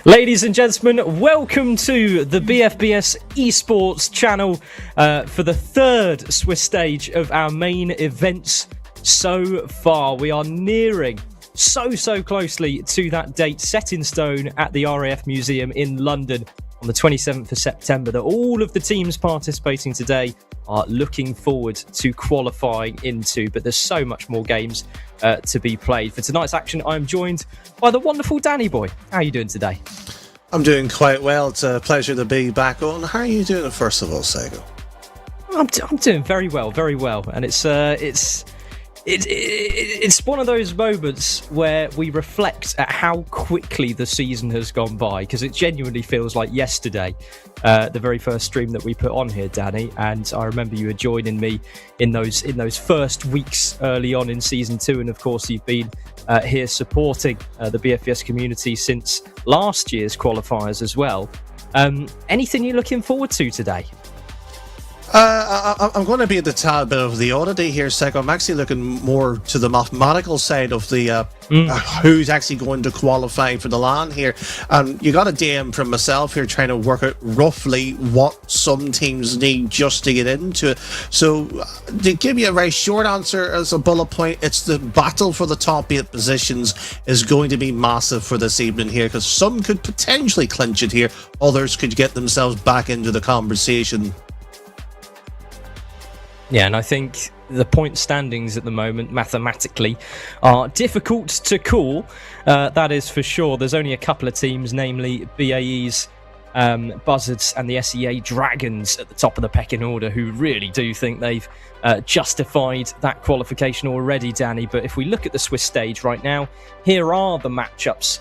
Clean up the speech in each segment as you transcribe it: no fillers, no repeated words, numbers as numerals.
Ladies and gentlemen, welcome to the BFBS esports channel for the third Swiss stage of our main events so far. We are nearing so closely to that date set in stone at the RAF Museum in London on the 27th of September that all of the teams participating today are looking forward to qualifying into, but there's so much more games to be played. For tonight's action, I'm joined by the wonderful Danny Boy. How are you doing today? I'm doing quite well. It's a pleasure to be back on. How are you doing, first of all, Sego? I'm doing very well, and it's one of those moments where we reflect at how quickly the season has gone by, because it genuinely feels like yesterday, the very first stream that we put on here, Danny. And I remember you were joining me in those first weeks early on in season 2, and of course you've been here supporting the BFBS community since last year's qualifiers as well. Anything you're looking forward to today? I'm going to be at the tad bit of the oddity here, Sego. I'm actually looking more to the mathematical side of the who's actually going to qualify for the LAN here. And you got a DM from myself here trying to work out roughly what some teams need just to get into it. So to give you a very short answer as a bullet point, it's the battle for the top 8 positions is going to be massive for this evening here, because some could potentially clinch it here, others could get themselves back into the conversation. Yeah, and I think the point standings at the moment, mathematically, are difficult to call. That is for sure. There's only a couple of teams, namely BAE's Buzzards and the SEA Dragons at the top of the pecking order, who really do think they've justified that qualification already, Danny. But if we look at the Swiss stage right now, here are the matchups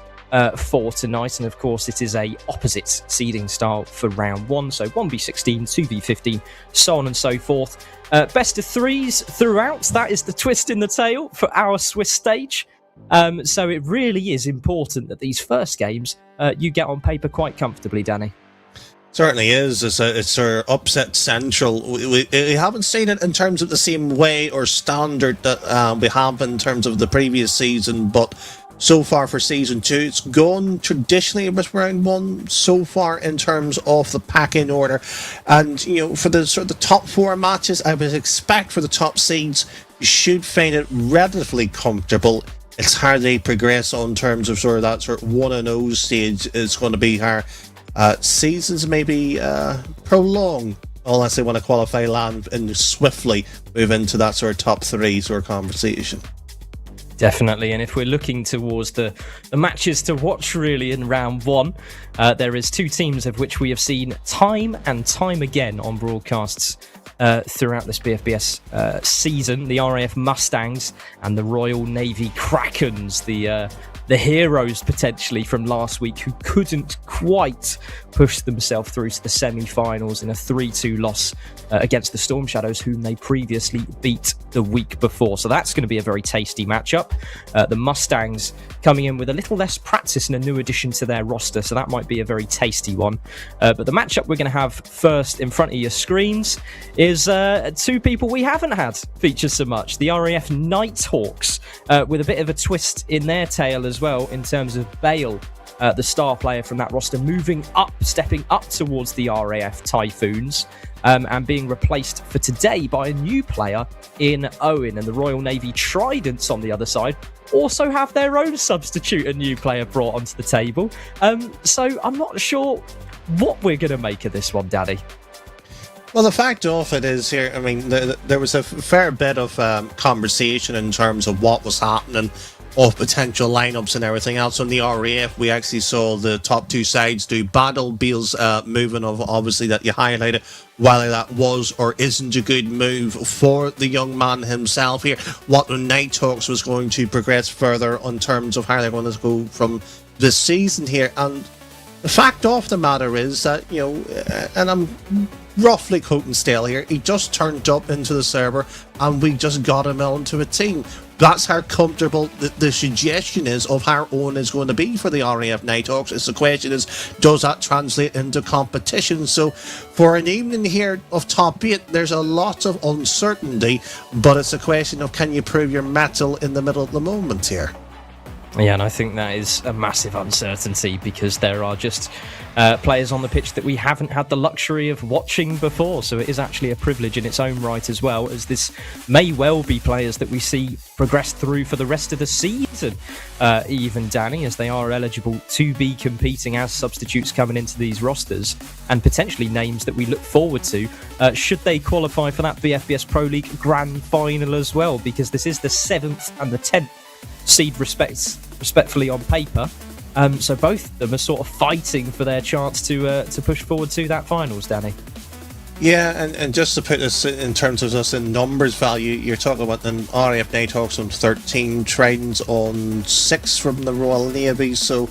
for tonight, and of course it is a opposite seeding style for round 1, so 1v16, 2v15, so on and so forth. Best of 3s throughout. That is the twist in the tail for our Swiss stage. So it really is important that these first games you get on paper quite comfortably, Danny. Certainly is. It's our upset central. We haven't seen it in terms of the same way or standard that we have in terms of the previous season, but so far for season 2, it's gone traditionally with round 1 so far in terms of the pack-in order. And, you know, for the sort of the top 4 matches, I would expect for the top seeds, you should find it relatively comfortable. It's how they progress on terms of sort of that sort of 1-0 stage is going to be how seasons maybe prolong, unless they want to qualify land and swiftly move into that sort of top 3 sort of conversation. Definitely, and if we're looking towards the matches to watch really in round 1, there is 2 teams of which we have seen time and time again on broadcasts throughout this BFBS season, the RAF Mustangs and the Royal Navy Krakens, the heroes potentially from last week who couldn't quite push themselves through to the semi-finals in a 3-2 loss against the Storm Shadows, whom they previously beat the week before. So that's going to be a very tasty matchup. The Mustangs coming in with a little less practice and a new addition to their roster, so that might be a very tasty one. But the matchup we're going to have first in front of your screens is 2 people we haven't had feature so much. The RAF Nighthawks, with a bit of a twist in their tail as well in terms of Bale, the star player from that roster, stepping up towards the RAF Typhoons, and being replaced for today by a new player in Owen. And the Royal Navy Tridents on the other side also have their own substitute, a new player brought onto the table. So I'm not sure what we're going to make of this one, Daddy. Well, the fact of it is here, I mean, there was a fair bit of conversation in terms of what was happening, of potential lineups and everything else. On the RAF, we actually saw the top 2 sides do battle. Beale's moving of obviously that you highlighted, whether that was or isn't a good move for the young man himself here. What the Nighthawks was going to progress further in terms of how they're going to go from this season here. And the fact of the matter is that, you know, and I'm roughly quoting Stale here, he just turned up into the server and we just got him onto a team. That's how comfortable the suggestion is of how Owen is going to be for the RAF Nighthawks. The question is, does that translate into competition? So for an evening here of top 8, there's a lot of uncertainty, but it's a question of, can you prove your mettle in the middle of the moment here? Yeah, and I think that is a massive uncertainty because there are just players on the pitch that we haven't had the luxury of watching before. So it is actually a privilege in its own right, as well as this may well be players that we see progress through for the rest of the season, even, Danny, as they are eligible to be competing as substitutes coming into these rosters, and potentially names that we look forward to should they qualify for that BFBS Pro League Grand Final as well, because this is the 7th and the 10th seed respectfully on paper, so both of them are sort of fighting for their chance to push forward to that finals, Danny. Yeah, and just to put this in terms of just in numbers value, you're talking about the RAF Nighthawks on 13, Tridents on 6 from the Royal Navy, so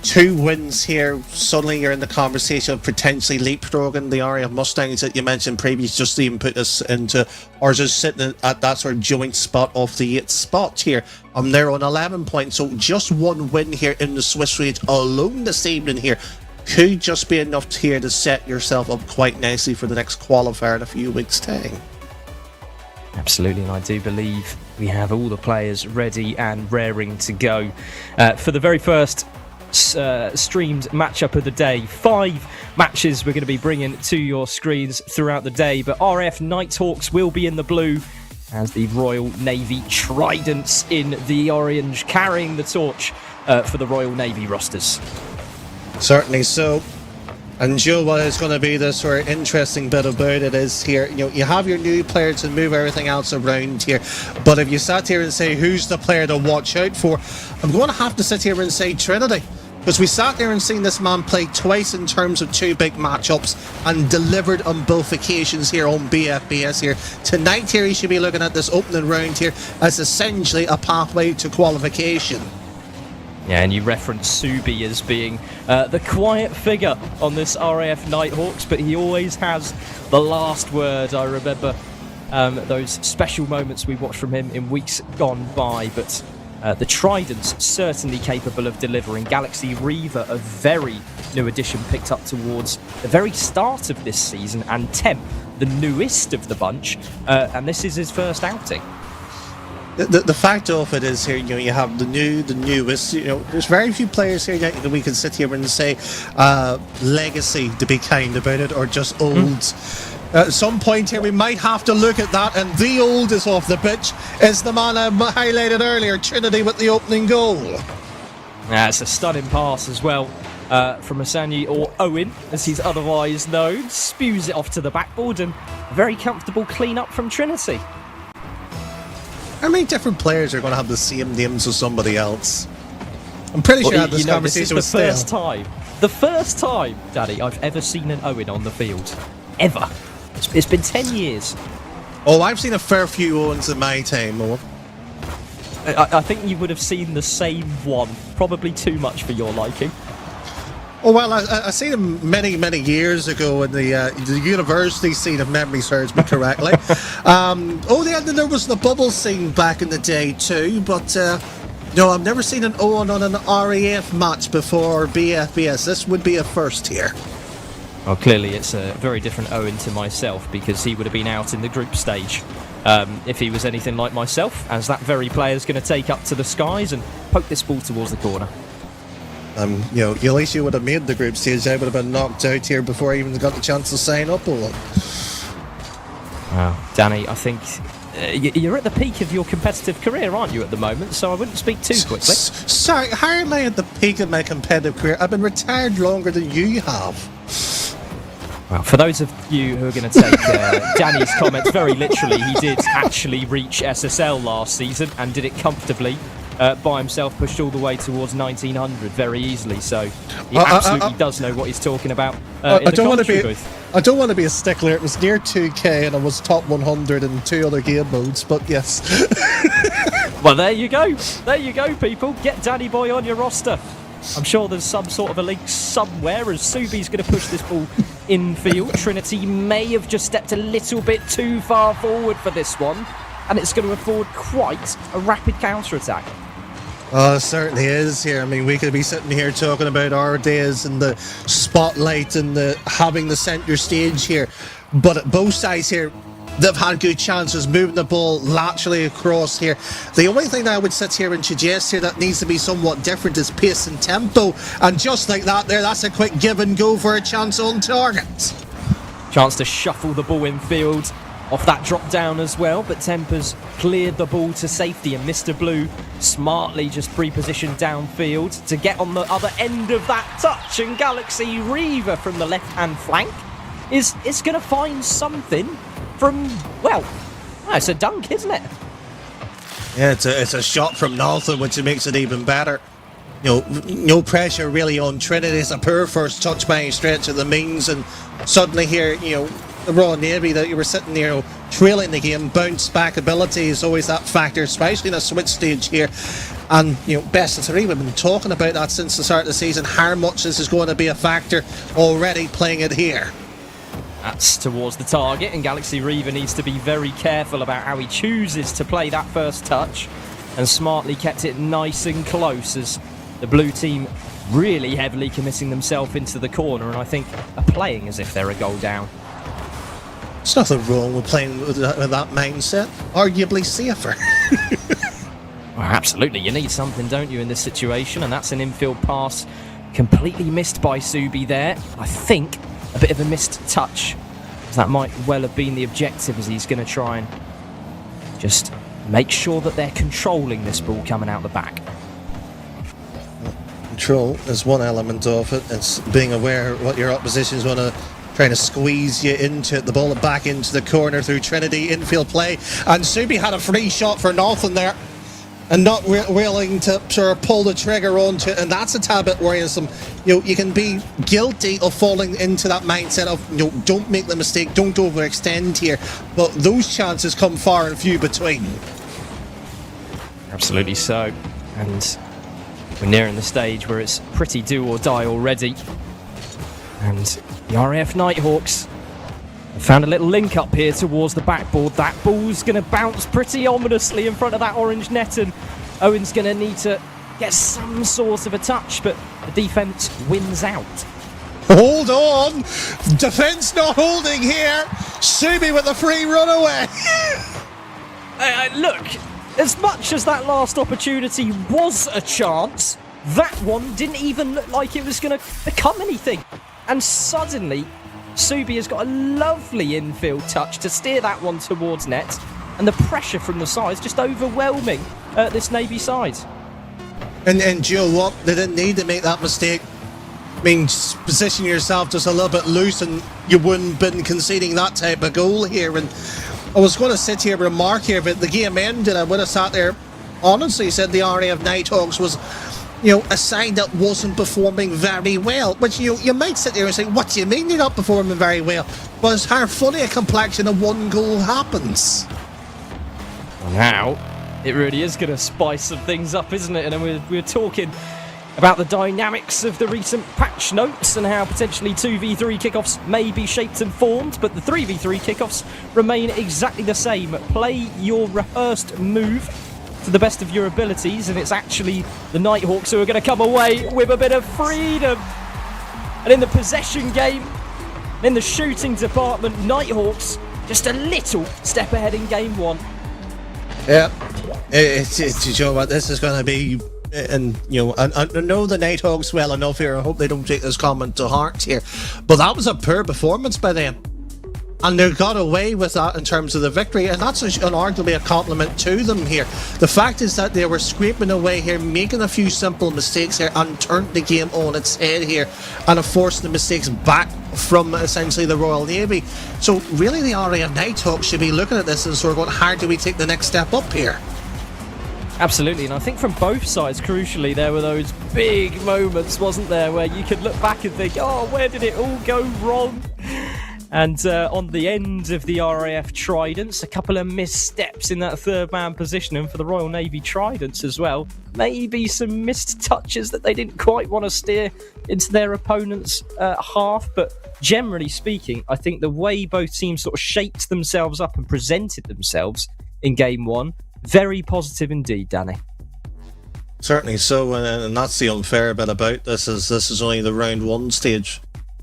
2 wins here, suddenly you're in the conversation of potentially leapfrogging the RAF Mustangs that you mentioned previously, just to even put us into, or just sitting at that sort of joint spot of the 8th spot here. They're on 11 points, so just 1 win here in the Swiss Rage alone this evening here could just be enough here to set yourself up quite nicely for the next qualifier in a few weeks' time. Absolutely, and I do believe we have all the players ready and raring to go for the very first streamed matchup of the day. 5 matches we're going to be bringing to your screens throughout the day, but RAF Nighthawks will be in the blue as the Royal Navy Tridents in the orange, carrying the torch for the Royal Navy rosters. Certainly so. And Joe, what is going to be the sort of interesting bit about it is here, you have your new player to move everything else around here, but if you sat here and say who's the player to watch out for, I'm going to have to sit here and say Trinity. Because we sat there and seen this man play twice in terms of 2 big matchups and delivered on both occasions here on BFBS here. Tonight here he should be looking at this opening round here as essentially a pathway to qualification. Yeah, and you reference Subi as being the quiet figure on this RAF Nighthawks, but he always has the last word. I remember those special moments we watched from him in weeks gone by, but the Tridents certainly capable of delivering. Galaxy Reaver, a very new addition picked up towards the very start of this season, and Temp, the newest of the bunch, and this is his first outing. The fact of it is here, you have the newest, there's very few players here that we can sit here and say legacy to be kind about it, or just old. At some point here we might have to look at that, and the oldest off the pitch is the man I highlighted earlier, Trinity, with the opening goal. Yeah, it's a stunning pass as well from Asanyi, or Owen as he's otherwise known, spews it off to the backboard, and a very comfortable clean up from Trinity. How many different players are going to have the same names as somebody else? I'm pretty sure I had this conversation with Stale. The first time, Daddy, I've ever seen an Owen on the field. Ever. It's been 10 years. Oh, I've seen a fair few Owens in my time, Owen. I think you would have seen the same one. Probably too much for your liking. Oh, well, I seen him many, many years ago in the university scene, if memory serves me correctly. There was the bubble scene back in the day too, but no, I've never seen an Owen on an RAF match before BFBS. This would be a first here. Well, clearly it's a very different Owen to myself, because he would have been out in the group stage if he was anything like myself, as that very player is going to take up to the skies and poke this ball towards the corner. At least you would have made the group stage. I would have been knocked out here before I even got the chance to sign up. Wow, Danny, I think you're at the peak of your competitive career, aren't you, at the moment? So I wouldn't speak too quickly. Sorry, how am I at the peak of my competitive career? I've been retired longer than you have. Well, for those of you who are going to take Danny's comments very literally, he did actually reach SSL last season and did it comfortably by himself, pushed all the way towards 1900 very easily. So he absolutely does know what he's talking about in the commentary booth. I don't want to be a stickler. It was near 2K and I was top 100 in 2 other game modes, but yes. Well, there you go. There you go, people. Get Danny Boy on your roster. I'm sure there's some sort of a link somewhere, as Subi's going to push this ball infield. Trinity may have just stepped a little bit too far forward for this one, and it's going to afford quite a rapid counter-attack. Oh, it certainly is here. I mean, we could be sitting here talking about our days in the spotlight and having the centre stage here, but at both sides here, they've had good chances moving the ball laterally across here. The only thing that I would sit here and suggest here that needs to be somewhat different is pace and tempo. And just like that there, that's a quick give and go for a chance on target. Chance to shuffle the ball in field off that drop down as well, but Tempers cleared the ball to safety, and Mr. Blue smartly just pre-positioned downfield to get on the other end of that touch, and Galaxy Reaver from the left-hand flank is going to find something from, well, it's a dunk, isn't it? Yeah, it's a shot from Northern, which makes it even better. No pressure really on Trinity. It's a poor first touch by any stretch of the means, and suddenly here, the Royal Navy that you were sitting there trailing the game, bounce back ability is always that factor, especially in a switch stage here. And best of three, we've been talking about that since the start of the season, how much this is going to be a factor already playing it here. That's towards the target, and Galaxy Reaver needs to be very careful about how he chooses to play that first touch, and smartly kept it nice and close as the blue team really heavily committing themselves into the corner, and I think are playing as if they're a goal down. There's nothing wrong with playing with that mindset. Arguably safer. Well, absolutely. You need something, don't you, in this situation? And that's an infield pass completely missed by Subi there. I think a bit of a missed touch. That might well have been the objective, as he's going to try and just make sure that they're controlling this ball coming out the back. Control is one element of it. It's being aware what your opposition is going to trying to squeeze you into it. The ball back into the corner through Trinity, infield play, and Subi had a free shot for Northern there and not willing to sort of pull the trigger onto it, and that's a tad bit worrisome. You can be guilty of falling into that mindset of don't make the mistake, don't overextend here, but those chances come far and few between. Absolutely so, and we're nearing the stage where it's pretty do or die already. And the RAF Nighthawks have found a little link up here towards the backboard. That ball's going to bounce pretty ominously in front of that orange net, and Owen's going to need to get some sort of a touch, but the defence wins out. Hold on! Defence not holding here! Subi with the free runaway! Look, as much as that last opportunity was a chance, that one didn't even look like it was going to become anything. And suddenly, Subi has got a lovely infield touch to steer that one towards net, and the pressure from the side is just overwhelming this Navy side. And you know what? They didn't need to make that mistake. I mean, position yourself just a little bit loose and you wouldn't have been conceding that type of goal here. And I was going to sit here and remark here, but the game ended. I would have sat there, honestly, said the RAF Nighthawks was a side that wasn't performing very well. Which you might sit there and say, what do you mean you're not performing very well? Well, it's how funny a complexion of one goal happens. Now, it really is going to spice some things up, isn't it? And we're talking about the dynamics of the recent patch notes and how potentially 2v3 kickoffs may be shaped and formed, but the 3v3 kickoffs remain exactly the same. Play your rehearsed move to the best of your abilities, and it's actually the Nighthawks who are going to come away with a bit of freedom. And in the possession game, in the shooting department, Nighthawks just a little step ahead in game one. Yeah, it's you know what, this is going to be, and I know the Nighthawks well enough here. I hope they don't take this comment to heart here, but that was a poor performance by them. And they got away with that in terms of the victory, and that's arguably a compliment to them here. The fact is that they were scraping away here, making a few simple mistakes here, and turned the game on its head here, and have forced the mistakes back from essentially the Royal Navy. So really the RAF Nighthawks should be looking at this and sort of going, how do we take the next step up here? Absolutely, and I think from both sides, crucially, there were those big moments, wasn't there, where you could look back and think, oh, where did it all go wrong? And on the end of the RAF Tridents, a couple of missteps in that third man position, and for the Royal Navy Tridents as well, maybe some missed touches that they didn't quite want to steer into their opponent's half. But generally speaking, I think the way both teams sort of shaped themselves up and presented themselves in game one, very positive indeed, Danny. Certainly so, and that's the unfair bit about this is only the round one stage.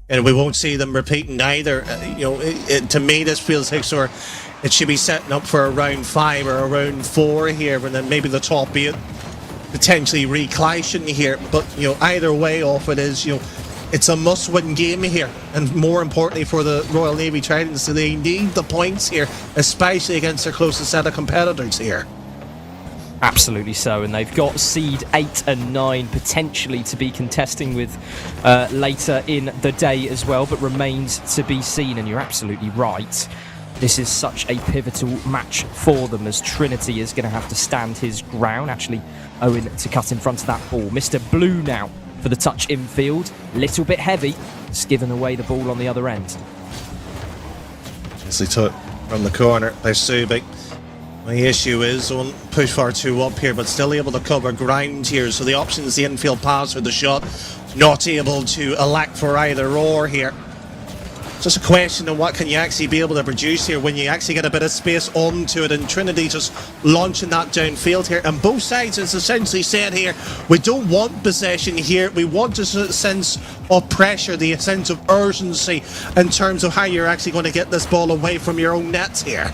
and we won't see them repeating either. To me, this feels like it should be setting up for a round 5 or a round 4 here, and then maybe the top 8 potentially reclashing here. But either way off it is, it's a must-win game here, and more importantly for the Royal Navy Tridents, so they need the points here, especially against their closest set of competitors here. Absolutely so, and they've got seed 8 and 9 potentially to be contesting with later in the day as well, but remains to be seen. And you're absolutely right. This is such a pivotal match for them, as Trinity is going to have to stand his ground. Actually, Owen to cut in front of that ball. Mr. Blue now for the touch infield. Little bit heavy. Just giving away the ball on the other end. Nicely took from the corner by Subic. My issue is, won't push far too up here, but still able to cover ground here. So the option is the infield pass or the shot. Not able to elect for either or here. Just a question of what can you actually be able to produce here when you actually get a bit of space onto it, and Trinity just launching that downfield here. And both sides has essentially said here, we don't want possession here, we want a sense of pressure, the sense of urgency in terms of how you're actually going to get this ball away from your own nets here.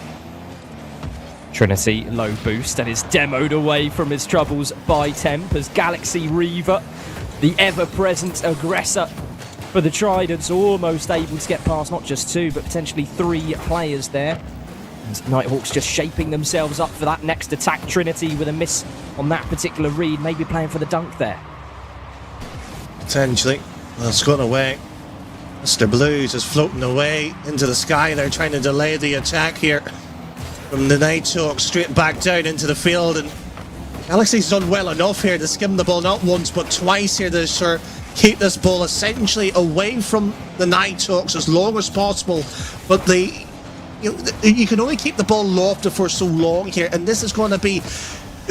Trinity low boost and is demoed away from his troubles by Temp, as Galaxy Reaver, the ever-present aggressor for the Tridents, almost able to get past not just 2 but potentially 3 players there. And Nighthawks just shaping themselves up for that next attack. Trinity with a miss on that particular read, maybe playing for the dunk there. Potentially. Well, it's gone away. Mr. Blue just floating away into the sky. They're trying to delay the attack here from the Nighthawks straight back down into the field, and Galaxy's done well enough here to skim the ball not once but twice here to keep this ball essentially away from the Nighthawks as long as possible. But you can only keep the ball lofted for so long here, and this is going to be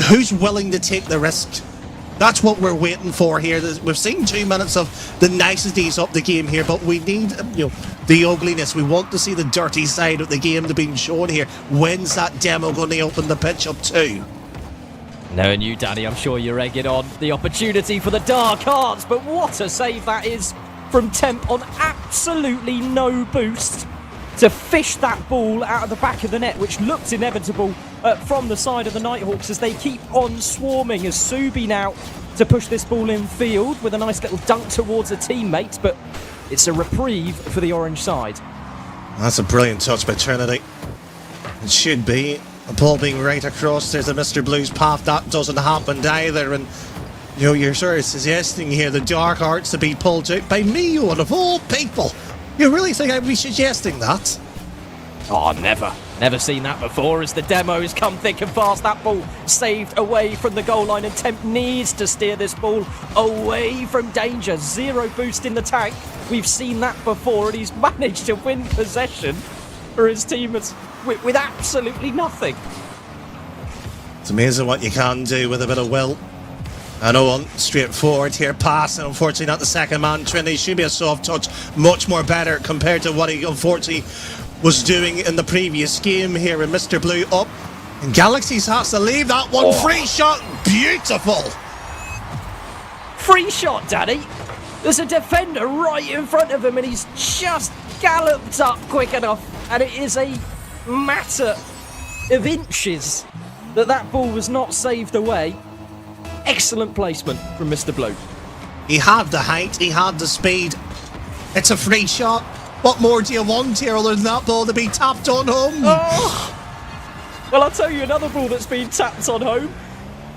who's willing to take the risk. That's what we're waiting for here. We've seen 2 minutes of the niceties of the game here, but we need the ugliness. We want to see the dirty side of the game to be shown here. When's that demo going to open the pitch up to? Knowing you, Danny, I'm sure you're egging on the opportunity for the Dark Arts, but what a save that is from Temp on absolutely no boost to fish that ball out of the back of the net, which looked inevitable from the side of the Nighthawks as they keep on swarming. As Subi now to push this ball in field with a nice little dunk towards a teammate, but it's a reprieve for the orange side. That's a brilliant touch by Trinity. It should be. A ball being right across there's a Mr. Blue's path. That doesn't happen either, and you're sort of suggesting here the Dark Arts to be pulled out by me, one of all people. You really think I'd be suggesting that? Oh, never seen that before, as the demos come thick and fast. That ball saved away from the goal line, and Temp needs to steer this ball away from danger. 0 boost in the tank. We've seen that before, and he's managed to win possession for his team with absolutely nothing. It's amazing what you can do with a bit of will. And Owen straight forward here, pass, and unfortunately not the second man. Trinity should be a soft touch, much more better compared to what he unfortunately was doing in the previous game here. And Mr. Blue up, and Galaxies has to leave that one. Free shot, beautiful. Free shot, Danny. There's a defender right in front of him, and he's just galloped up quick enough, and it is a matter of inches that ball was not saved away. Excellent placement from Mr. Blue. He had the height, he had the speed. It's a free shot. What more do you want here other than that ball to be tapped on home? Oh. Well, I'll tell you another ball that's been tapped on home.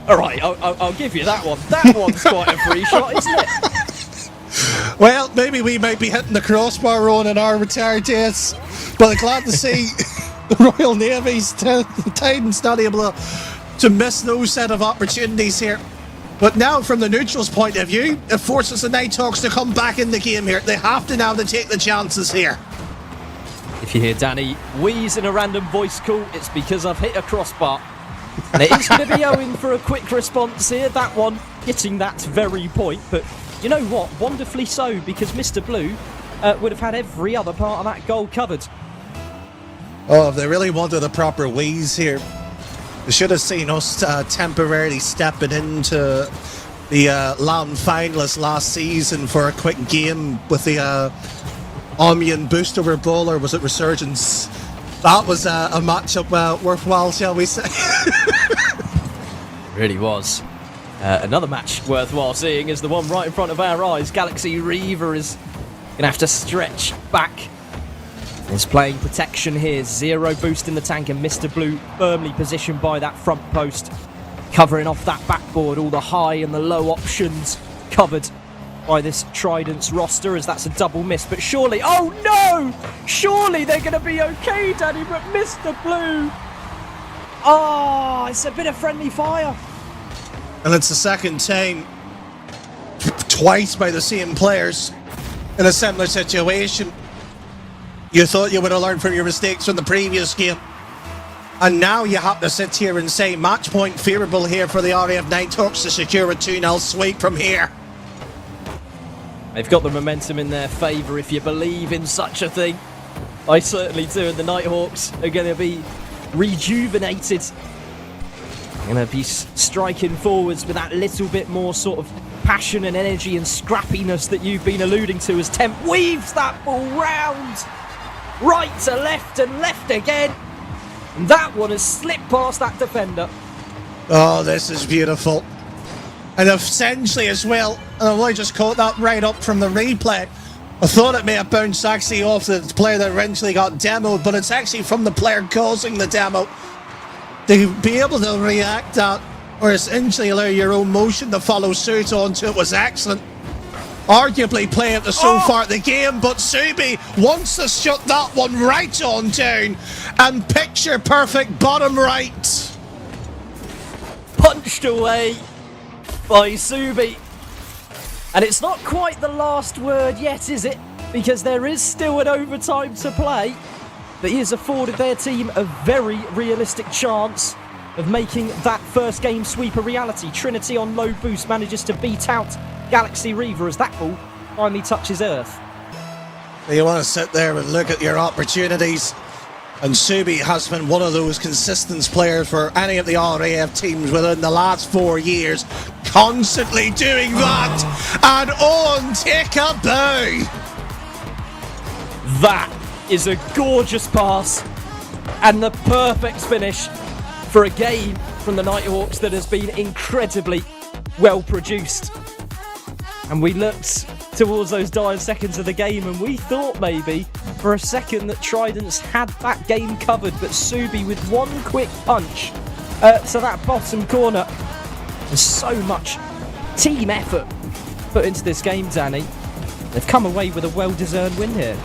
All right, I'll give you that one. That one's quite a free shot, isn't it? Well, maybe we might be hitting the crossbar on in our retired days, but I'm glad to see the Royal Navy's Titans not able to miss those set of opportunities here. But now, from the neutrals' point of view, it forces the Nighthawks to come back in the game here. They have to now to take the chances here. If you hear Danny wheeze in a random voice call, it's because I've hit a crossbar. And it is going to be Owen for a quick response here. That one hitting that very point. But you know what? Wonderfully so, because Mr. Blue would have had every other part of that goal covered. Oh, if they really wanted a proper wheeze here, they should have seen us temporarily stepping into the LAN finalists last season for a quick game with the Omnium boost over Bull, or was it Resurgence? That was a matchup worthwhile, shall we say? Really was. Another match worthwhile seeing is the one right in front of our eyes. Galaxy Reaver is going to have to stretch back. He's playing protection here. Zero boost in the tank, and Mr. Blue firmly positioned by that front post, covering off that backboard. All the high and the low options covered by this Trident's roster, as that's a double miss. But surely, oh no! Surely they're going to be okay, Danny, but Mr. Blue... Oh, it's a bit of friendly fire. And it's the second time, twice by the same players, in a similar situation. You thought you would have learned from your mistakes from the previous game. And now you have to sit here and say match point favourable here for the RAF Nighthawks to secure a 2-0 sweep from here. They've got the momentum in their favour, if you believe in such a thing. I certainly do, and the Nighthawks are going to be rejuvenated. Going to be striking forwards with that little bit more sort of passion and energy and scrappiness that you've been alluding to, as Temp weaves that ball round. Right to left and left again. And that one has slipped past that defender. Oh, this is beautiful. And essentially as well, and I just caught that right up from the replay. I thought it may have bounced actually off the player that eventually got demoed, but it's actually from the player causing the demo. To be able to react that, or essentially allow your own motion to follow suit onto it, was excellent. Arguably playing it so far the game, but Subi wants to shut that one right on down, and picture perfect bottom right. Punched away by Subi. And it's not quite the last word yet, is it? Because there is still an overtime to play. But he has afforded their team a very realistic chance of making that first game sweep a reality. Trinity on low boost manages to beat out Galaxy Reaver as that ball finally touches earth. You want to sit there and look at your opportunities. And Subi has been one of those consistent players for any of the RAF teams within the last 4 years, constantly doing that. And on, take a bow. That is a gorgeous pass and the perfect finish for a game from the Nighthawks that has been incredibly well produced. And we looked towards those dying seconds of the game and we thought maybe for a second that Tridents had that game covered, but Subi with one quick punch to that bottom corner. There's so much team effort put into this game, Danny. They've come away with a well-deserved win here.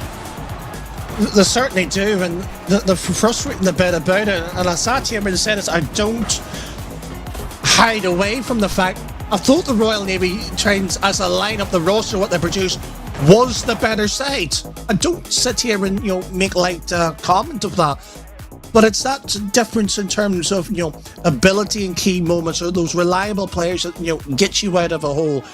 They certainly do, and the frustrating bit about it, and I sat here and said this, I don't hide away from the fact I thought the Royal Navy trains as a lineup, the roster, what they produced, was the better side. I don't sit here and make light comment of that, but it's that difference in terms of ability in key moments, or those reliable players that get you out of a hole.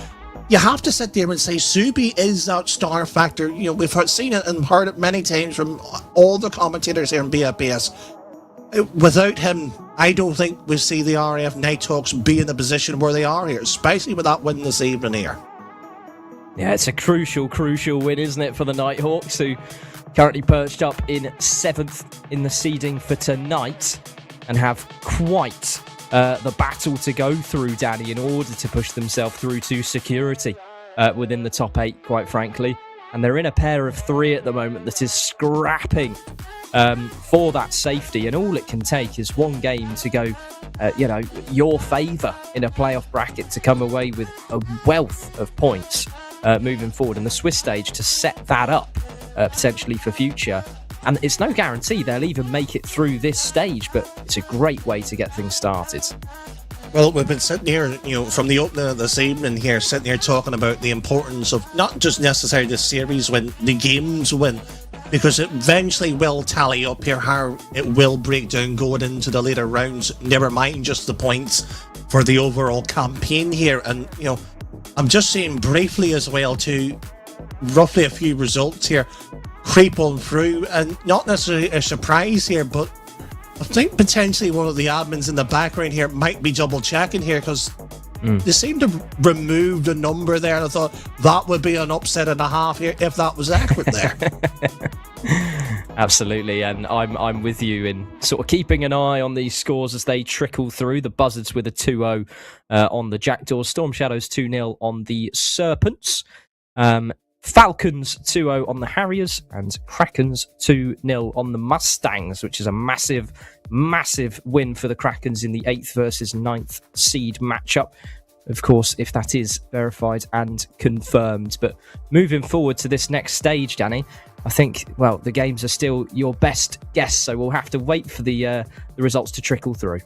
You have to sit there and say Subi is that star factor. We've seen it and heard it many times from all the commentators here in BFBS. Without him, I don't think we see the RAF Nighthawks be in the position where they are here, especially with that win this evening here. Yeah, it's a crucial win, isn't it, for the Nighthawks, who currently perched up in 7th in the seeding for tonight and have quite the battle to go through, Danny, in order to push themselves through to security within the top 8, quite frankly. And they're in a pair of 3 at the moment that is scrapping for that safety, and all it can take is one game to go your favour in a playoff bracket to come away with a wealth of points moving forward, and the Swiss stage to set that up potentially for future. And it's no guarantee they'll even make it through this stage, but it's a great way to get things started. Well, we've been sitting here, from the opening of this evening here, sitting here talking about the importance of not just necessarily the series win, the games win, because it eventually will tally up here how it will break down going into the later rounds, never mind just the points for the overall campaign here. And, I'm just saying briefly as well too, roughly a few results here creep on through, and not necessarily a surprise here, but I think potentially one of the admins in the background here might be double checking here, because They seem to remove the number there, and I thought that would be an upset and a half here if that was accurate there. Absolutely, and I'm with you in sort of keeping an eye on these scores as they trickle through. The Buzzards with a 2-0 on the Jackdaws, Storm Shadows 2-0 on the Serpents, Falcons 2-0 on the Harriers, and Krakens 2-0 on the Mustangs, which is a massive win for the Krakens in the 8th versus 9th seed matchup. Of course, if that is verified and confirmed. But moving forward to this next stage, Danny, I think, well, the games are still your best guess, so we'll have to wait for the results to trickle through.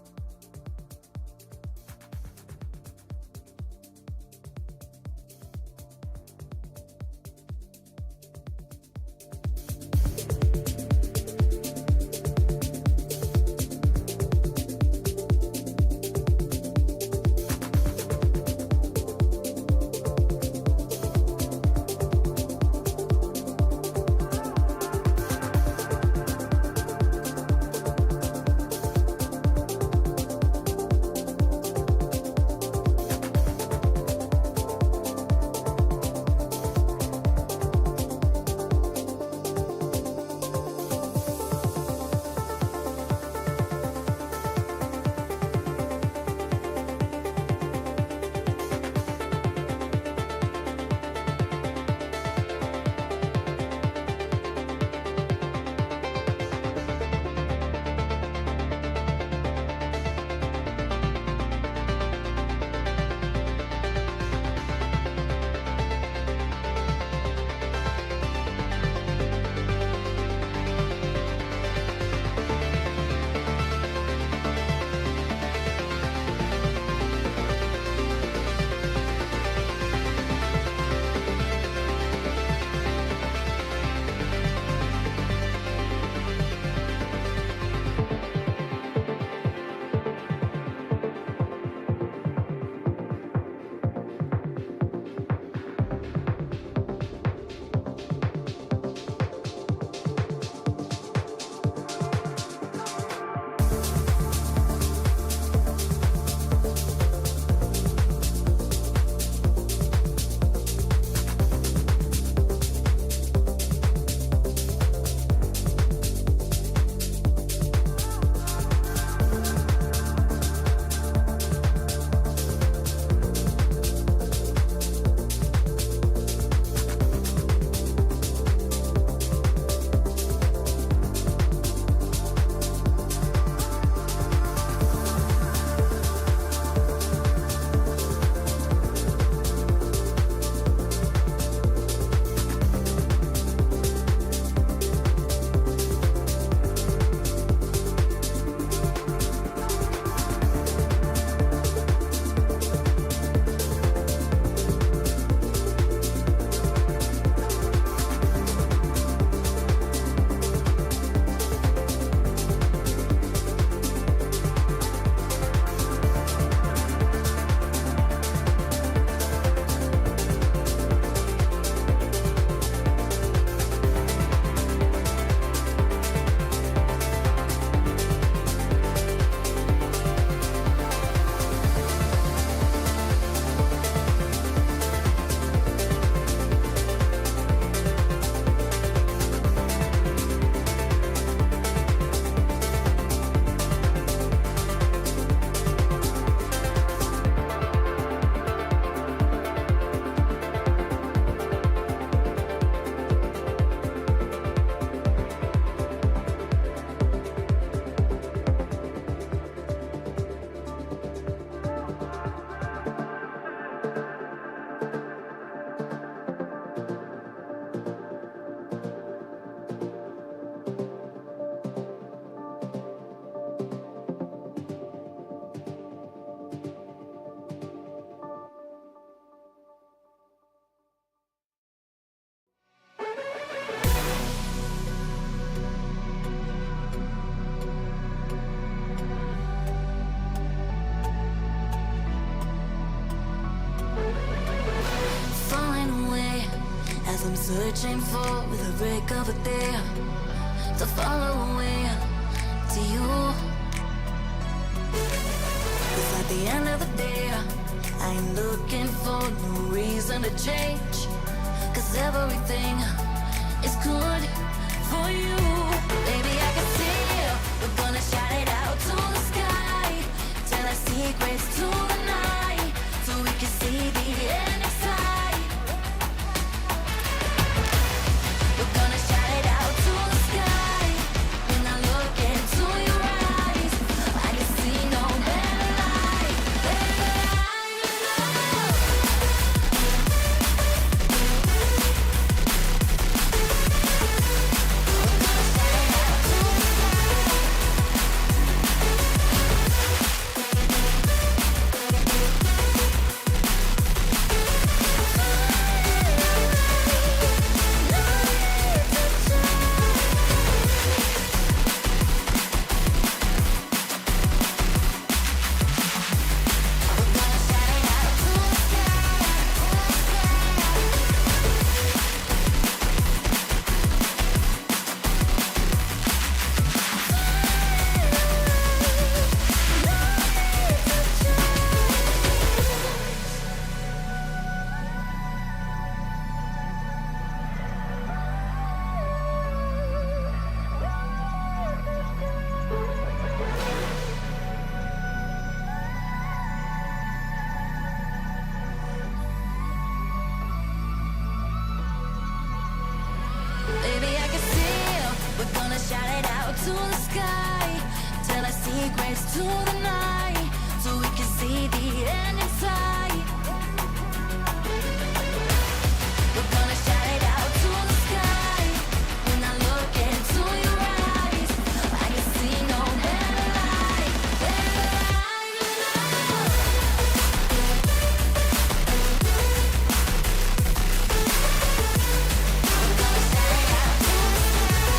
searching for with a break of a day to follow away to you. 'Cause at the end of the day, I ain't looking for no reason to change, 'cause everything is good for you. Baby, I can see you. We're gonna shout it out to the sky, tell our secrets to the night, so we can see the end inside. We're gonna shout it out to the sky. When I look into your eyes, I can see no better light, better light than love. Baby, I can see you. We're gonna shout it out to the sky, tell our secrets to the night, so we can see the end inside. We're gonna shout it out to the sky. When I look into your eyes, I can see no better light, better light than love. We're gonna shout it out to the sky.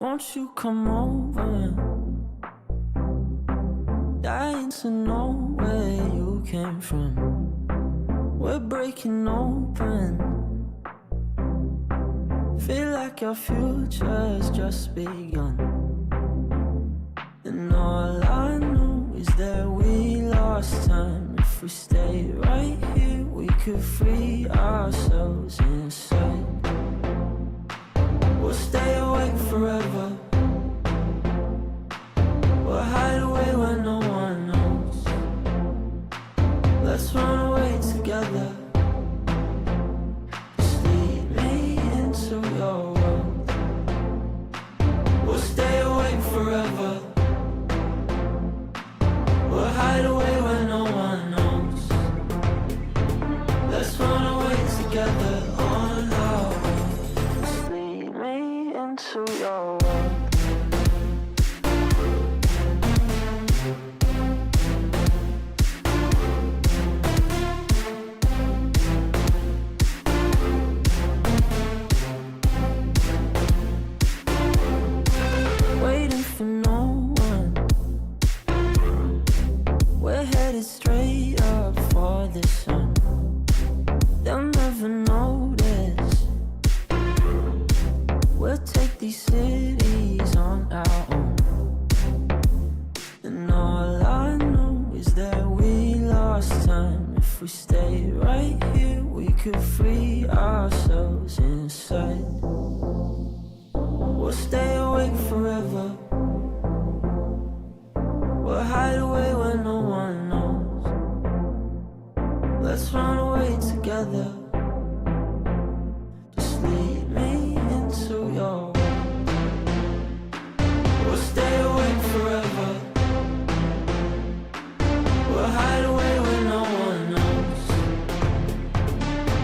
Won't you come over? Dying to know where you came from. We're breaking open. Feel like your future's just begun. And all I know is that we lost time. If we stay right here, we could free ourselves inside. We'll stay awake forever. We'll hide away where no one knows. Let's run away together. Just lead me into your world. We'll stay awake forever. We'll hide away where no one knows. Let's run away together on our own. Just lead me into your world. Waiting for no one. We're headed straight up for the sun. They'll never notice. We'll take these cities on our own. And all I know is that we lost time. If we stay right here, we could free ourselves inside. We'll stay awake forever. We'll hide away where no one knows. Let's run away together. Just lead me into your world. We'll stay awake forever. We'll hide away where no one knows.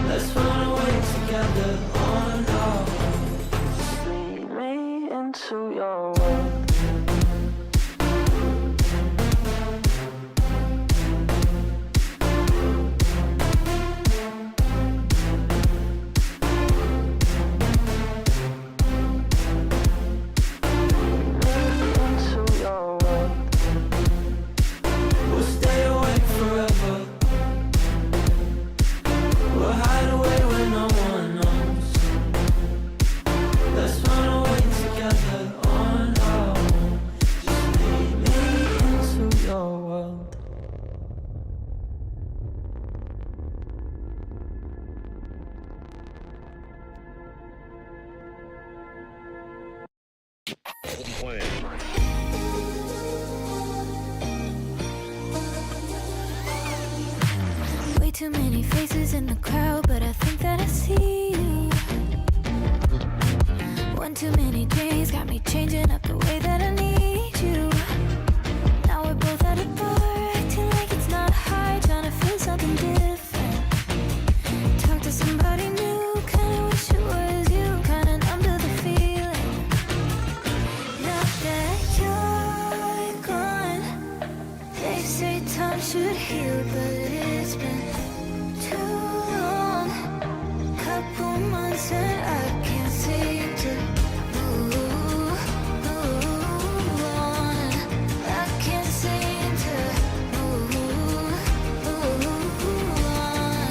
Let's run away together on our own. Just lead me into your world. Into your world. We'll stay awake forever. We'll hide away where no one knows. Let's run away together on our own. Just lead me into your world. Way too many faces in the crowd, but I think that I see you. One too many drinks got me changing up the way that I need you. Now we're both at a bar, acting like it's not hard, trying to feel something different. Talk to somebody new, kinda wish it was you, kinda numb to the feeling. Now that you're gone, they say time should heal, but it's been too long. Couple months and I can't seem to move on. I can't seem to move on.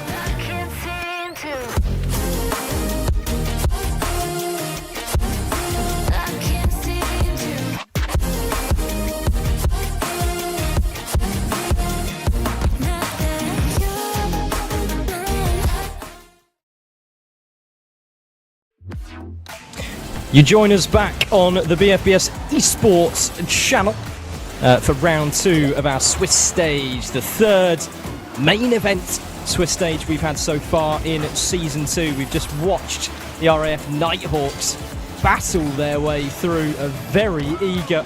I can't seem to. I can't seem to. Not that you're You join us back on the BFBS Esports channel for round 2 of our Swiss stage, the third main event Swiss stage we've had so far in Season 2. We've just watched the RAF Nighthawks battle their way through a very eager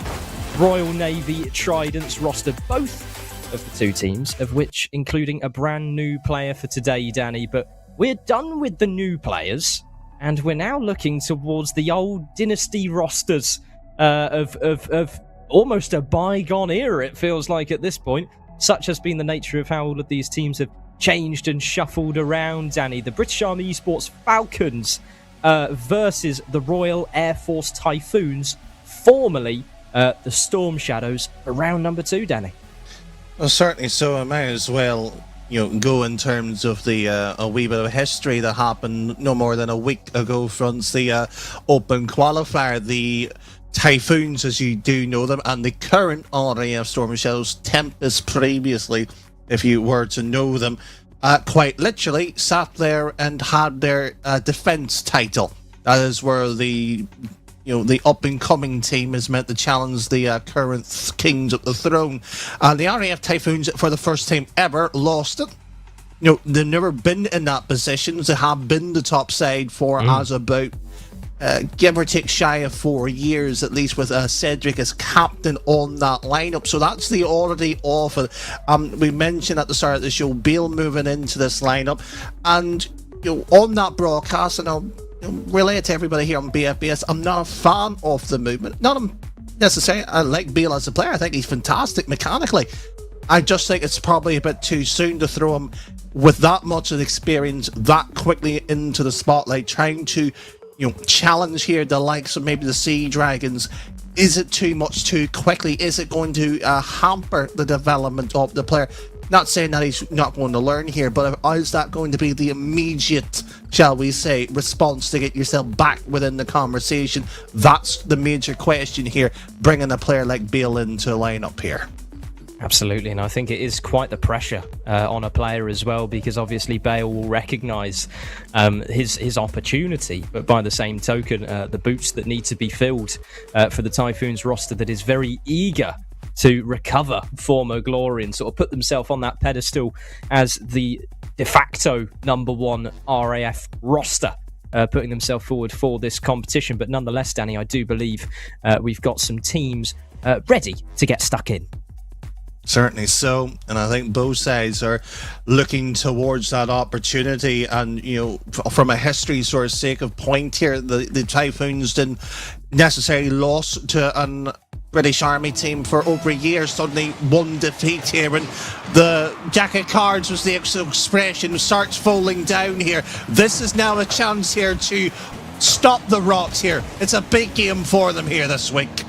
Royal Navy Tridents roster, both of the two teams, of which including a brand new player for today, Danny. But we're done with the new players, and we're now looking towards the old dynasty rosters of almost a bygone era, it feels like at this point. Such has been the nature of how all of these teams have changed and shuffled around, Danny. The British Army Esports Falcons versus the Royal Air Force Typhoons, formerly the Storm Shadows, for round number 2, Danny. Well, certainly so. I might as well, go in terms of the a wee bit of history that happened no more than a week ago from the Open Qualifier. The Typhoons, as you do know them, and the current RAF Storm Shadows, Tempest previously, if you were to know them, quite literally sat there and had their defense title. That is where the up-and-coming team is meant to challenge the current kings of the throne. And the RAF Typhoons, for the first time ever, lost it. They've never been in that position. They have been the top side for as about, give or take, shy of 4 years, at least, with Cedric as captain on that lineup. So that's the oddity of it. We mentioned at the start of the show, Bale moving into this lineup. And, on that broadcast, and I'll relay it to everybody here on BFBS, I'm not a fan of the movement. Not necessarily. I like Bale as a player. I think he's fantastic mechanically. I just think it's probably a bit too soon to throw him with that much of experience that quickly into the spotlight, trying to challenge here the likes of maybe the Sea Dragons. Is it too much too quickly? Is it going to hamper the development of the player? Not saying that he's not going to learn here, but is that going to be the immediate, shall we say, response to get yourself back within the conversation? That's the major question here, bringing a player like Bale into a lineup here. Absolutely, and I think it is quite the pressure on a player as well, because obviously Bale will recognise his opportunity, but by the same token, the boots that need to be filled for the Typhoons roster that is very eager to recover former glory and sort of put themselves on that pedestal as the de facto number 1 RAF roster, putting themselves forward for this competition. But nonetheless, Danny, I do believe we've got some teams ready to get stuck in. Certainly so, and I think both sides are looking towards that opportunity. And from a history sort of sake of point here, the Typhoons didn't necessarily lost to an British Army team for over a year. Suddenly one defeat here, and the Jack of Cards was the expression, starts falling down here. This is now a chance here to stop the rot here. It's a big game for them here this week.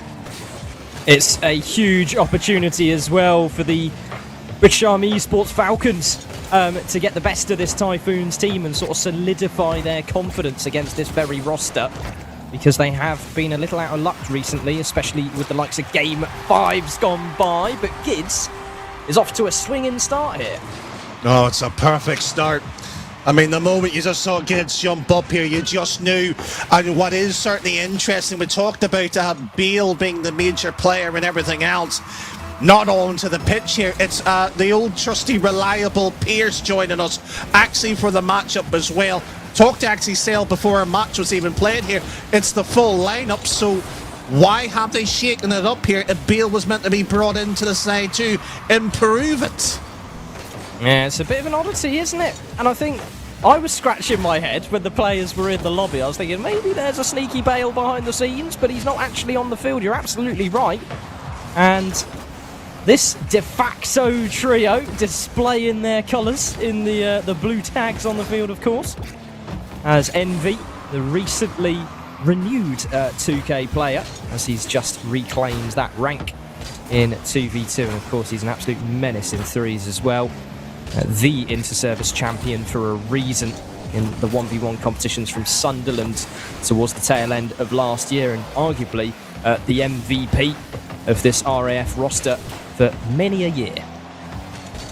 It's a huge opportunity as well for the British Army Esports Falcons to get the best of this Typhoons team and sort of solidify their confidence against this very roster, because they have been a little out of luck recently, especially with the likes of Game 5's gone by. But Gids is off to a swinging start here. Oh, it's a perfect start. I mean, the moment you just saw Gids jump up here, you just knew. And what is certainly interesting, we talked about Bale being the major player and everything else. Not onto the pitch here. It's the old trusty, reliable Pierce joining us, actually, for the matchup as well. talk to actually sail before a match was even played here. It's the full lineup, so why have they shaken it up here if Bale was meant to be brought into the side to improve it? Yeah, it's a bit of an oddity, isn't it? And I think I was scratching my head when the players were in the lobby. I was thinking maybe there's a sneaky Bale behind the scenes, but he's not actually on the field. You're absolutely right. And this de facto trio displaying their colours in the blue tags on the field, of course, as Envy, the recently renewed 2K player, as he's just reclaimed that rank in 2v2, and of course he's an absolute menace in threes as well. The inter-service champion for a reason in the 1v1 competitions from Sunderland towards the tail end of last year, and arguably the MVP of this RAF roster for many a year.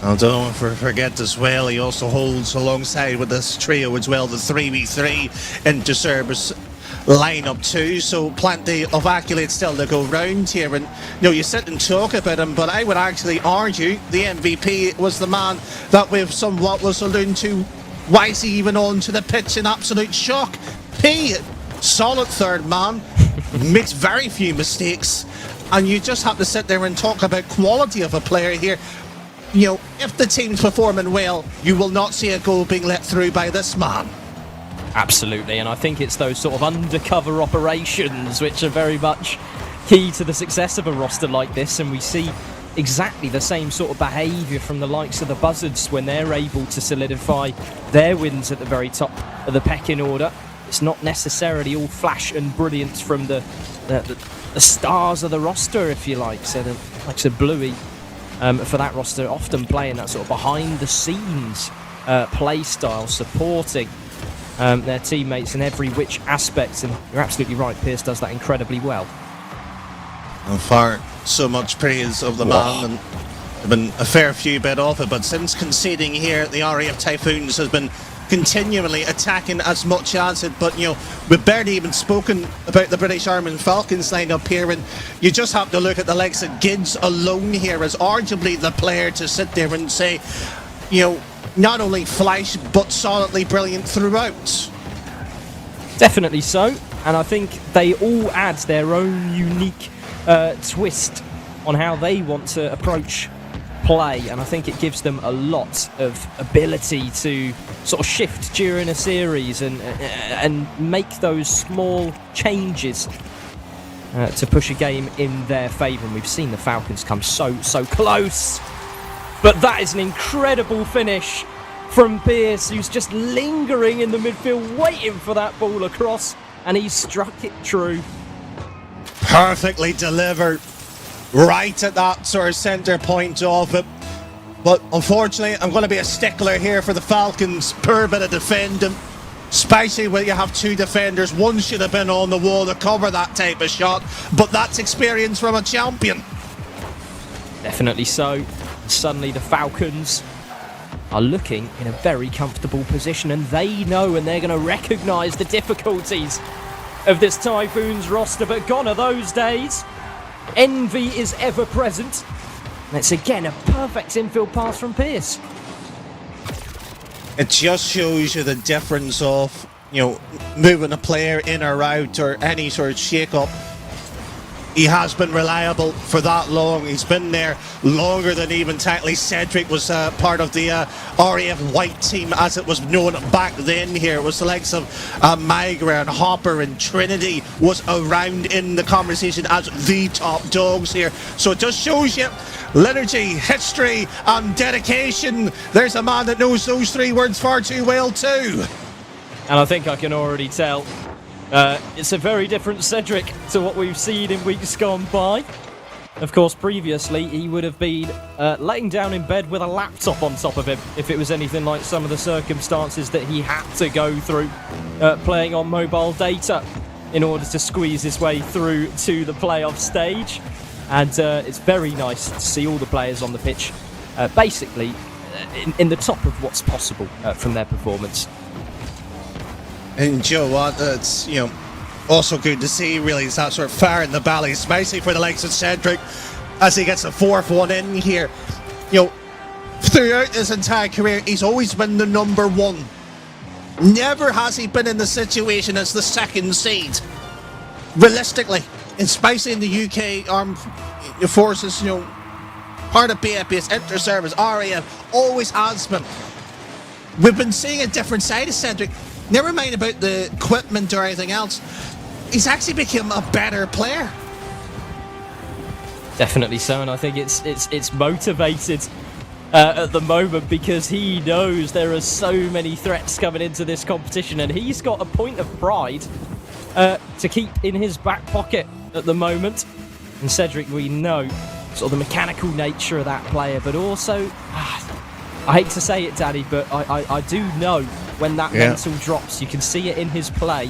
I don't forget as well, he also holds alongside with this trio as well the 3v3 inter-service lineup too, so plenty of accolades still to go round here. And you sit and talk about him, but I would actually argue the MVP was the man that we've somewhat was alluding to. Why is he even on to the pitch in absolute shock? P, solid third man, makes very few mistakes, and you just have to sit there and talk about quality of a player here. If the team's performing well, you will not see a goal being let through by this man. Absolutely, and I think it's those sort of undercover operations which are very much key to the success of a roster like this, and we see exactly the same sort of behaviour from the likes of the Buzzards when they're able to solidify their wins at the very top of the pecking order. It's not necessarily all flash and brilliance from the stars of the roster, if you like. So, like I said, Bluey, for that roster, often playing that sort of behind-the-scenes play style, supporting their teammates in every which aspect, and you're absolutely right, Pierce does that incredibly well. And far so much praise of the man, and there've been a fair few bit off it, but since conceding here, the RAF Typhoons has been continually attacking as much as it, but we've barely even spoken about the British Army Falcons lineup here, and you just have to look at the likes of Gids alone here as arguably the player to sit there and say, not only flash, but solidly brilliant throughout. Definitely so, and I think they all add their own unique twist on how they want to approach play, and I think it gives them a lot of ability to sort of shift during a series and make those small changes to push a game in their favour. And we've seen the Falcons come so close. But that is an incredible finish from Pierce, who's just lingering in the midfield, waiting for that ball across, and he struck it true. Perfectly delivered, right at that sort of centre point of it. But unfortunately, I'm going to be a stickler here for the Falcons. Poor bit of defending, especially when you have two defenders. One should have been on the wall to cover that type of shot, but that's experience from a champion. Definitely so. Suddenly the Falcons are looking in a very comfortable position, and they know, and they're going to recognise the difficulties of this Typhoons roster, but gone are those days. Envy is ever present, and it's again a perfect infield pass from Pierce. It just shows you the difference of moving a player in or out or any sort of shake-up. He has been reliable for that long. He's been there longer than even technically Cedric was part of the RAF White team, as it was known back then here. It was the likes of Migra and Hopper, and Trinity was around in the conversation as the top dogs here. So it just shows you liturgy, history and dedication. There's a man that knows those three words far too well too. And I think I can already tell it's a very different Cedric to what we've seen in weeks gone by. Of course, previously he would have been laying down in bed with a laptop on top of him if it was anything like some of the circumstances that he had to go through, playing on mobile data in order to squeeze his way through to the playoff stage. And it's very nice to see all the players on the pitch basically in the top of what's possible from their performance. And you know what, it's also good to see really is that sort of fire in the belly, especially for the likes of Cedric as he gets the fourth one in here. Throughout his entire career, he's always been the number one. Never has he been in the situation as the second seed. Realistically, especially in the UK armed forces, part of BFBS, inter-service, RAF, always has been. We've been seeing a different side of Cedric. Never mind about the equipment or anything else. He's actually become a better player. Definitely so, and I think it's motivated at the moment because he knows there are so many threats coming into this competition, and he's got a point of pride to keep in his back pocket at the moment. And Cedric, we know sort of the mechanical nature of that player, but also, I hate to say it, Danny, but I do know when that mental drops, you can see it in his play,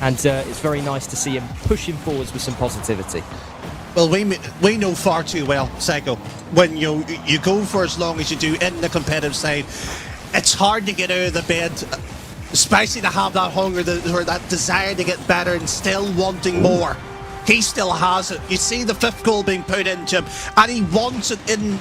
and it's very nice to see him pushing forwards with some positivity. Well, we know far too well, Psycho, when you go for as long as you do in the competitive side, it's hard to get out of the bed, especially to have that hunger or that desire to get better and still wanting more. He still has it. You see the 5th goal being put into him, and he wants it in.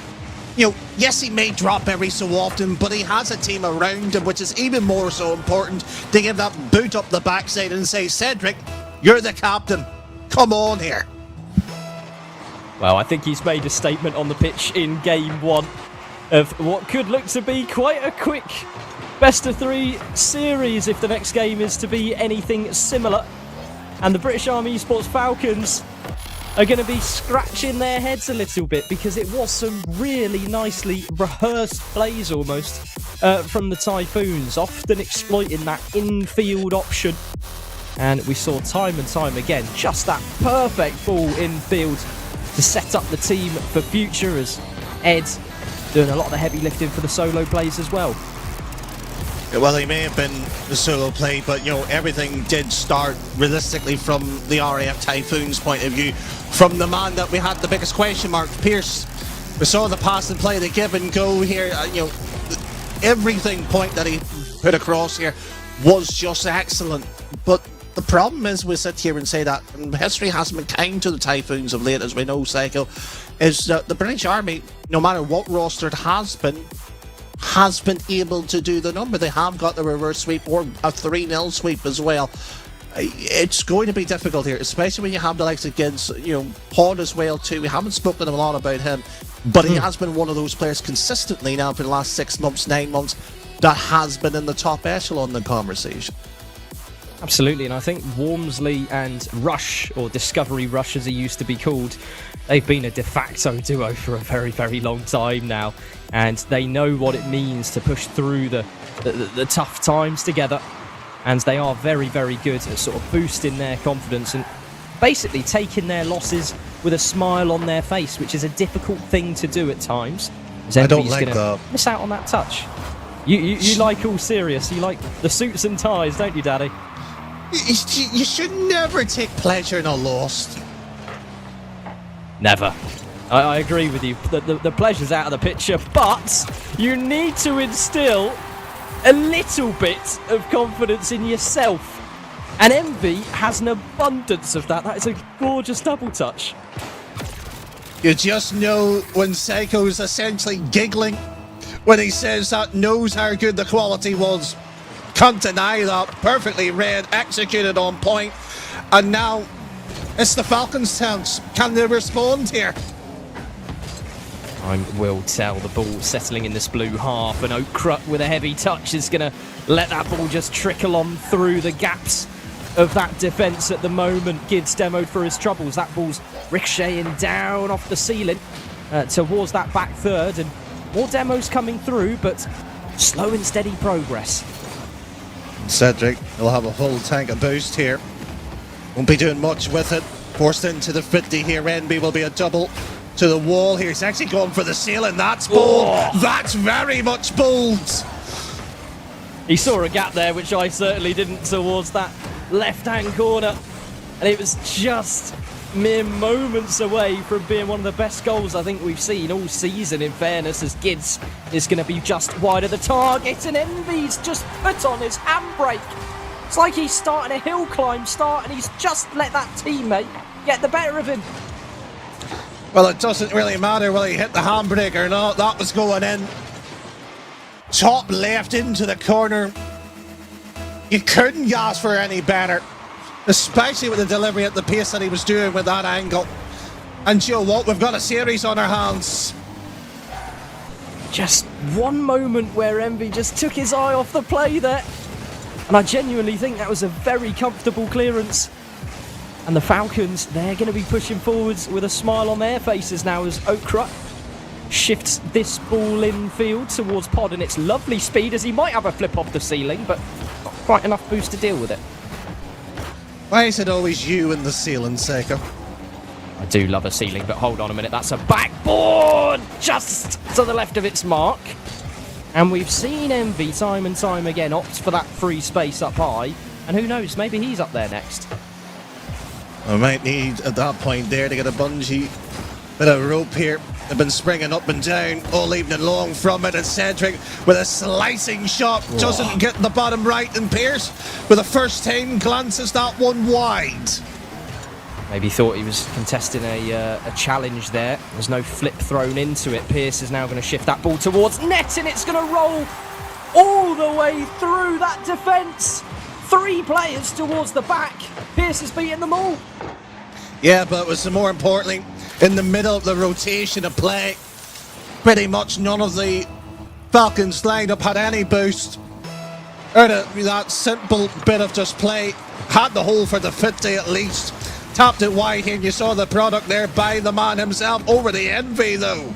Yes, he may drop every so often, but he has a team around him, which is even more so important to give that boot up the backside and say, Cedric, you're the captain. Come on here. Well, I think he's made a statement on the pitch in game 1 of what could look to be quite a quick best-of-3 series if the next game is to be anything similar. And the British Army Esports Falcons are going to be scratching their heads a little bit because it was some really nicely rehearsed plays almost from the Typhoons, often exploiting that infield option. And we saw time and time again just that perfect ball infield to set up the team for future, as Ed doing a lot of the heavy lifting for the solo plays as well. Well, he may have been the solo play, but everything did start realistically from the RAF Typhoons' point of view. From the man that we had the biggest question mark, Pierce. We saw the pass and play, the give and go here. Everything point that he put across here was just excellent. But the problem is, we sit here and say that, and history hasn't been kind to the Typhoons of late, as we know, Psycho, is that the British Army, no matter what roster it has been able to do the number. They have got the reverse sweep or a 3-0 sweep as well. It's going to be difficult here, especially when you have the likes of Gids, Pod as well too. We haven't spoken a lot about him, but he has been one of those players consistently now for the last 6 months, 9 months, that has been in the top echelon of the conversation. Absolutely, and I think Wormsley and Rush, or Discovery Rush as he used to be called, they've been a de facto duo for a very, very long time now, and they know what it means to push through the tough times together, and they are very, very good at sort of boosting their confidence and basically taking their losses with a smile on their face, which is a difficult thing to do at times. I don't like that. Miss out on that touch. You like all serious, you like the suits and ties, don't you, Daddy? You should never take pleasure in a loss. Never. I agree with you. The pleasure's out of the picture, but you need to instill a little bit of confidence in yourself. And Envy has an abundance of that. That is a gorgeous double touch. You just know when Seiko's essentially giggling when he says that, knows how good the quality was. Can't deny that. Perfectly read, executed on point. And now it's the Falcons' chance. Can they respond here? Time will tell. The ball settling in this blue half, and Oakrut with a heavy touch is going to let that ball just trickle on through the gaps of that defence at the moment. Gids demoed for his troubles. That ball's ricocheting down off the ceiling towards that back third, and more demos coming through, but slow and steady progress. Cedric will have a whole tank of boost here. Won't be doing much with it. Forced into the 50 here. Enby will be a double to the wall here. He's actually going for the ceiling. That's bold. Oh. That's very much bold. He saw a gap there, which I certainly didn't, towards that left-hand corner. And it was just mere moments away from being one of the best goals I think we've seen all season, in fairness, as Gids is going to be just wide of the target, and Envy's just put on his handbrake. It's like he's starting a hill climb and he's just let that teammate get the better of him. Well, it doesn't really matter whether he hit the handbrake or not. That was going in. Top left into the corner. You couldn't ask for any better, especially with the delivery at the pace that he was doing with that angle. And you know what? We've got a series on our hands. Just one moment where Envy just took his eye off the play there. And I genuinely think that was a very comfortable clearance. And the Falcons, they're going to be pushing forwards with a smile on their faces now as Okra shifts this ball in field towards Pod, and it's lovely speed as he might have a flip off the ceiling, but not quite enough boost to deal with it. Why is it always you in the ceiling, Seiko? I do love a ceiling, but hold on a minute, that's a backboard just to the left of its mark. And we've seen Envy time and time again opt for that free space up high, and who knows, maybe he's up there next. I might need at that point there to get a bungee bit of rope here. They've been springing up and down all evening long from it, and Cedric with a slicing shot doesn't get the bottom right, and Pierce with a first time glances that one wide. Maybe thought he was contesting a challenge there. There's no flip thrown into it. Pierce is now going to shift that ball towards net, and it's going to roll all the way through that defence. 3 players towards the back. Pierce has beaten them all. Yeah, but it was more importantly in the middle of the rotation of play. Pretty much none of the Falcons lineup had any boost. That simple bit of just play had the hole for the 50 at least. Tapped it wide here, and you saw the product there by the man himself over the Envy though.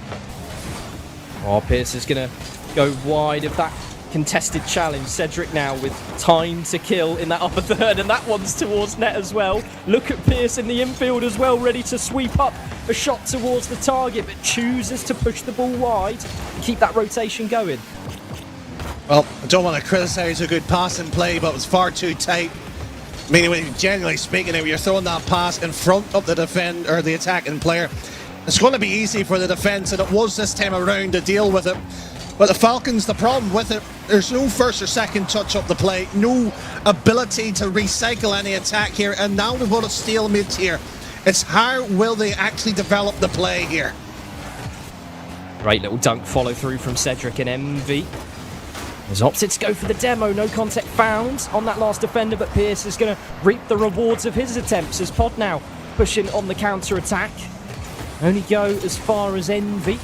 Oh, Pierce is going to go wide of that contested challenge. Cedric now with time to kill in that upper third, and that one's towards net as well. Look at Pierce in the infield as well, ready to sweep up a shot towards the target, but chooses to push the ball wide and keep that rotation going. Well, I don't want to criticise a good passing play, but it was far too tight. I mean, generally speaking, if you're throwing that pass in front of the defender or the attacking player, it's going to be easy for the defence, and it was this time around to deal with it. But the Falcons, the problem with it, there's no first or second touch up the play, no ability to recycle any attack here, and now we've got a stalemate here. It's how will they actually develop the play here? Great little dunk follow through from Cedric and Envy. Has opted to go for the demo, no contact found on that last defender, but Pierce is going to reap the rewards of his attempts as Pod now pushing on the counter-attack. Only go as far as Envy.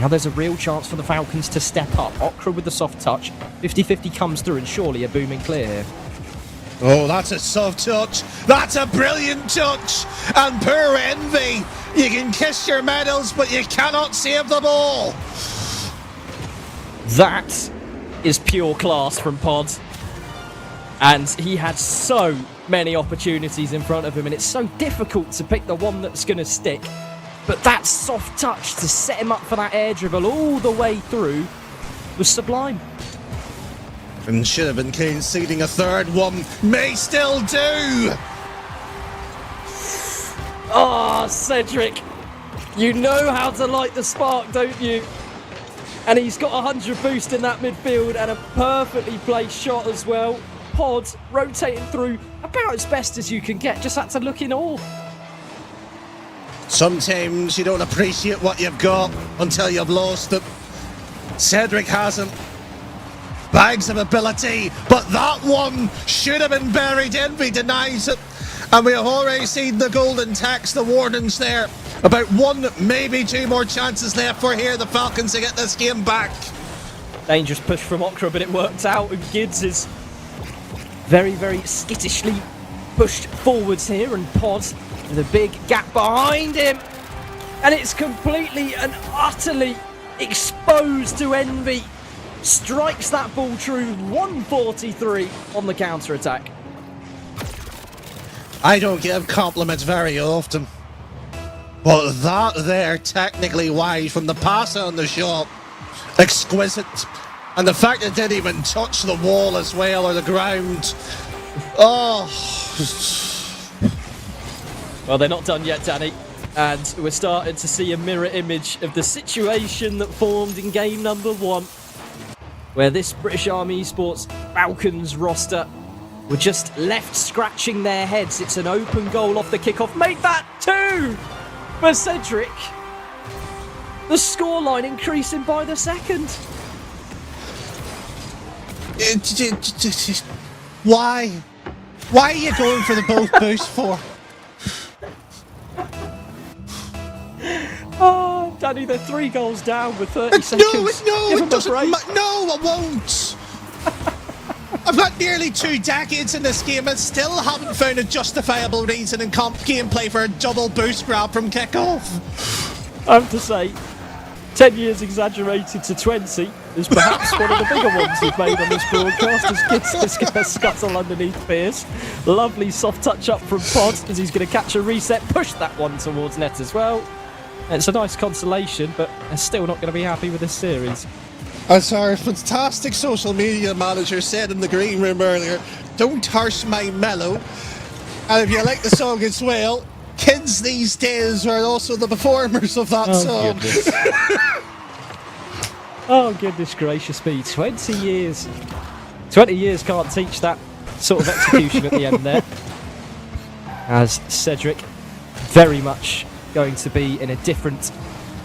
Now there's a real chance for the Falcons to step up. Okra with the soft touch. 50-50 comes through, and surely a booming clear here. Oh, that's a soft touch. That's a brilliant touch. And poor Envy. You can kiss your medals, but you cannot save the ball. That is pure class from Pod. And he had so many opportunities in front of him, and it's so difficult to pick the one that's going to stick. But that soft touch to set him up for that air dribble all the way through was sublime. And should have been conceding a third one. May still do. Ah, Cedric. You know how to light the spark, don't you? And he's got 100 boost in that midfield and a perfectly placed shot as well. Pod rotating through about as best as you can get. Just had to look in awe. Sometimes you don't appreciate what you've got until you've lost it. Cedric hasn't. Bags of ability, but that one should have been buried. Envy denies it. And we have already seen the golden tax, the warnings there. About 1, maybe 2 more chances left for here, the Falcons, to get this game back. Dangerous push from Okra, but it worked out. And Gids is very, very skittishly pushed forwards here, and Pod with a big gap behind him. And it's completely and utterly exposed to Envy. Strikes that ball true, 143 on the counter-attack. I don't give compliments very often, but that there, technically wide from the pass on the shot, exquisite. And the fact it didn't even touch the wall as well, or the ground. Oh. Well, they're not done yet, Danny. And we're starting to see a mirror image of the situation that formed in game number 1, where this British Army Esports Falcons roster were just left scratching their heads. It's an open goal off the kickoff. Make that 2 for Cedric. The scoreline increasing by the second. Why? Why are you going for the both boost for? Oh, Danny, they're 3 goals down with 30 seconds. No, Give it them a doesn't. break. No, I won't. I've got nearly 2 decades in this game and still haven't found a justifiable reason in comp gameplay for a double boost grab from kickoff. I have to say, 10 years exaggerated to 20 is perhaps one of the bigger ones we've made on this broadcast, as Gibbs is going to scuttle underneath Pierce. Lovely soft touch up from Pod as he's going to catch a reset, push that one towards net as well. It's a nice consolation, but they're still not going to be happy with this series. As our fantastic social media manager said in the green room earlier, don't harsh my mellow. And if you like the song as well, kids these days are also the performers of that song. Goodness. Oh, goodness gracious me. 20 years. 20 years can't teach that sort of execution at the end there. As Cedric, very much going to be in a different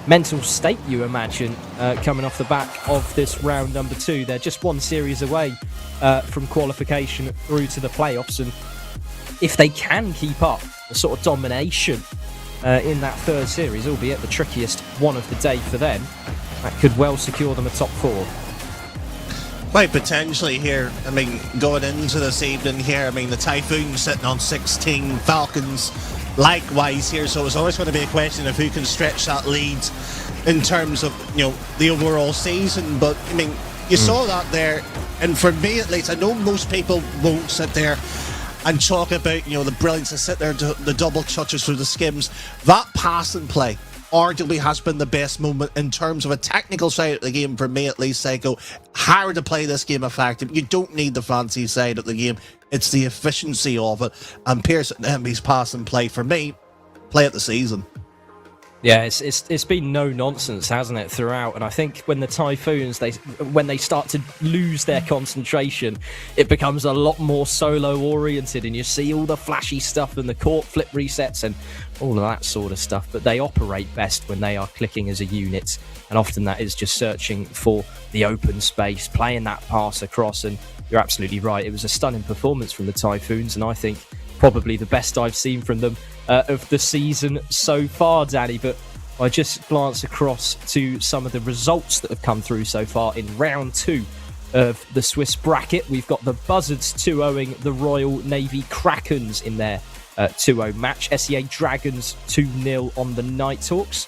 mental state, you imagine, coming off the back of this round number 2. They're just one series away from qualification through to the playoffs, and if they can keep up the sort of domination in that third series, albeit the trickiest one of the day for them, that could well secure them a top 4. Quite potentially here. I mean, going into this evening here, I mean, the Typhoon sitting on 16, Falcons likewise here, so it's always going to be a question of who can stretch that lead in terms of, you know, the overall season. But I mean, you saw that there, and for me at least, I know most people won't sit there and talk about, you know, the brilliance to sit there, the double touches through the skims. That pass and play arguably has been the best moment in terms of a technical side of the game, for me at least, Psycho. Hard to play this game effective. You don't need the fancy side of the game. It's the efficiency of it. And Pearson Embry's pass and play, for me, play of the season. Yeah, it's been no nonsense, hasn't it, throughout? And I think when the Typhoons, when they start to lose their concentration, it becomes a lot more solo oriented, and you see all the flashy stuff and the court flip resets and all of that sort of stuff. But they operate best when they are clicking as a unit, and often that is just searching for the open space, playing that pass across. And you're absolutely right, it was a stunning performance from the Typhoons, and I think probably the best I've seen from them of the season so far, Danny. But I just glance across to some of the results that have come through so far in round 2 of the Swiss bracket. We've got the Buzzards 2-0ing the Royal Navy Krakens in their 2-0 match. SEA Dragons 2-0 on the Nighthawks.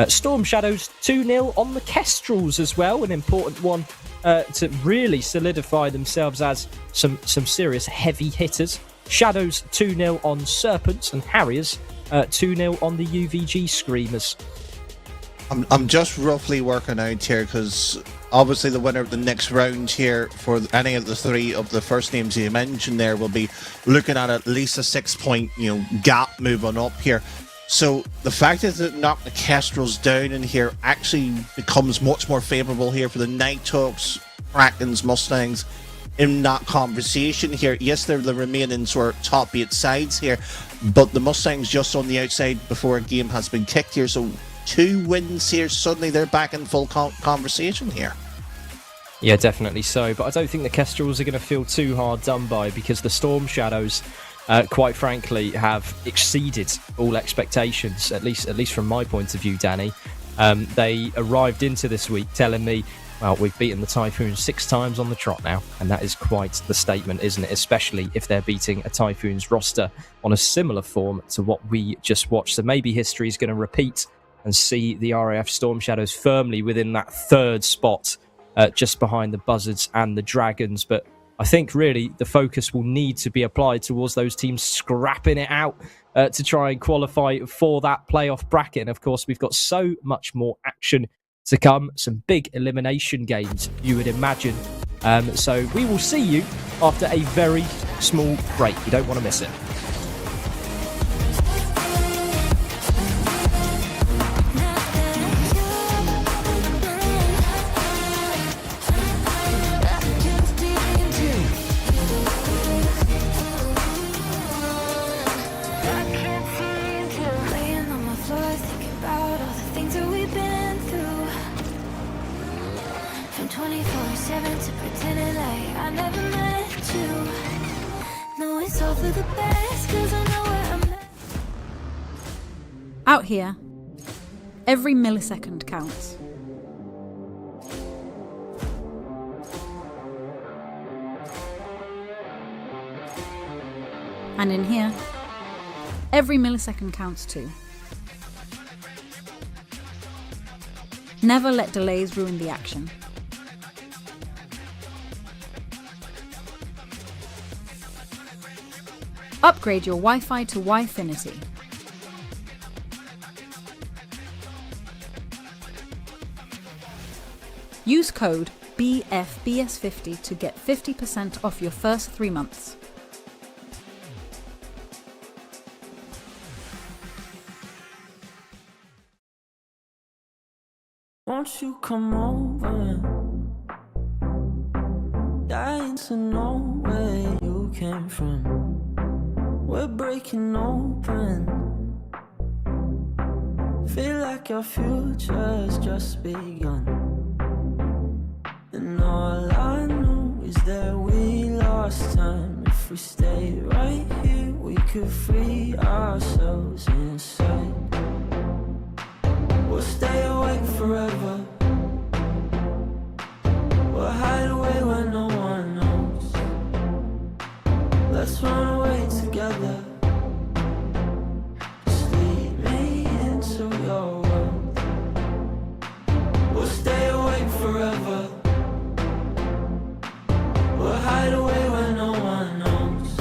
Storm Shadows 2-0 on the Kestrels as well, an important one to really solidify themselves as some serious heavy hitters. Shadows 2-0 on Serpents, and Harriers 2-0 on the UVG Screamers. I'm just roughly working out here, because obviously the winner of the next round here for any of the 3 of the first names you mentioned there will be looking at least a 6-point, you know, gap moving up here. So the fact that it knocked the Kestrels down in here actually becomes much more favourable here for the Nighthawks, Krakens, Mustangs in that conversation here. Yes, they're the remaining sort of top 8 sides here, but the Mustangs just on the outside before a game has been kicked here. So 2 wins here, suddenly they're back in full conversation here. Yeah, definitely so. But I don't think the Kestrels are going to feel too hard done by, because the Storm Shadows, quite frankly, have exceeded all expectations, at least from my point of view, Danny. They arrived into this week telling me, well, we've beaten the Typhoons 6 times on the trot now, and that is quite the statement, isn't it? Especially if they're beating a Typhoons roster on a similar form to what we just watched. So maybe history is going to repeat and see the RAF Storm Shadows firmly within that 3rd spot, just behind the Buzzards and the Dragons. But I think really the focus will need to be applied towards those teams scrapping it out to try and qualify for that playoff bracket. And of course, we've got so much more action to come, some big elimination games, you would imagine. So we will see you after a very small break. You don't want to miss it. Laying on my floor, thinking about all the things that we've been through. From 24/7 to pretending like I I never met you. No, it's all for the best, 'cause I know where I'm at. Out here, every millisecond counts. And in here, every millisecond counts too. Never let delays ruin the action. Upgrade your Wi-Fi to Wi-Finity. Use code BFBS50 to get 50% off your first 3 months. Won't you come over? Dying to know where you came from. We're breaking open. Feel like our future's just begun. And all I know is that we lost time. If we stay right here, we could free ourselves inside. We'll stay awake forever. We'll hide away where no one knows. Let's run away together. Just lead me into your world. We'll stay awake forever. We'll hide away where no one knows.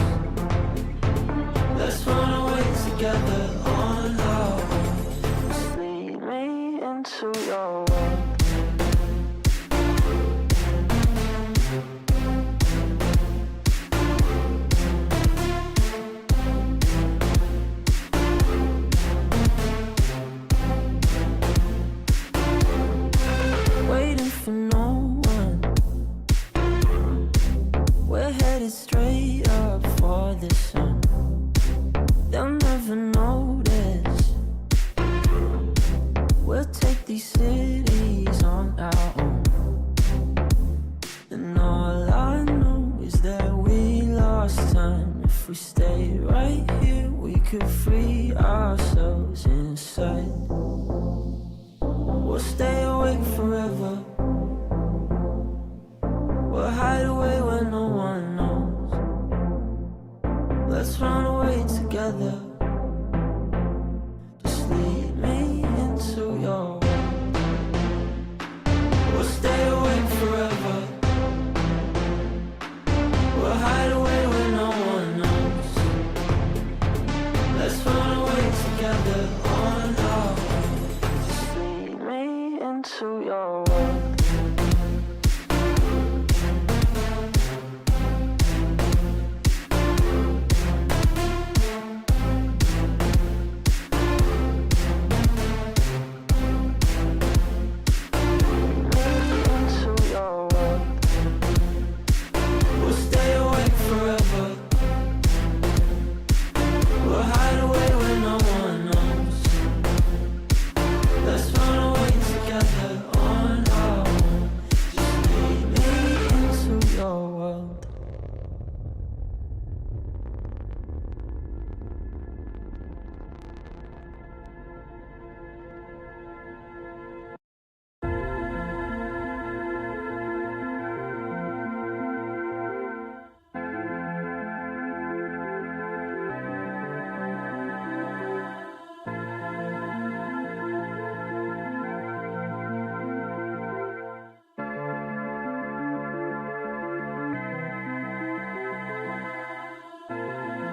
Let's run away together on our own. Just lead me into your world. Waiting for no one. We're headed straight up for the sun. They'll never notice. We'll take these cities on our own. And all I know is that we lost time. If we stay right here, we could free ourselves inside. We'll stay awake forever. We'll hide away where no one knows. Let's run away together. Just lead me into your world. We'll stay awake forever. We'll hide away where no one knows. Let's run away together on our own. Just lead me into your world. Into your world. We'll stay awake forever. We'll hide away where no one knows. Let's run away together on our own. Just lead me into your world.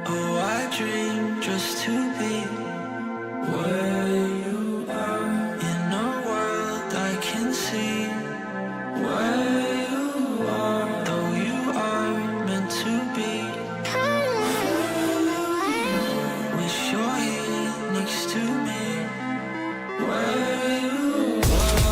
Oh, I dream just to be where you are, in a world I can see where you are, though you are meant to be. Wish you're here next to me, where you are.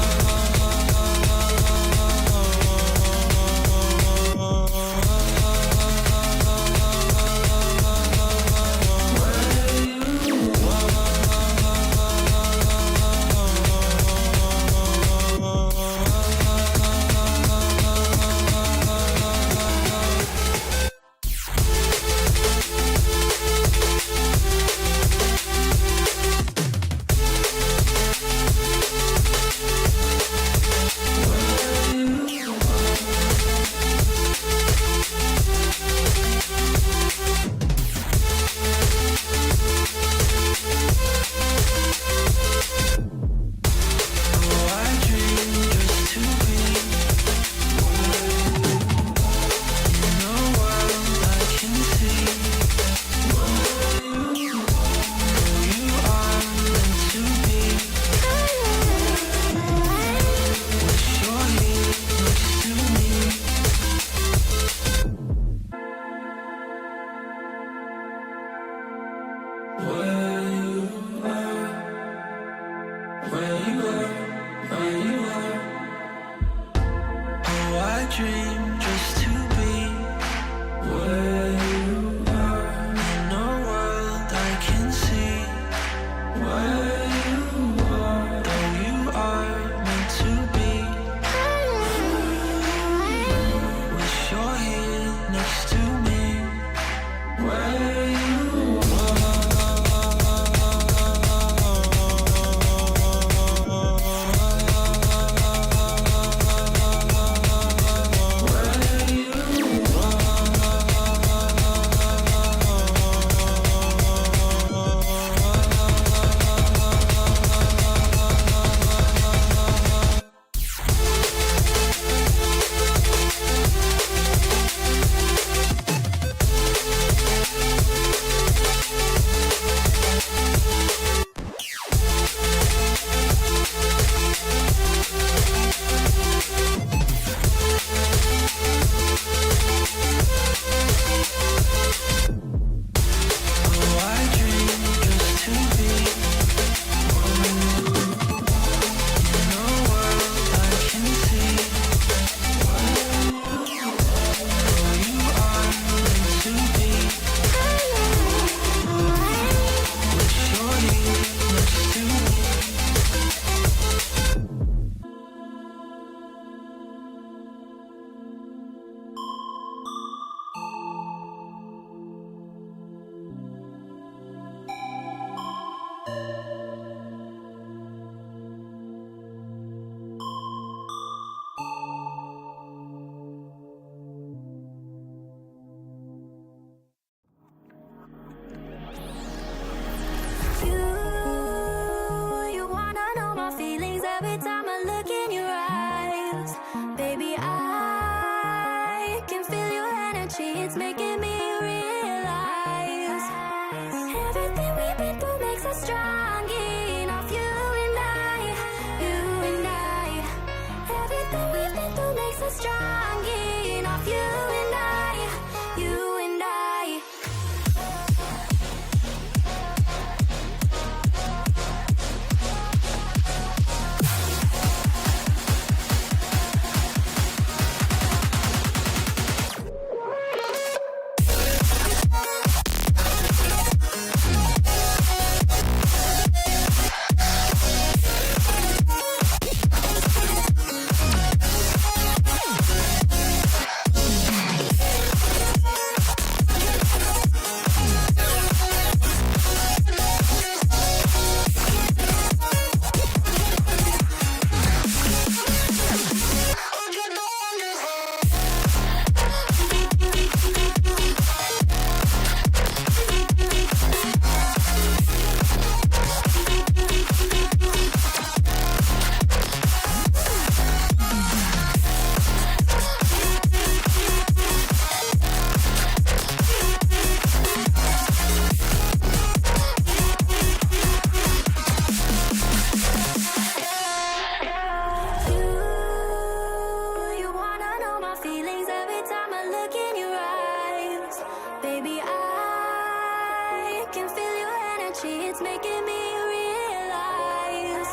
It's making me realize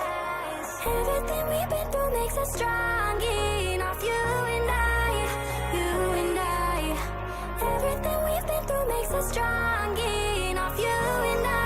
everything we've been through makes us strong enough. You and I. Everything we've been through makes us strong enough. You and I.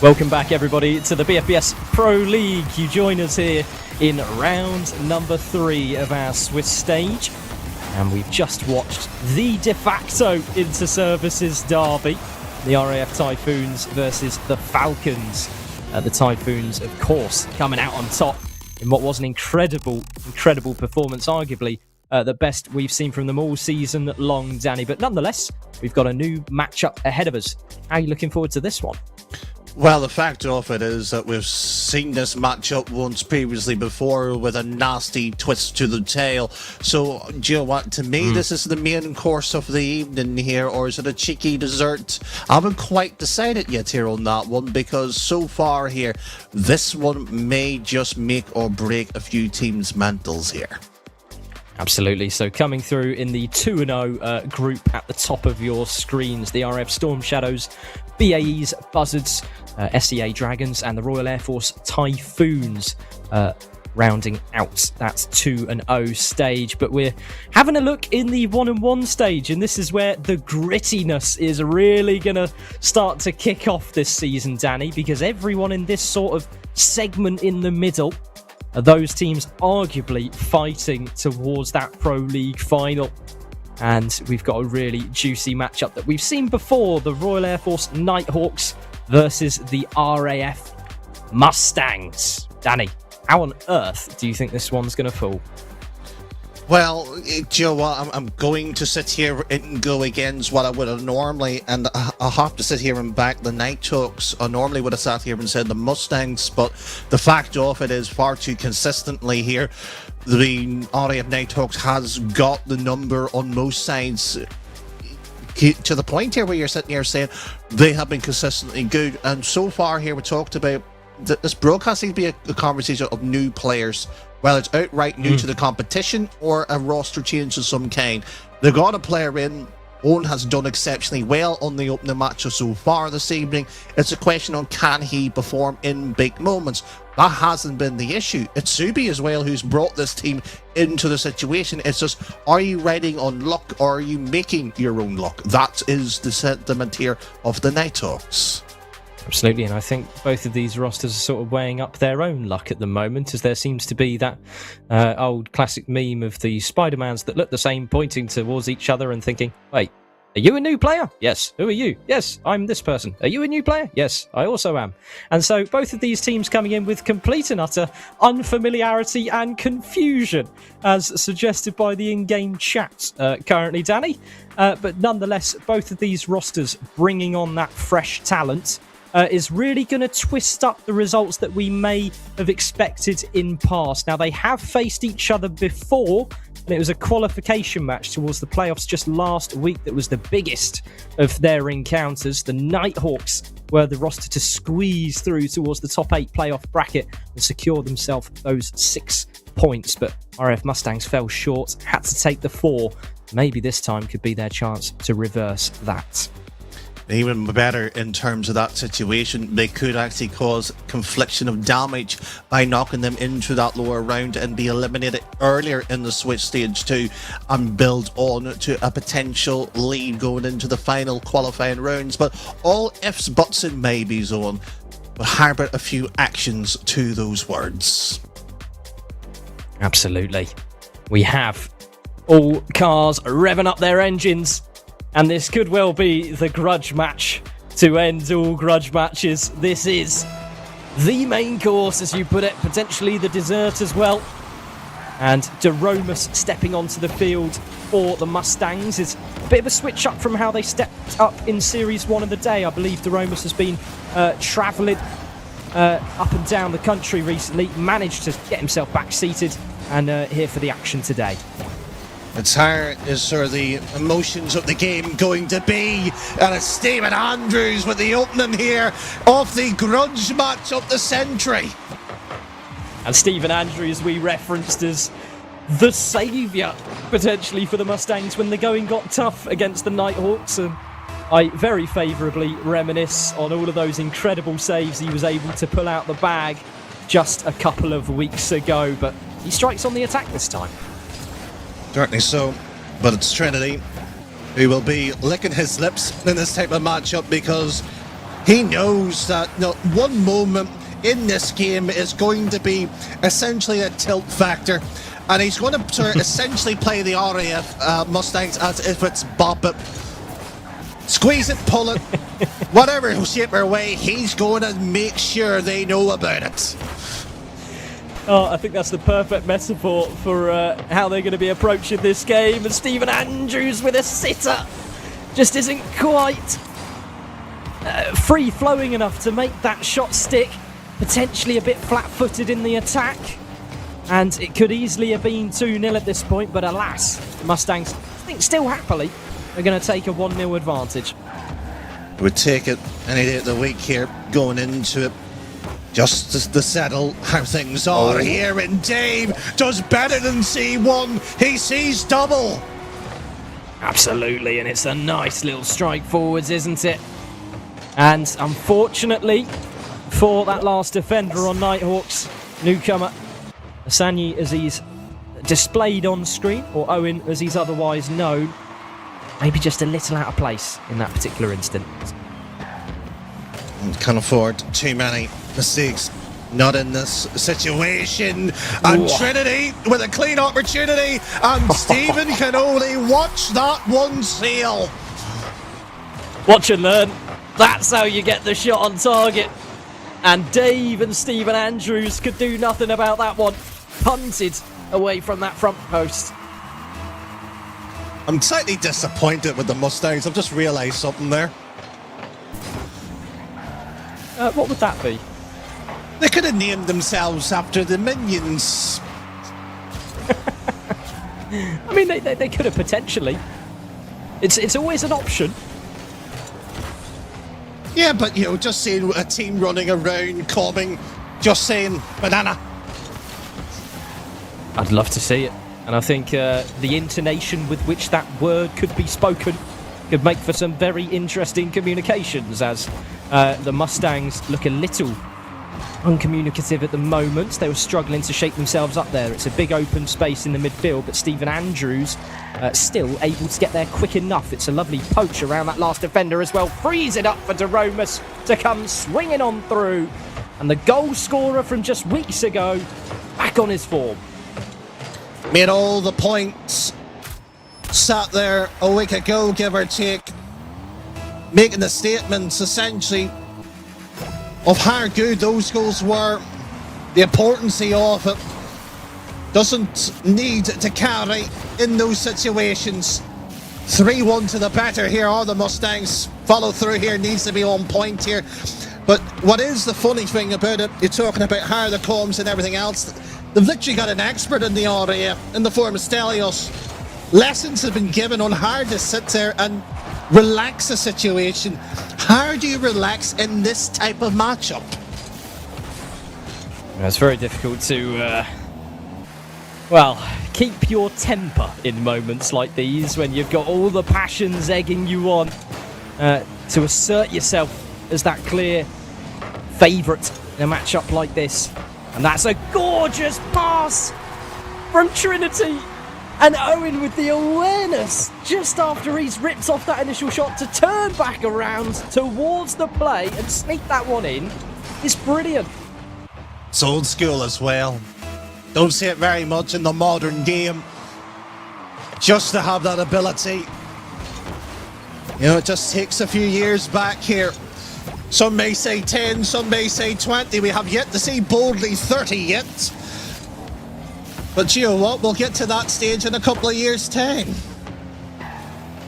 Welcome back, everybody, to the BFBS Pro League. You join us here in round number 3 of our Swiss stage. And we've just watched the de facto inter-services derby. The RAF Typhoons versus the Falcons. The Typhoons, of course, coming out on top in what was an incredible performance, arguably the best we've seen from them all season long, Danny. But nonetheless, we've got a new matchup ahead of us. How are you looking forward to this one? Well, the fact of it is that we've seen this matchup once previously before with a nasty twist to the tail. So, do you know what? To me, this is the main course of the evening here, or is it a cheeky dessert? I haven't quite decided yet here on that one, because so far here, this one may just make or break a few teams' mentals here. Absolutely. So coming through in the 2-0 group at the top of your screens, the RF Storm Shadows, BAE's Buzzards, SEA Dragons, and the Royal Air Force Typhoons rounding out that 2-0 stage. But we're having a look in the 1-1 stage, and this is where the grittiness is really going to start to kick off this season, Danny, because everyone in this sort of segment in the middle are those teams arguably fighting towards that Pro League final. And we've got a really juicy matchup that we've seen before. The Royal Air Force Nighthawks versus the RAF Mustangs. Danny, how on earth do you think this one's going to fall? Well, do you know what? I'm going to sit here and go against what I would have normally, and I have to sit here and back the Nighthawks. I normally would have sat here and said the Mustangs, but the fact of it is far too consistently here, the RAF Nighthawks has got the number on most sides, to the point here where you're sitting here saying they have been consistently good. And so far here we talked about that this broadcast needs to be a conversation of new players, whether it's outright new to the competition or a roster change of some kind. They've got a player in. Owen has done exceptionally well on the opening matches so far this evening. It's a question on can he perform in big moments. That hasn't been the issue. It's Subi as well who's brought this team into the situation. It's just, are you riding on luck or are you making your own luck? That is the sentiment here of the Nighthawks. Absolutely, and I think both of these rosters are sort of weighing up their own luck at the moment, as there seems to be that old classic meme of the Spider-Mans that look the same, pointing towards each other and thinking, wait, are you a new player? Yes. Who are you? Yes, I'm this person. Are you a new player? Yes, I also am. And so both of these teams coming in with complete and utter unfamiliarity and confusion, as suggested by the in-game chat currently, Danny. But nonetheless, both of these rosters bringing on that fresh talent is really going to twist up the results that we may have expected in past. Now, they have faced each other before, and it was a qualification match towards the playoffs just last week that was the biggest of their encounters. The Nighthawks were the roster to squeeze through towards the top 8 playoff bracket and secure themselves those 6 points. But RF Mustangs fell short, had to take the 4. Maybe this time could be their chance to reverse that. Even better in terms of that situation, they could actually cause confliction of damage by knocking them into that lower round and be eliminated earlier in the switch stage 2 and build on to a potential lead going into the final qualifying rounds. But all ifs, buts and maybes on, but harbour a few actions to those words. Absolutely. We have all cars revving up their engines, and this could well be the grudge match to end all grudge matches. This is the main course, as you put it, potentially the dessert as well. And DeRomus stepping onto the field for the Mustangs is a bit of a switch up from how they stepped up in Series 1 of the day. I believe DeRomus has been travelling up and down the country recently, managed to get himself back seated and here for the action today. It's how is sort of the emotions of the game going to be, and it's Stephen Andrews with the opening here of the grudge match of the century. And Stephen Andrews we referenced as the saviour potentially for the Mustangs when the going got tough against the Nighthawks, and I very favourably reminisce on all of those incredible saves he was able to pull out the bag just a couple of weeks ago, but he strikes on the attack this time. Certainly so, but it's Trinity who will be licking his lips in this type of matchup, because he knows that one moment in this game is going to be essentially a tilt factor, and he's going to sort of essentially play the RAF Mustangs as if it's bop it, squeeze it, pull it, whatever shape or way, he's going to make sure they know about it. Oh, I think that's the perfect metaphor for how they're going to be approaching this game. And Stephen Andrews with a sitter just isn't quite free-flowing enough to make that shot stick. Potentially a bit flat-footed in the attack. And it could easily have been 2-0 at this point, but alas, the Mustangs, I think still happily, are going to take a 1-0 advantage. Would take it any day of the week here, going into it. Just to settle how things are here, and Dave does better than C1. He sees double. Absolutely, and it's a nice little strike forwards, isn't it? And unfortunately for that last defender on Nighthawks, newcomer Asanyi, as he's displayed on screen, or Owen as he's otherwise known, maybe just a little out of place in that particular instant. Can't afford too many mistakes, not in this situation. And Trinity with a clean opportunity, and Stephen can only watch that one sail. Watch and learn. That's how you get the shot on target. And Dave and Stephen Andrews could do nothing about that one. Punted away from that front post. I'm slightly disappointed with the Mustangs. I've just realised something there. What would that be? They could have named themselves after the Minions. I mean, they could have potentially. It's always an option. Yeah, but just seeing a team running around, calming, just saying banana. I'd love to see it. And I think the intonation with which that word could be spoken could make for some very interesting communications, as the Mustangs look a little uncommunicative at the moment. They were struggling to shape themselves up there. It's a big open space in the midfield, but Stephen Andrews still able to get there quick enough. It's a lovely poach around that last defender as well. Frees it up for DeRomus to come swinging on through. And the goal scorer from just weeks ago back on his form. Made all the points. Sat there a week ago, give or take, making the statements essentially of how good those goals were, the importance of it. Doesn't need to carry in those situations. 3-1 to the better here are the Mustangs. Follow through here needs to be on point here. But what is the funny thing about it, you're talking about how the comms and everything else, they've literally got an expert in the RAF in the form of Stelios. Lessons have been given on how to sit there and relax a situation. How do you relax in this type of matchup? It's very difficult to, keep your temper in moments like these when you've got all the passions egging you on. to assert yourself as that clear favourite in a matchup like this. And that's a gorgeous pass from Trinity. And Owen with the awareness just after he's ripped off that initial shot to turn back around towards the play and sneak that one in is brilliant. It's old school as well. Don't see it very much in the modern game. Just to have that ability. You know, it just takes a few years back here. Some may say 10, some may say 20. We have yet to see boldly 30 yet. But you know what? We'll get to that stage in a couple of years' time.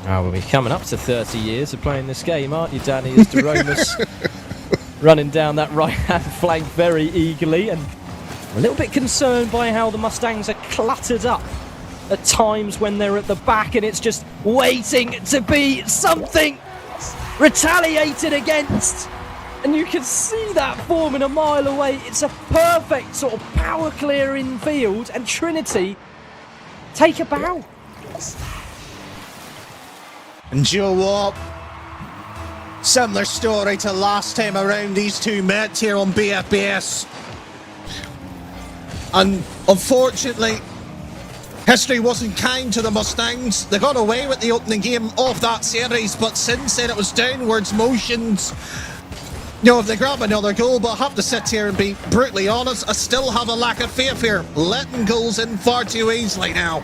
Oh, we'll be coming up to 30 years of playing this game, aren't you, Danny? As DeRomus running down that right-hand flank very eagerly, and a little bit concerned by how the Mustangs are cluttered up at times when they're at the back, and it's just waiting to be something retaliated against. And you can see that forming a mile away. It's a perfect sort of power clear in field, and Trinity take a bow. And you know what? Similar story to last time around, these two met here on BFBS. And unfortunately, history wasn't kind to the Mustangs. They got away with the opening game of that series, but since then it was downwards motions. You know, if they grab another goal, but I have to sit here and be brutally honest, I still have a lack of faith here. Letting goals in far too easily now.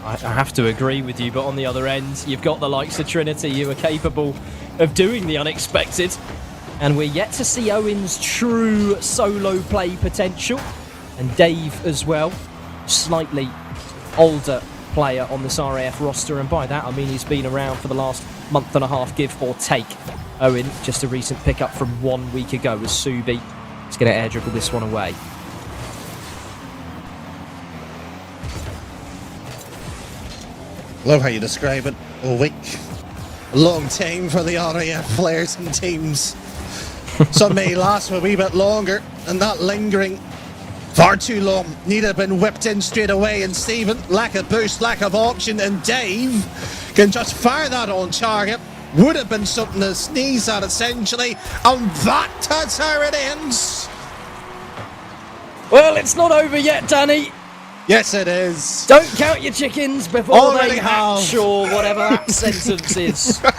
I have to agree with you, but on the other end, you've got the likes of Trinity who are capable of doing the unexpected. And we're yet to see Owen's true solo play potential. And Dave as well, slightly older player on this RAF roster, and by that I mean he's been around for the last month and a half, give or take. Owen, just a recent pickup from 1 week ago, as Subi is going to air dribble this one away. Love how you describe it. A week. A long time for the RAF players and teams. Some may last a wee bit longer, and that lingering far too long. Need to have been whipped in straight away, and Stephen, lack of boost, lack of option, and Dave can just fire that on target. Would have been something to sneeze at, essentially, and that's how it ends. Well, it's not over yet, Danny. Yes, it is. Don't count your chickens before Already they have. hatch, or whatever that sentence is. I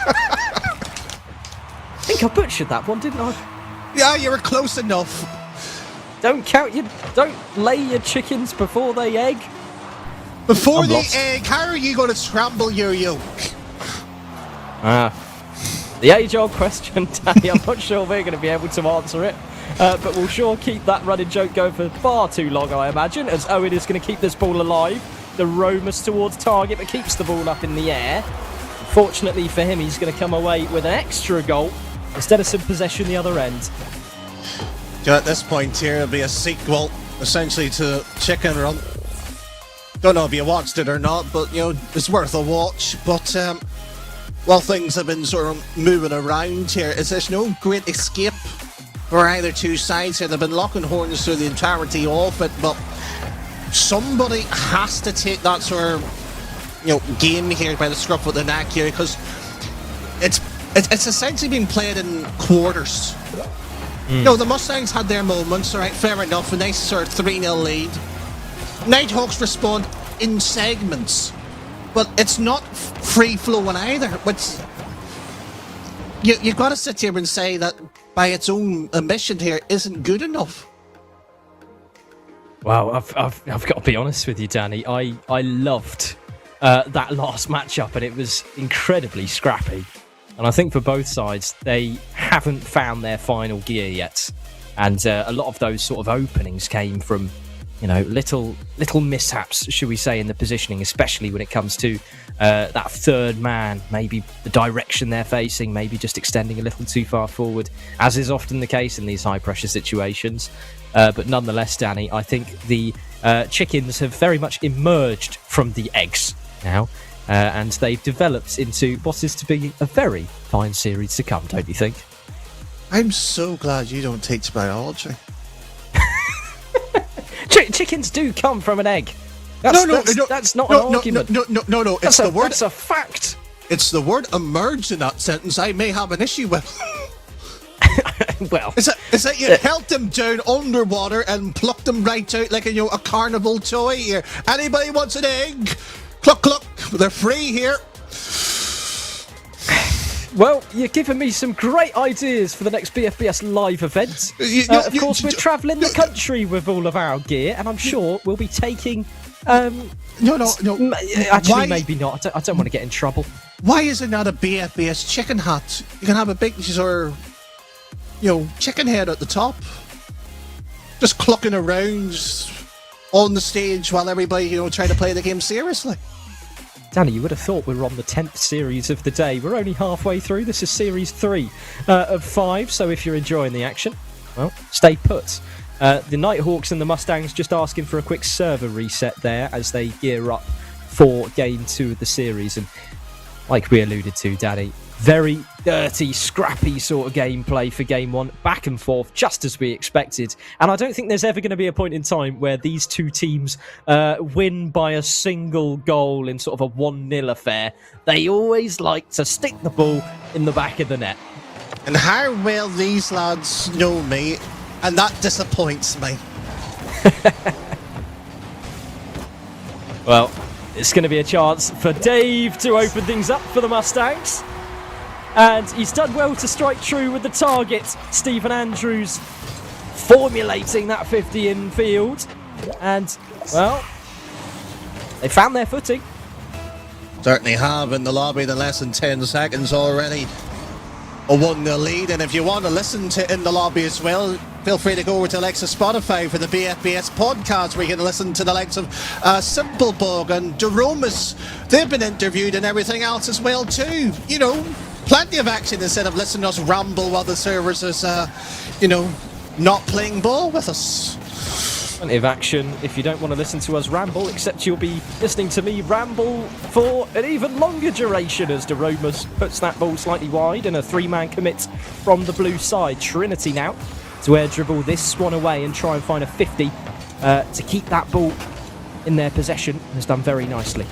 think I butchered that one, didn't I? Yeah, you were close enough. Don't lay your chickens before they egg. Before I'm the lost. egg, how are you going to scramble your yolk? The age-old question, Danny. I'm not sure we're going to be able to answer it. But we'll sure keep that running joke going for far too long, I imagine, as Owen is going to keep this ball alive. The Romus towards target, but keeps the ball up in the air. Fortunately for him, he's going to come away with an extra goal instead of some possession the other end. So at this point here, it'll be a sequel, essentially, to Chicken Run. Don't know if you watched it or not, but, you know, it's worth a watch. But, while things have been sort of moving around here, there's no great escape for either two sides here. They've been locking horns through the entirety of it, but somebody has to take that sort of, you know, game here by the scruff of the neck here, because it's essentially been played in quarters. No, the Mustangs had their moments, alright, fair enough, a nice sort of 3-0 lead. Nighthawks respond in segments, but it's not free-flowing either. But you've got to sit here and say that by its own admission here isn't good enough. Well, I've got to be honest with you, Danny. I loved that last matchup, and it was incredibly scrappy. And I think for both sides, they haven't found their final gear yet. And a lot of those sort of openings came from, you know, little mishaps, should we say, in the positioning, especially when it comes to that third man, maybe the direction they're facing, maybe just extending a little too far forward, as is often the case in these high-pressure situations. But nonetheless, Danny, I think the chickens have very much emerged from the eggs now. And they've developed into what is to be a very fine series to come, don't you think? I'm so glad you don't teach biology. Chickens do come from an egg. That's not an argument. No. It's the word. That's a fact. it's the word emerge in that sentence I may have an issue with. Well, Is that you held them down underwater and plucked them right out like a carnival toy here? Anybody wants an egg? Cluck, cluck. They're free here. well, you're giving me some great ideas for the next BFBS live event. Of course, we're travelling the country with all of our gear, and I'm sure we'll be taking... No. Actually, Why- maybe not. I don't want to get in trouble. Why is it not a BFBS chicken hut? You can have a big sort of, chicken head at the top. Just clucking around on the stage while everybody, trying to play the game seriously. Danny, you would have thought we were on the 10th series of the day. We're only halfway through. This is series 3 of 5, so if you're enjoying the action, well, stay put. The Nighthawks and the Mustangs just asking for a quick server reset there as they gear up for game 2 of the series. And like we alluded to, Danny, very dirty, scrappy sort of gameplay for game 1, back and forth, just as we expected. And I don't think there's ever going to be a point in time where these two teams win by a single goal in sort of a 1-0 affair. They always like to stick the ball in the back of the net. And how well these lads know me, and that disappoints me. Well, it's going to be a chance for Dave to open things up for the Mustangs. And he's done well to strike true with the target. Stephen Andrews formulating that 50 in field. And, well, they found their footing. Certainly have in the lobby in less than 10 seconds already. A 1-0 lead, and if you want to listen to In the Lobby as well, feel free to go over to Alexa Spotify for the BFBS podcast, where you can listen to the likes of Simplebug and Deromus. They've been interviewed and everything else as well too. Plenty of action instead of listening to us ramble while the servers is, not playing ball with us. Plenty of action if you don't want to listen to us ramble, except you'll be listening to me ramble for an even longer duration as Deromus puts that ball slightly wide and a 3-man commit from the blue side. Trinity now to air dribble this one away and try and find a 50 to keep that ball in their possession. Has done very nicely.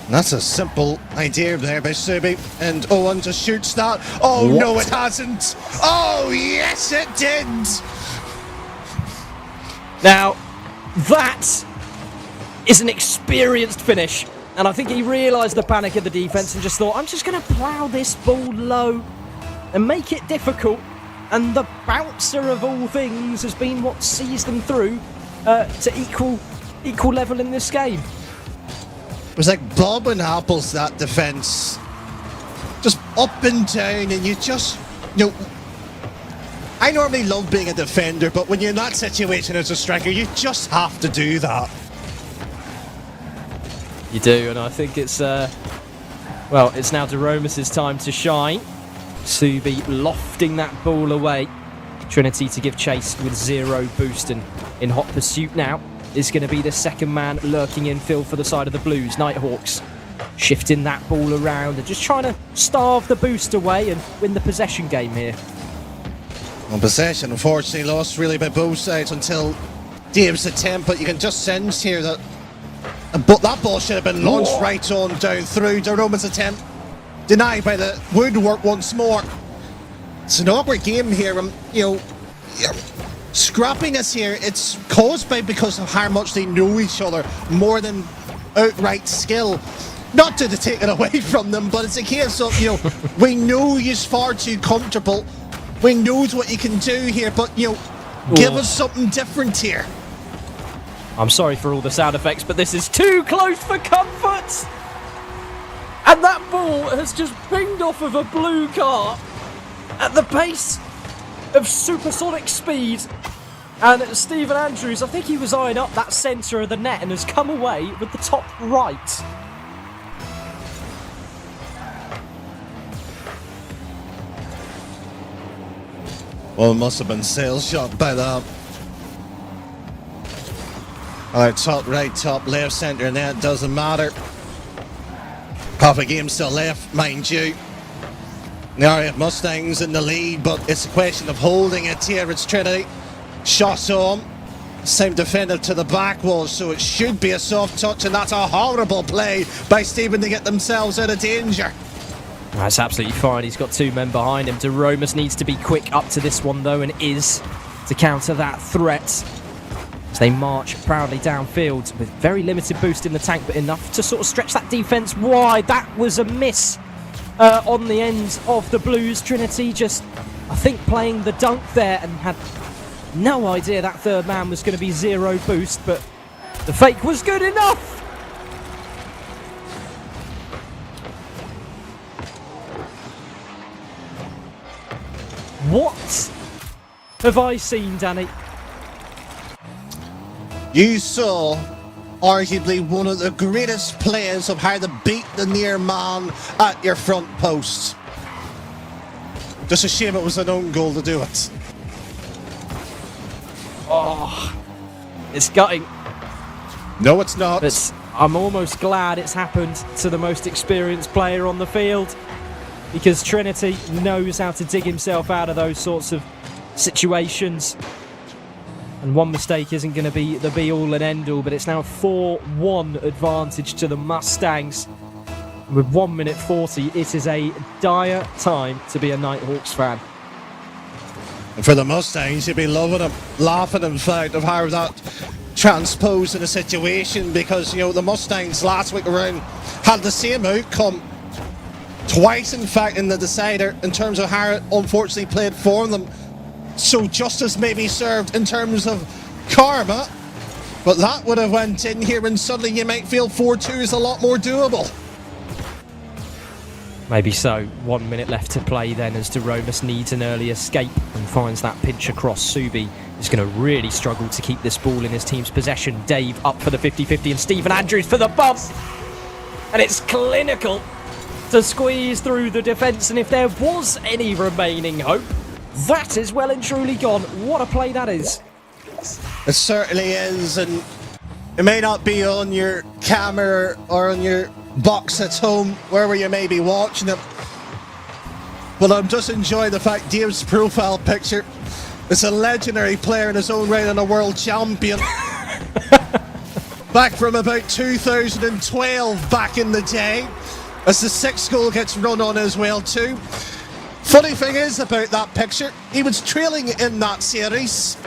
That's a simple idea there by Subi. And Owen just shoots that. Oh, What? no, it hasn't. Oh, yes, it did. Now, that is an experienced finish. And I think he realised the panic of the defence and just thought, I'm just going to plough this ball low and make it difficult. And the bouncer of all things has been what sees them through to equal level in this game. It was like Bob and apples, that defence. Just up and down, and you just, I normally love being a defender, but when you're in that situation as a striker, you just have to do that. You do, and I think it's it's now Deromus' time to shine. Subi lofting that ball away. Trinity to give chase with 0 boost, and in hot pursuit now is going to be the second man lurking in field for the side of the Blues. Nighthawks shifting that ball around and just trying to starve the boost away and win the possession game here. Well, possession unfortunately lost really by both sides until Dave's attempt, but you can just sense here that that ball should have been launched right on down through. Deroma's attempt denied by the woodwork once more. It's an awkward game here. Scrappiness here, it's caused because of how much they know each other more than outright skill. Not to take it away from them, but it's a case of, we know you're far too comfortable. We know what you can do here, but, give us something different here. I'm sorry for all the sound effects, but this is too close for comfort! And that ball has just pinged off of a blue car at the pace of supersonic speed. And Stephen Andrews, I think he was eyeing up that centre of the net and has come away with the top right. Well, it must have been sales shot by that. Top right, top left, centre net, doesn't matter. Half a game still left, mind you. The RAF Mustangs in the lead, but it's a question of holding it here. It's Trinity. Shot on. Same defender to the back wall, so it should be a soft touch, and that's a horrible play by Stephen to get themselves out of danger. That's absolutely fine. He's got 2 men behind him. DeRomus needs to be quick up to this one, though, and is, to counter that threat. As they march proudly downfield with very limited boost in the tank, but enough to sort of stretch that defence wide. That was a miss on the end of the Blues. Trinity just, I think, playing the dunk there and had no idea that third man was going to be 0 boost, but the fake was good enough. What have I seen, Danny? You saw arguably one of the greatest players of how to beat the near man at your front post. Just a shame it was an own goal to do it. Oh, it's gutting. No, it's not. But I'm almost glad it's happened to the most experienced player on the field, because Trinity knows how to dig himself out of those sorts of situations. And one mistake isn't going to be the be-all and end-all, but it's now 4-1 advantage to the Mustangs. With 1 minute 40, it is a dire time to be a Nighthawks fan. And for the Mustangs, you'd be loving them, laughing in fact of how that transposed in a situation, because, you know, the Mustangs last week around had the same outcome twice, in fact, in the decider in terms of how it unfortunately played for them. So justice may be served in terms of karma, but that would have went in here and suddenly you might feel 4-2 is a lot more doable. Maybe so. 1 minute left to play then, as DeRomus needs an early escape and finds that pinch across. Subi is going to really struggle to keep this ball in his team's possession. Dave up for the 50-50 and Stephen Andrews for the bump. And it's clinical to squeeze through the defence, and if there was any remaining hope, that is well and truly gone. What a play that is. It certainly is, and it may not be on your camera or on your box at home, wherever you may be watching it, but I'm just enjoying the fact Dave's profile picture is a legendary player in his own right and a world champion. Back from about 2012 back in the day, as the 6th goal gets run on as well too. Funny thing is about that picture, he was trailing in that series,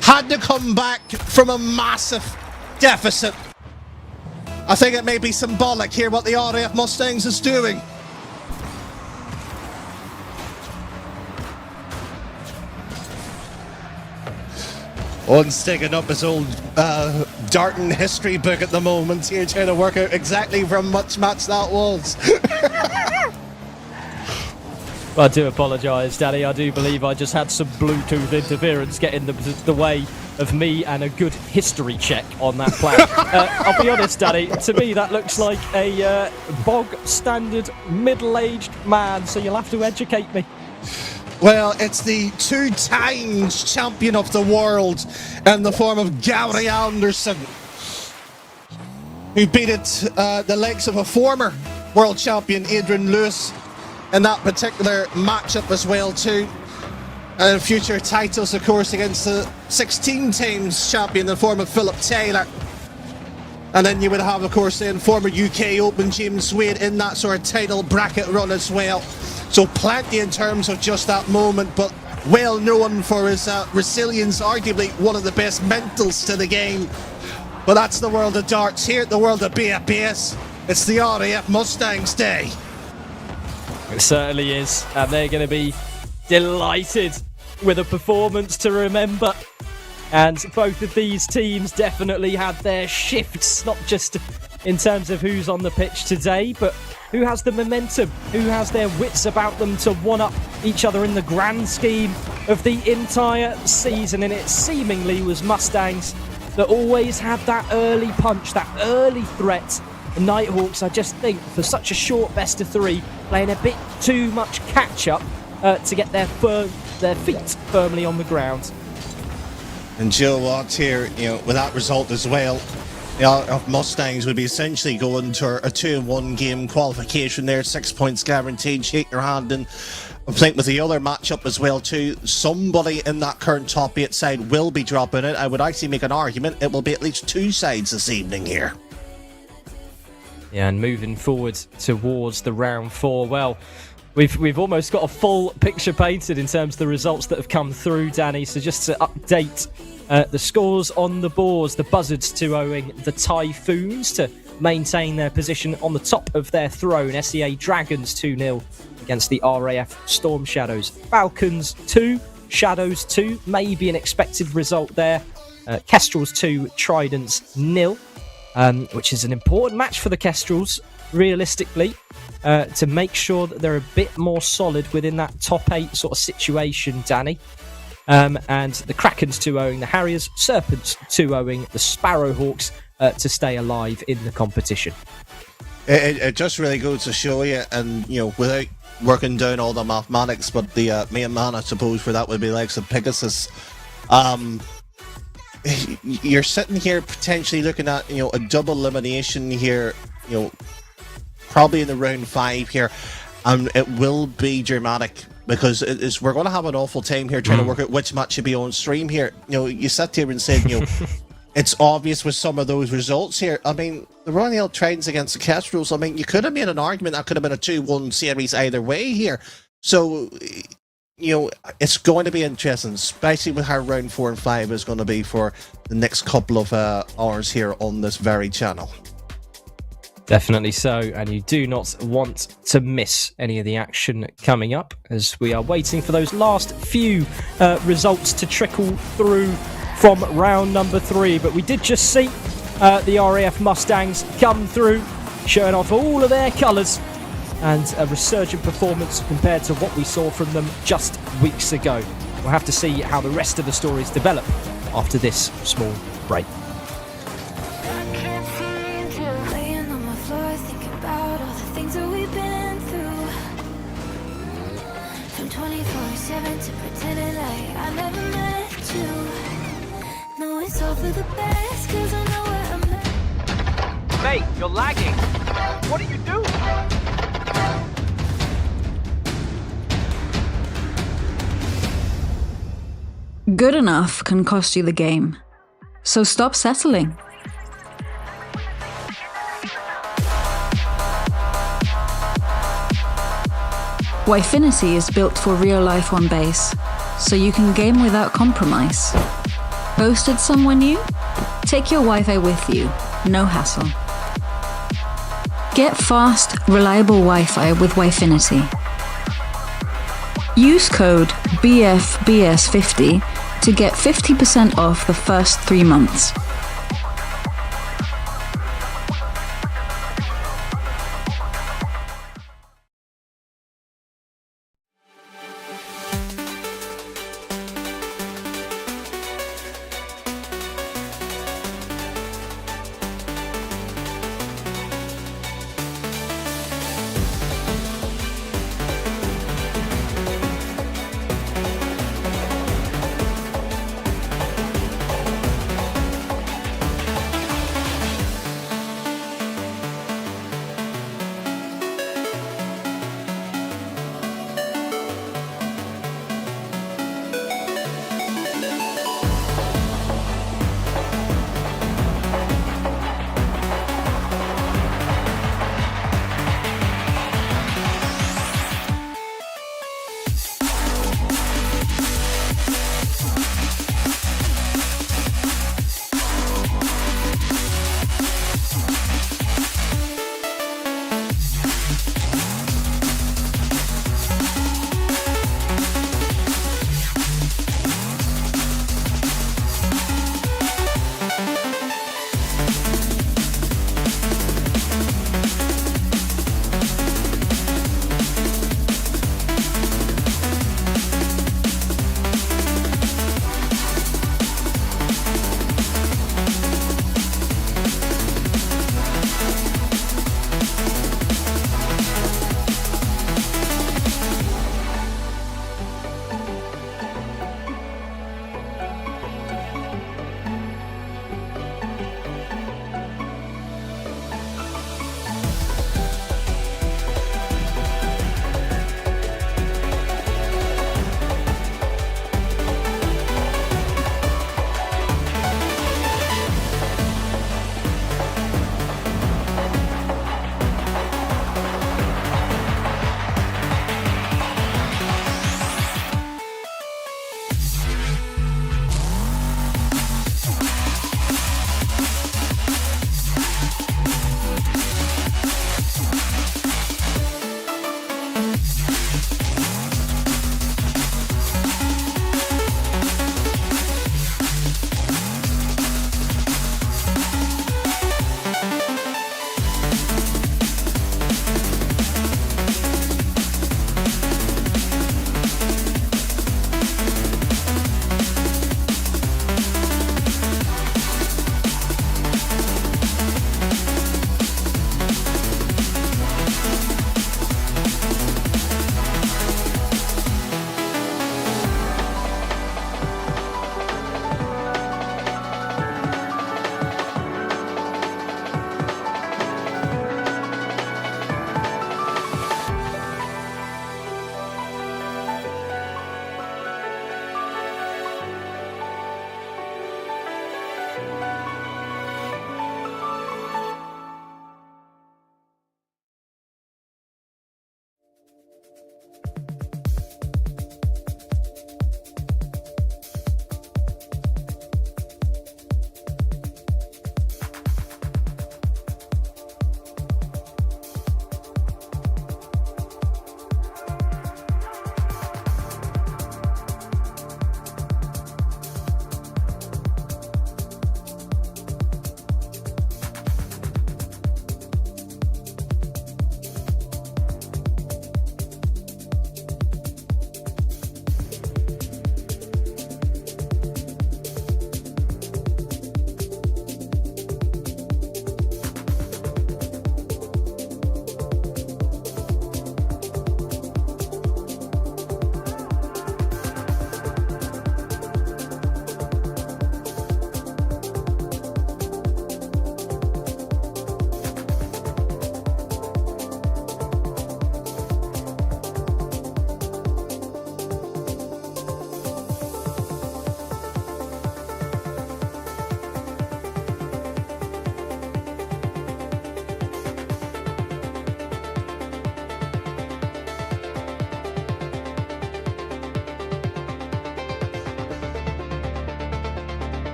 had to come back from a massive deficit. I think it may be symbolic here what the RAF Mustangs is doing. Owen's digging up his old Darton history book at the moment here, trying to work out exactly from which match that was. I do apologise, Danny. I do believe I just had some Bluetooth interference get in the way of me and a good history check on that play. I'll be honest, Danny, to me that looks like a bog standard middle-aged man, so you'll have to educate me. Well, it's the 2 times champion of the world in the form of Gary Anderson, who beat the likes of a former world champion, Adrian Lewis, in that particular matchup as well too. And future titles, of course, against the 16 times champion in the form of Philip Taylor. And then you would have, of course, then former UK Open James Wade in that sort of title bracket run as well. So plenty in terms of just that moment, but well known for his resilience, arguably one of the best mentals to the game. But that's the world of darts. Here at the world of BFBS, it's the RAF Mustangs Day. It certainly is, and they're going to be delighted with a performance to remember. And both of these teams definitely had their shifts, not just in terms of who's on the pitch today, but who has the momentum, who has their wits about them to one-up each other in the grand scheme of the entire season. And it seemingly was Mustangs that always had that early punch, that early threat. The Nighthawks, I just think, for such a short best of 3, playing a bit too much catch-up to get their feet firmly on the ground. And Joe Watt here, you know, with that result as well, Of Mustangs would be essentially going to a 2-1 game qualification there, 6 points guaranteed. Shake your hand, and I think with the other matchup as well too, somebody in that current top 8 side will be dropping it. I would actually make an argument it will be at least 2 sides this evening here. Yeah, and moving forward towards the round 4, well, we've almost got a full picture painted in terms of the results that have come through, Danny. So just to update the scores on the boards, the Buzzards 2-0ing the Typhoons to maintain their position on the top of their throne. SEA Dragons 2-0 against the RAF Storm Shadows. Falcons 2, Shadows 2, maybe an expected result there. Kestrels 2, Tridents 0, which is an important match for the Kestrels, realistically, to make sure that they're a bit more solid within that top 8 sort of situation, Danny. And the Krakens 2-0ing the Harriers, Serpents 2-0ing the Sparrowhawks to stay alive in the competition. It just really goes to show you, and without working down all the mathematics, but the main man, I suppose, for that would be like of Pegasus. You're sitting here potentially looking at a double elimination here, probably in the round 5 here, and it will be dramatic. Because we're going to have an awful time here trying to work out which match should be on stream here. You sat here and said, it's obvious with some of those results here. I mean, the Royal Tridents against the Kestrels, I mean, you could have made an argument that could have been a 2-1 series either way here. So, it's going to be interesting, especially with how round 4 and 5 is going to be for the next couple of hours here on this very channel. Definitely so, and you do not want to miss any of the action coming up as we are waiting for those last few results to trickle through from round number 3. But we did just see the RAF Mustangs come through, showing off all of their colours, and a resurgent performance compared to what we saw from them just weeks ago. We'll have to see how the rest of the stories develop after this small break. To pretending like I never met you. No, it's all for the best, cause I know where I'm at. Mate, you're lagging. What are you doing? Good enough can cost you the game, so stop settling. Wifinity is built for real life on base, so you can game without compromise. Posted somewhere new? Take your Wi-Fi with you, no hassle. Get fast, reliable Wi-Fi with Wifinity. Use code BFBS50 to get 50% off the first 3 months.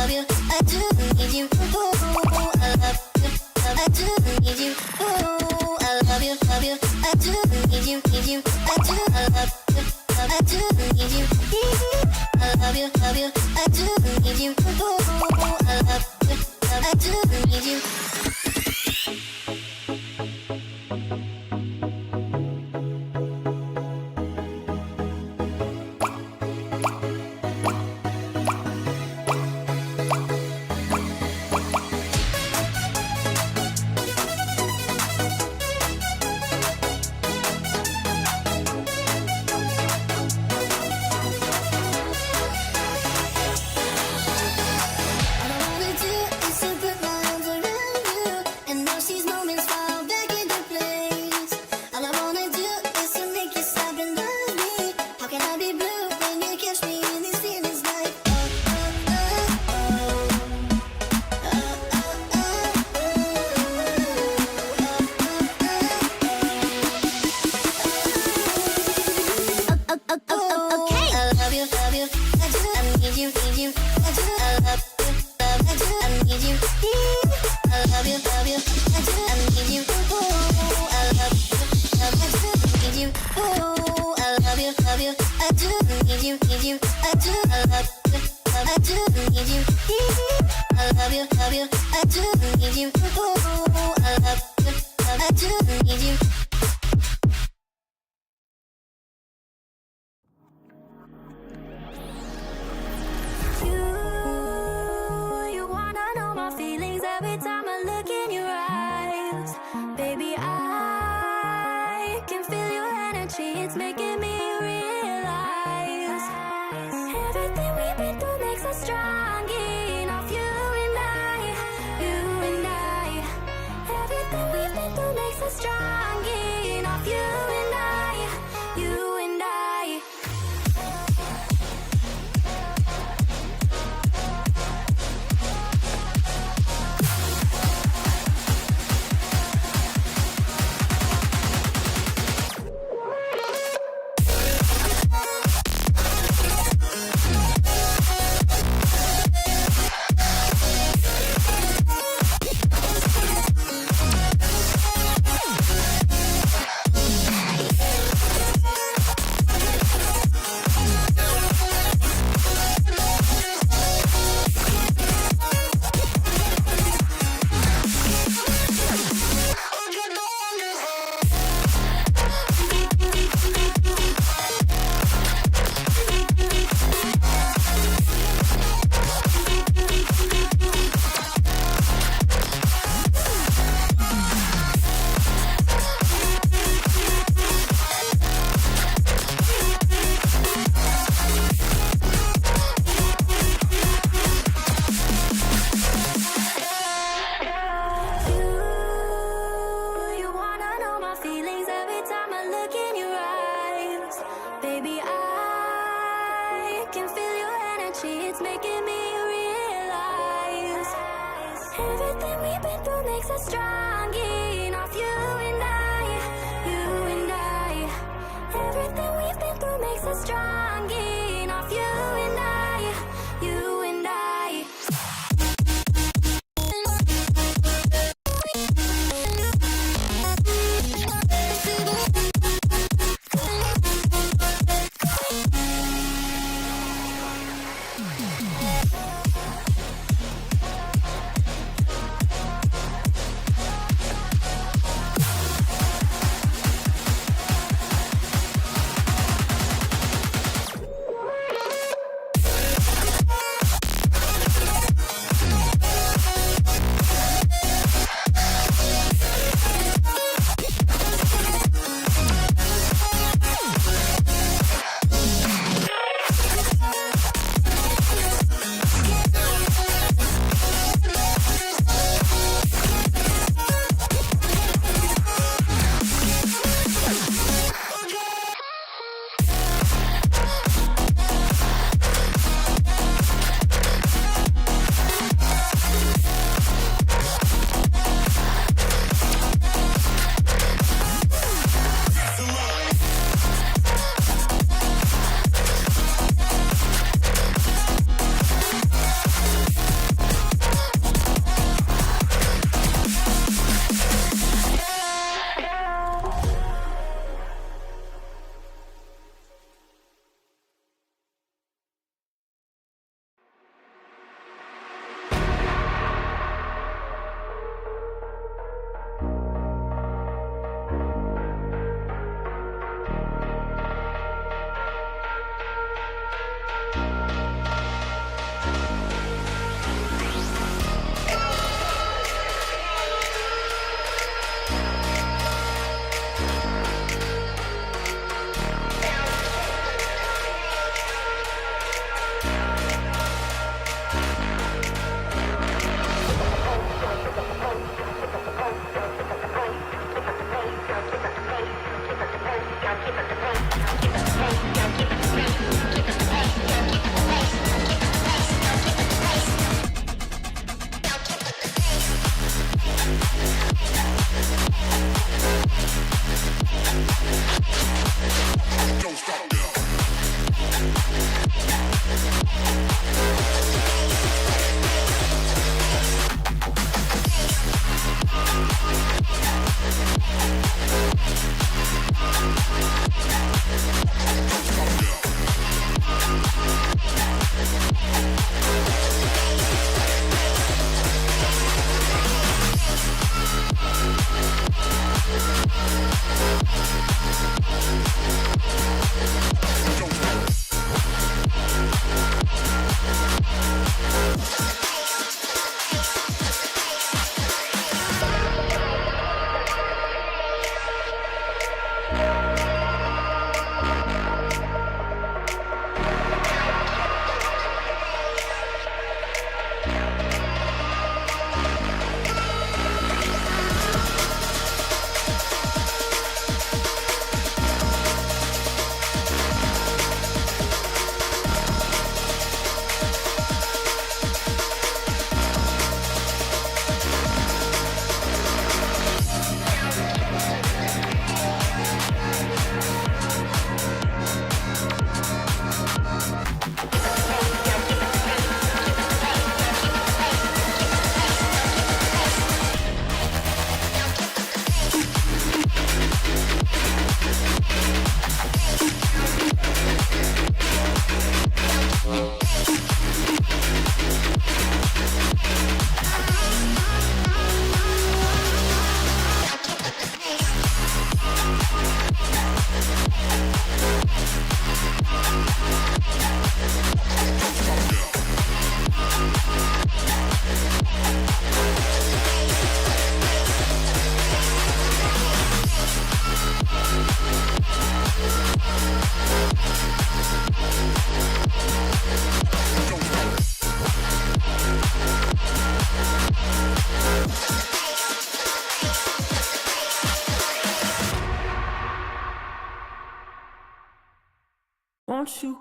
love you, I do need you. Ooh, I love you, I do need you. Ooh, I love you, I do need you, I do, I love you, I do need you. I love you, I do need you. Ooh, I love you, I do need you.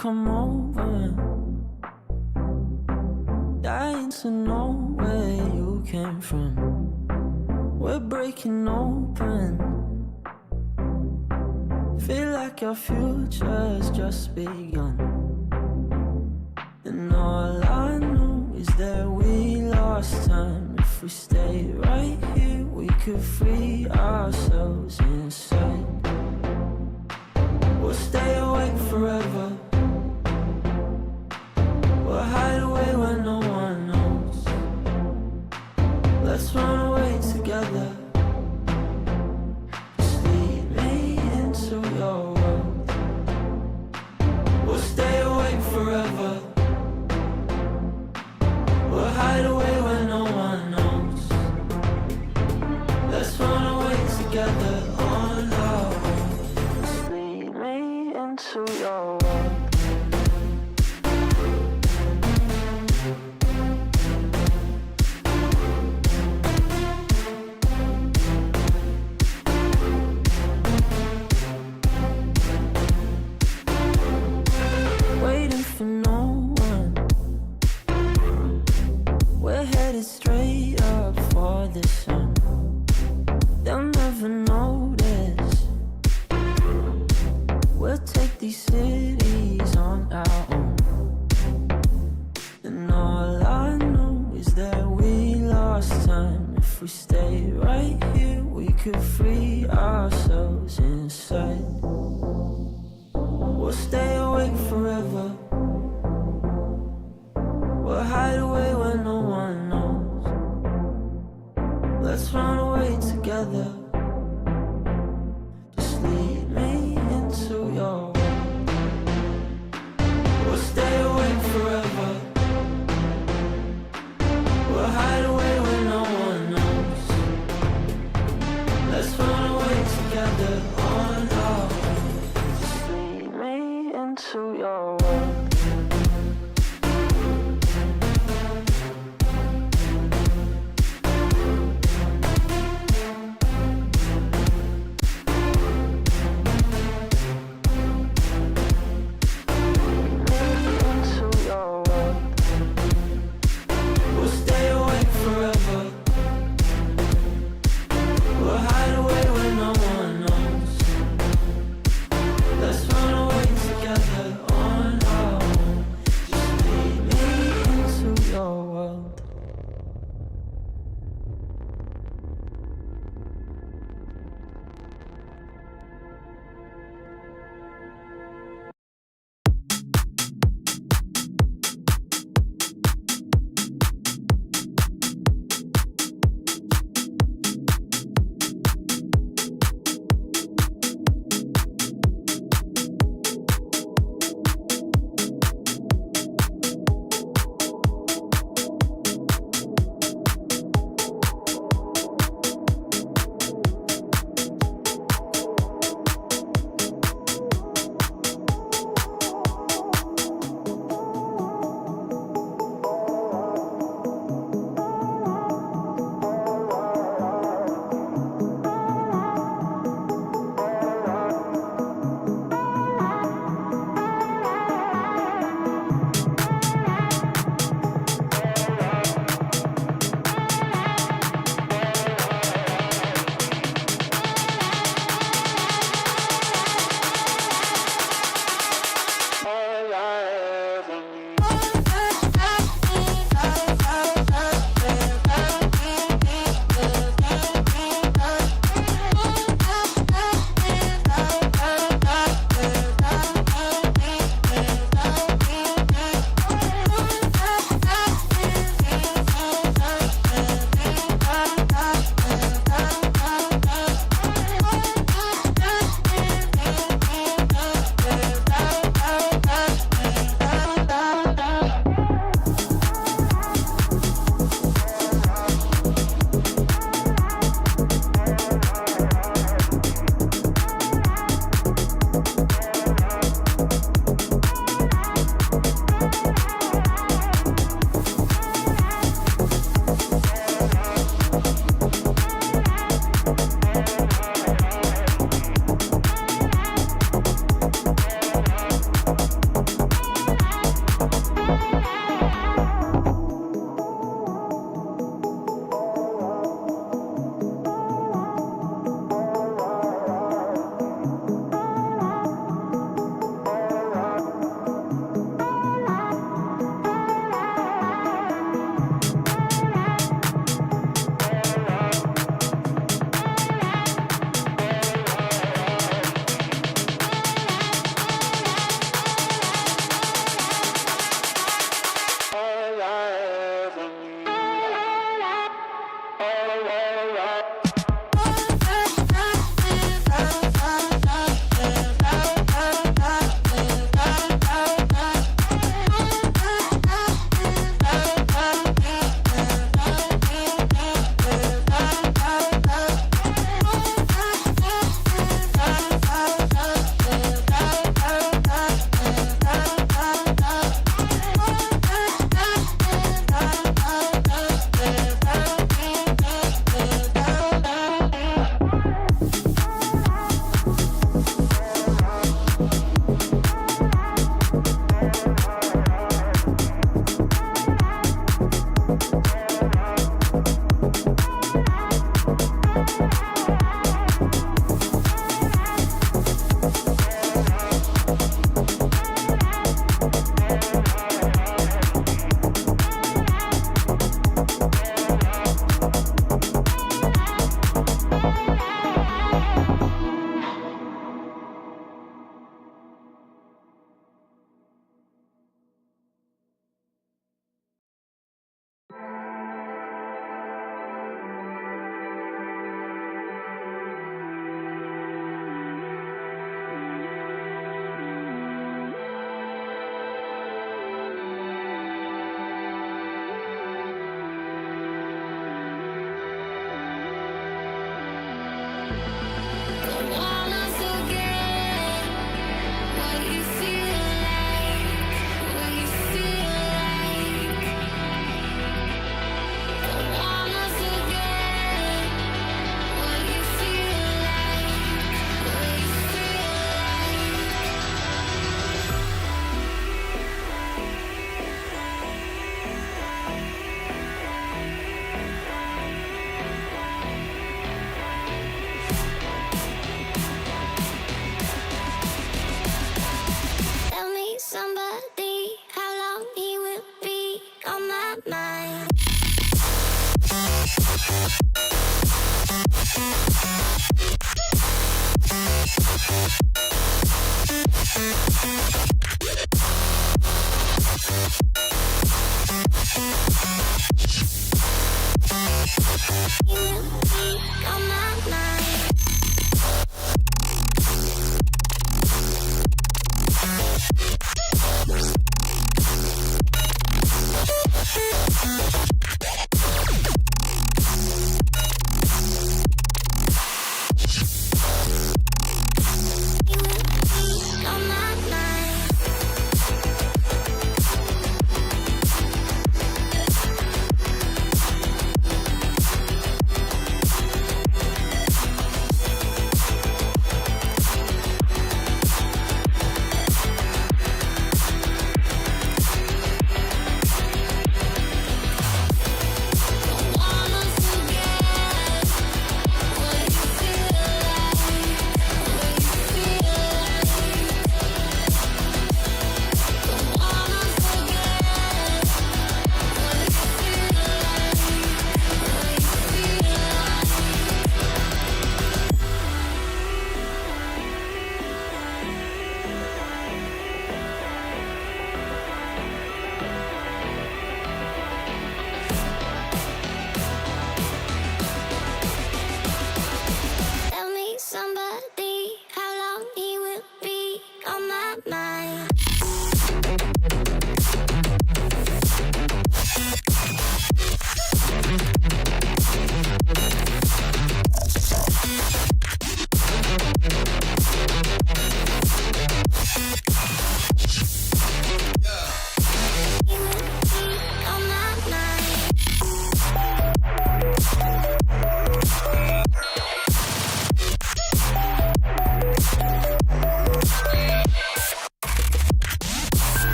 come over. Dying to know where you came from. We're breaking open. Feel like our future's just begun. And all I know is that we lost time. If we stay right here, we could free ourselves inside. We'll stay awake forever. We'll hide away where no one knows. Let's run away together. Just lead me into your world. We'll stay awake forever. We'll hide away where no one knows. Let's run away together on our own. Just lead me into your world. Waiting for no one. We're headed straight up for the sun. They'll never notice. We'll take these cities on our own. And all I know is that we lost time. If we stay right here, we could free ourselves inside. We'll stay awake forever. We'll hide away where no one knows. Let's run away together. Just lead me into your world. We'll stay awake forever. We'll hide away where no one knows. Let's run away together on our own. Just lead me into your world.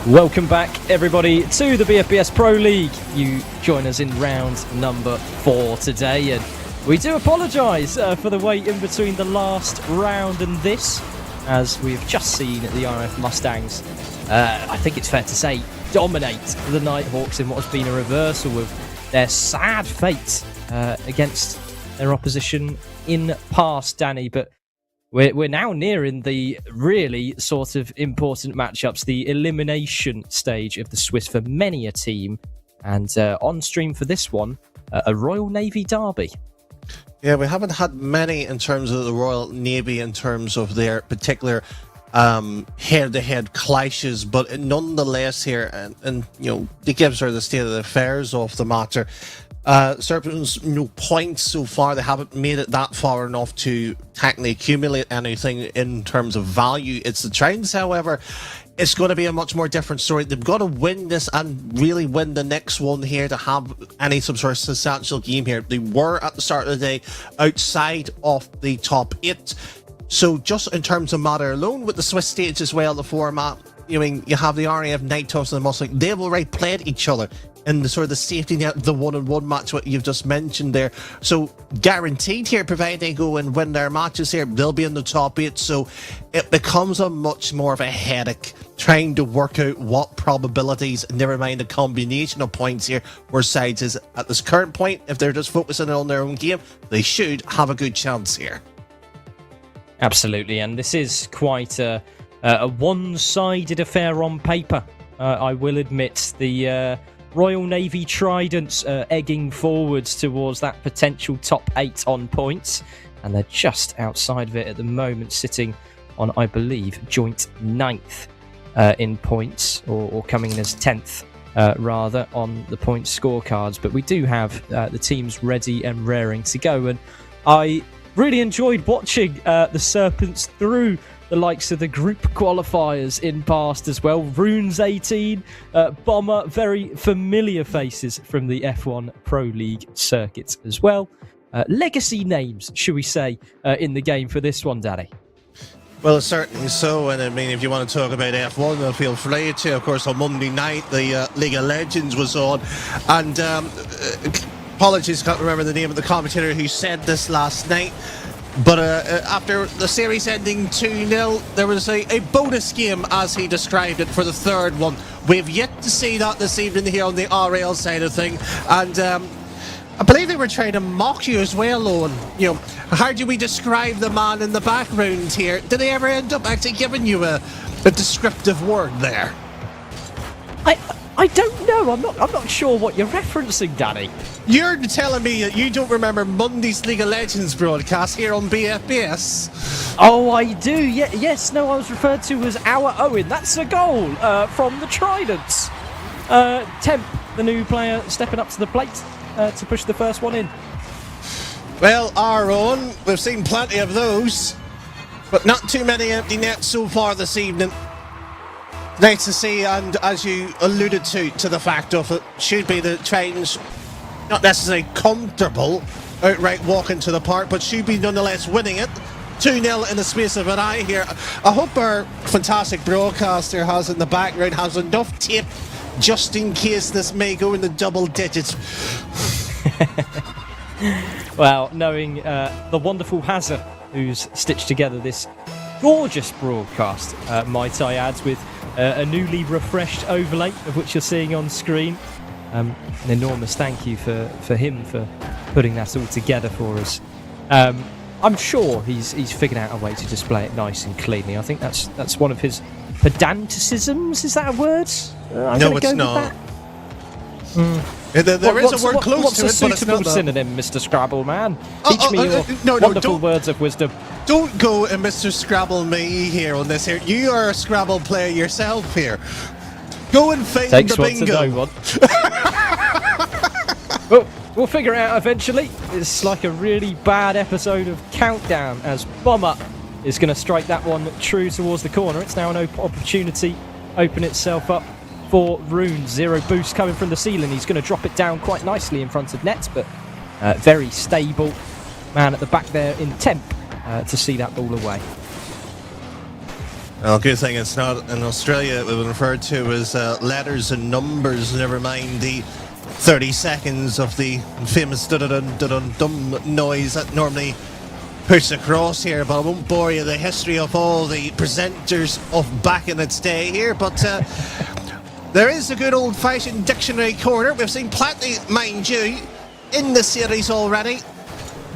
Welcome back, everybody, to the BFBS Pro League. You join us in round number 4 today, and we do apologise for the wait in between the last round and this, as we've just seen the RF Mustangs, I think it's fair to say, dominate the Nighthawks in what has been a reversal of their sad fate against their opposition in past, Danny. But we're now nearing the really sort of important matchups, the elimination stage of the Swiss for many a team. And on stream for this one, a Royal Navy derby. Yeah, we haven't had many in terms of the Royal Navy, in terms of their particular head-to-head clashes, but nonetheless here, and you know, it gives her the state of the affairs of the matter. Serpent's points so far, they haven't made it that far enough to technically accumulate anything in terms of value. It's the Trends, however, it's going to be a much more different story. They've got to win this and really win the next one here to have any some sort of substantial game here. They were at the start of the day outside of the top 8. So just in terms of matter alone, with the Swiss stage as well, the format, you mean, you have the RAF Nighthawks and the Mustang, they've already played each other in the sort of the safety net, the 1-on-1 match, what you've just mentioned there. So guaranteed here, provided they go and win their matches here, they'll be in the top 8. So it becomes a much more of a headache trying to work out what probabilities, never mind the combination of points here, where sides is at this current point. If they're just focusing on their own game, they should have a good chance here. Absolutely, and this is quite a one-sided affair on paper. I will admit, the Royal Navy Tridents egging forwards towards that potential top 8 on points, and they're just outside of it at the moment, sitting on, I believe, joint 9th in points, or coming in as 10th rather on the point scorecards. But we do have the teams ready and raring to go, and I really enjoyed watching the Serpents through the likes of the group qualifiers in past as well. Runes 18, Bomber, very familiar faces from the F1 Pro League circuit as well. Legacy names, should we say, in the game for this one, Danny? Well, certainly so, and I mean, if you want to talk about F1, then feel free to. Of course, on Monday night, the League of Legends was on, and apologies, can't remember the name of the commentator who said this last night, but after the series ending 2-0, there was a bonus game, as he described it, for the third one. We've yet to see that this evening here on the RL side of thing, and I believe they were trying to mock you as well, Owen. You know, how do we describe the man in the background here? Did they ever end up actually giving you a descriptive word there? I don't know. I'm not sure what you're referencing, Danny. You're telling me that you don't remember Monday's League of Legends broadcast here on BFBS? Oh, I do. Yes. No, I was referred to as our Owen. That's a goal from the Tridents. Temp, the new player, stepping up to the plate to push the first one in. Well, our own, we've seen plenty of those, but not too many empty nets so far this evening. Nice to see, and as you alluded to the fact of it, should be the Tridents not necessarily comfortable outright walking to the park, but should be nonetheless winning it. 2-0 in the space of an eye here. I hope our fantastic broadcaster has in the background has enough tape just in case this may go in the double digits. Well, knowing the wonderful Hazard, who's stitched together this gorgeous broadcast, might I add, with a newly refreshed overlay of which you're seeing on screen. An enormous thank you for him for putting that all together for us. I'm sure he's figured out a way to display it nice and cleanly. I think that's one of his pedanticisms. Is that a word? No, it's not. There is a word close what's to a it, but it's suitable not synonym, Mr. Scrabble Man? Teach me your wonderful words of wisdom. Don't go and Mr. Scrabble me here on this here. You are a Scrabble player yourself here. Go and find Takes the one bingo. to know one. Well, we'll figure it out eventually. It's like a really bad episode of Countdown as Bomber is going to strike that one true towards the corner. It's now an opportunity open itself up for Rune. Zero boost coming from the ceiling. He's going to drop it down quite nicely in front of net, but very stable man at the back there in Temp to see that ball away. Well, good thing it's not in Australia. It would be referred to as letters and numbers. Never mind the 30 seconds of the famous dum noise that normally pushed across here. But I won't bore you the history of all the presenters of back in its day here. But there is a good old-fashioned dictionary corner. We've seen plenty, mind you, in the series already.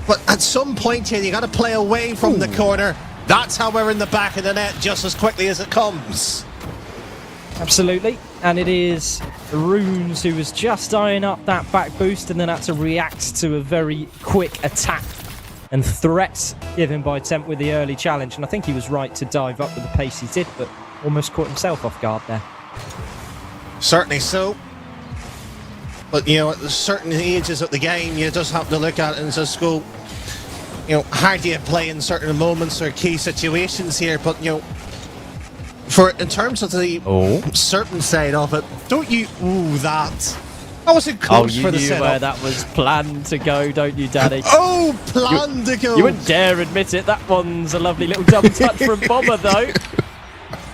But at some point here, you got to play away from the corner. That's how we're in the back of the net just as quickly as it comes. Absolutely. And it is Runes who was just eyeing up that back boost and then had to react to a very quick attack and threat given by Temp with the early challenge. And I think he was right to dive up with the pace he did, but almost caught himself off guard there. Certainly so. But, you know, at certain ages of the game, you just have to look at it and just go, you know, how do you play in certain moments or key situations here? But, you know, in terms of the certain side of it, don't you... Ooh, that wasn't close for the setup. You knew where that was planned to go, don't you, Danny? Planned to go! You wouldn't dare admit it. That one's a lovely little double touch from Bomber, though.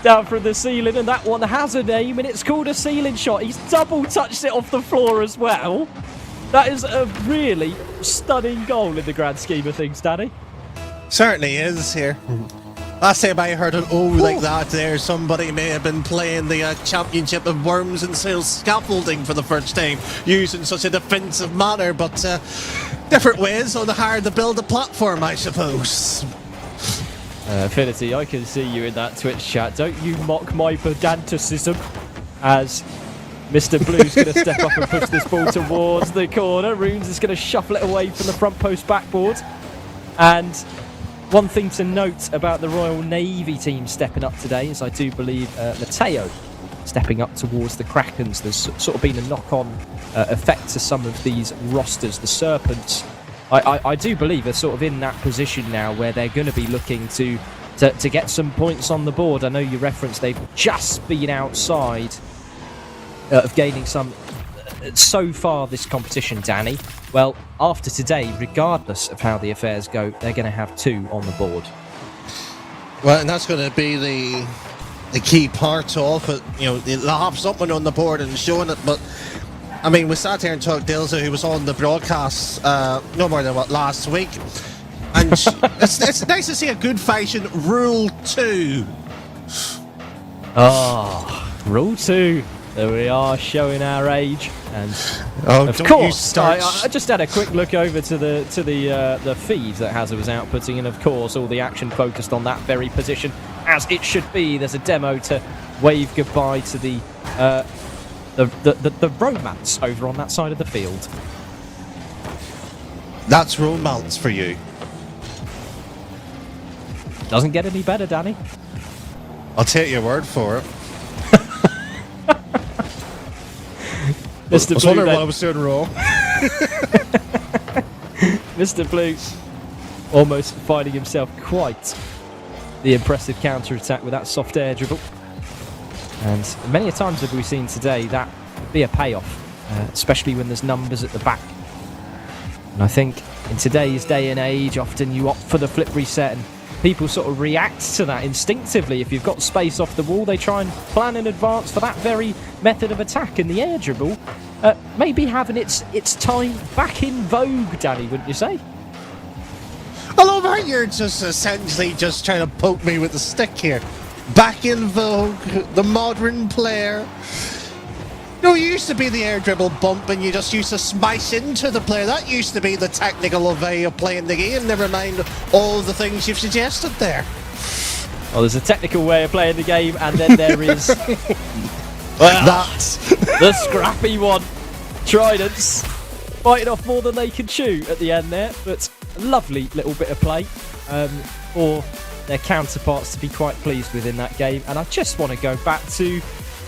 Down from the ceiling, and that one has a name, and it's called a ceiling shot. He's double touched it off the floor as well. That is a really stunning goal in the grand scheme of things, Danny. Certainly is here. Last time I heard an like that there, somebody may have been playing the Championship of Worms and Sales scaffolding for the first time, using such a defensive manner, but different ways on how to build a platform, I suppose. Affinity, I can see you in that Twitch chat. Don't you mock my pedanticism, as Mr. Blue's going to step up and push this ball towards the corner. Runes is going to shuffle it away from the front post backboard. And one thing to note about the Royal Navy team stepping up today is I do believe Mateo stepping up towards the Krakens. There's sort of been a knock-on effect to some of these rosters. The Serpents, I do believe, are sort of in that position now where they're going to be looking to get some points on the board. I know you referenced they've just been outside of gaining some so far this competition, Danny. Well, after today, regardless of how the affairs go, they're going to have 2 on the board. Well, and that's going to be the key part of it. You know, they'll have something on the board and showing it, but I mean, we sat here and talked to Ilza, who was on the broadcast no more than last week, and it's nice to see a good fashion Rule 2. Rule 2. There we are, showing our age, and of don't course, I just had a quick look over to the feed that Hazard was outputting, and of course, all the action focused on that very position, as it should be. There's a demo to wave goodbye to the romance over on that side of the field. That's romance for you. Doesn't get any better, Danny. I'll take your word for it. Mr. I was Blue, wondering what I was doing wrong. Mr. Blue almost finding himself quite the impressive counter-attack with that soft air dribble. And many a times have we seen today that would be a payoff, especially when there's numbers at the back. And I think in today's day and age, often you opt for the flip reset and people sort of react to that instinctively. If you've got space off the wall, they try and plan in advance for that very method of attack. And the air dribble maybe having its time back in vogue, Danny, wouldn't you say? I love how you're just essentially just trying to poke me with the stick here. Back in vogue, the modern player. No, it used to be the air dribble bump and you just used to smash into the player. That used to be the technical way of playing the game, never mind all the things you've suggested there. Well, there's a technical way of playing the game, and then there is the scrappy one. Tridents fighting off more than they can chew at the end there, but a lovely little bit of play for their counterparts to be quite pleased with in that game. And I just want to go back to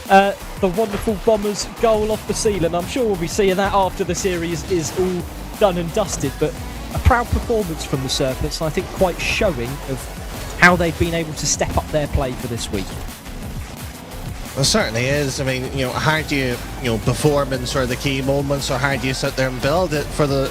the wonderful Bombers goal off the ceiling. I'm sure we'll be seeing that after the series is all done and dusted, but a proud performance from the Serpents, and I think quite showing of how they've been able to step up their play for this week. Well, it certainly is. I mean, you know, how do you perform in sort of the key moments, or how do you sit there and build it for the,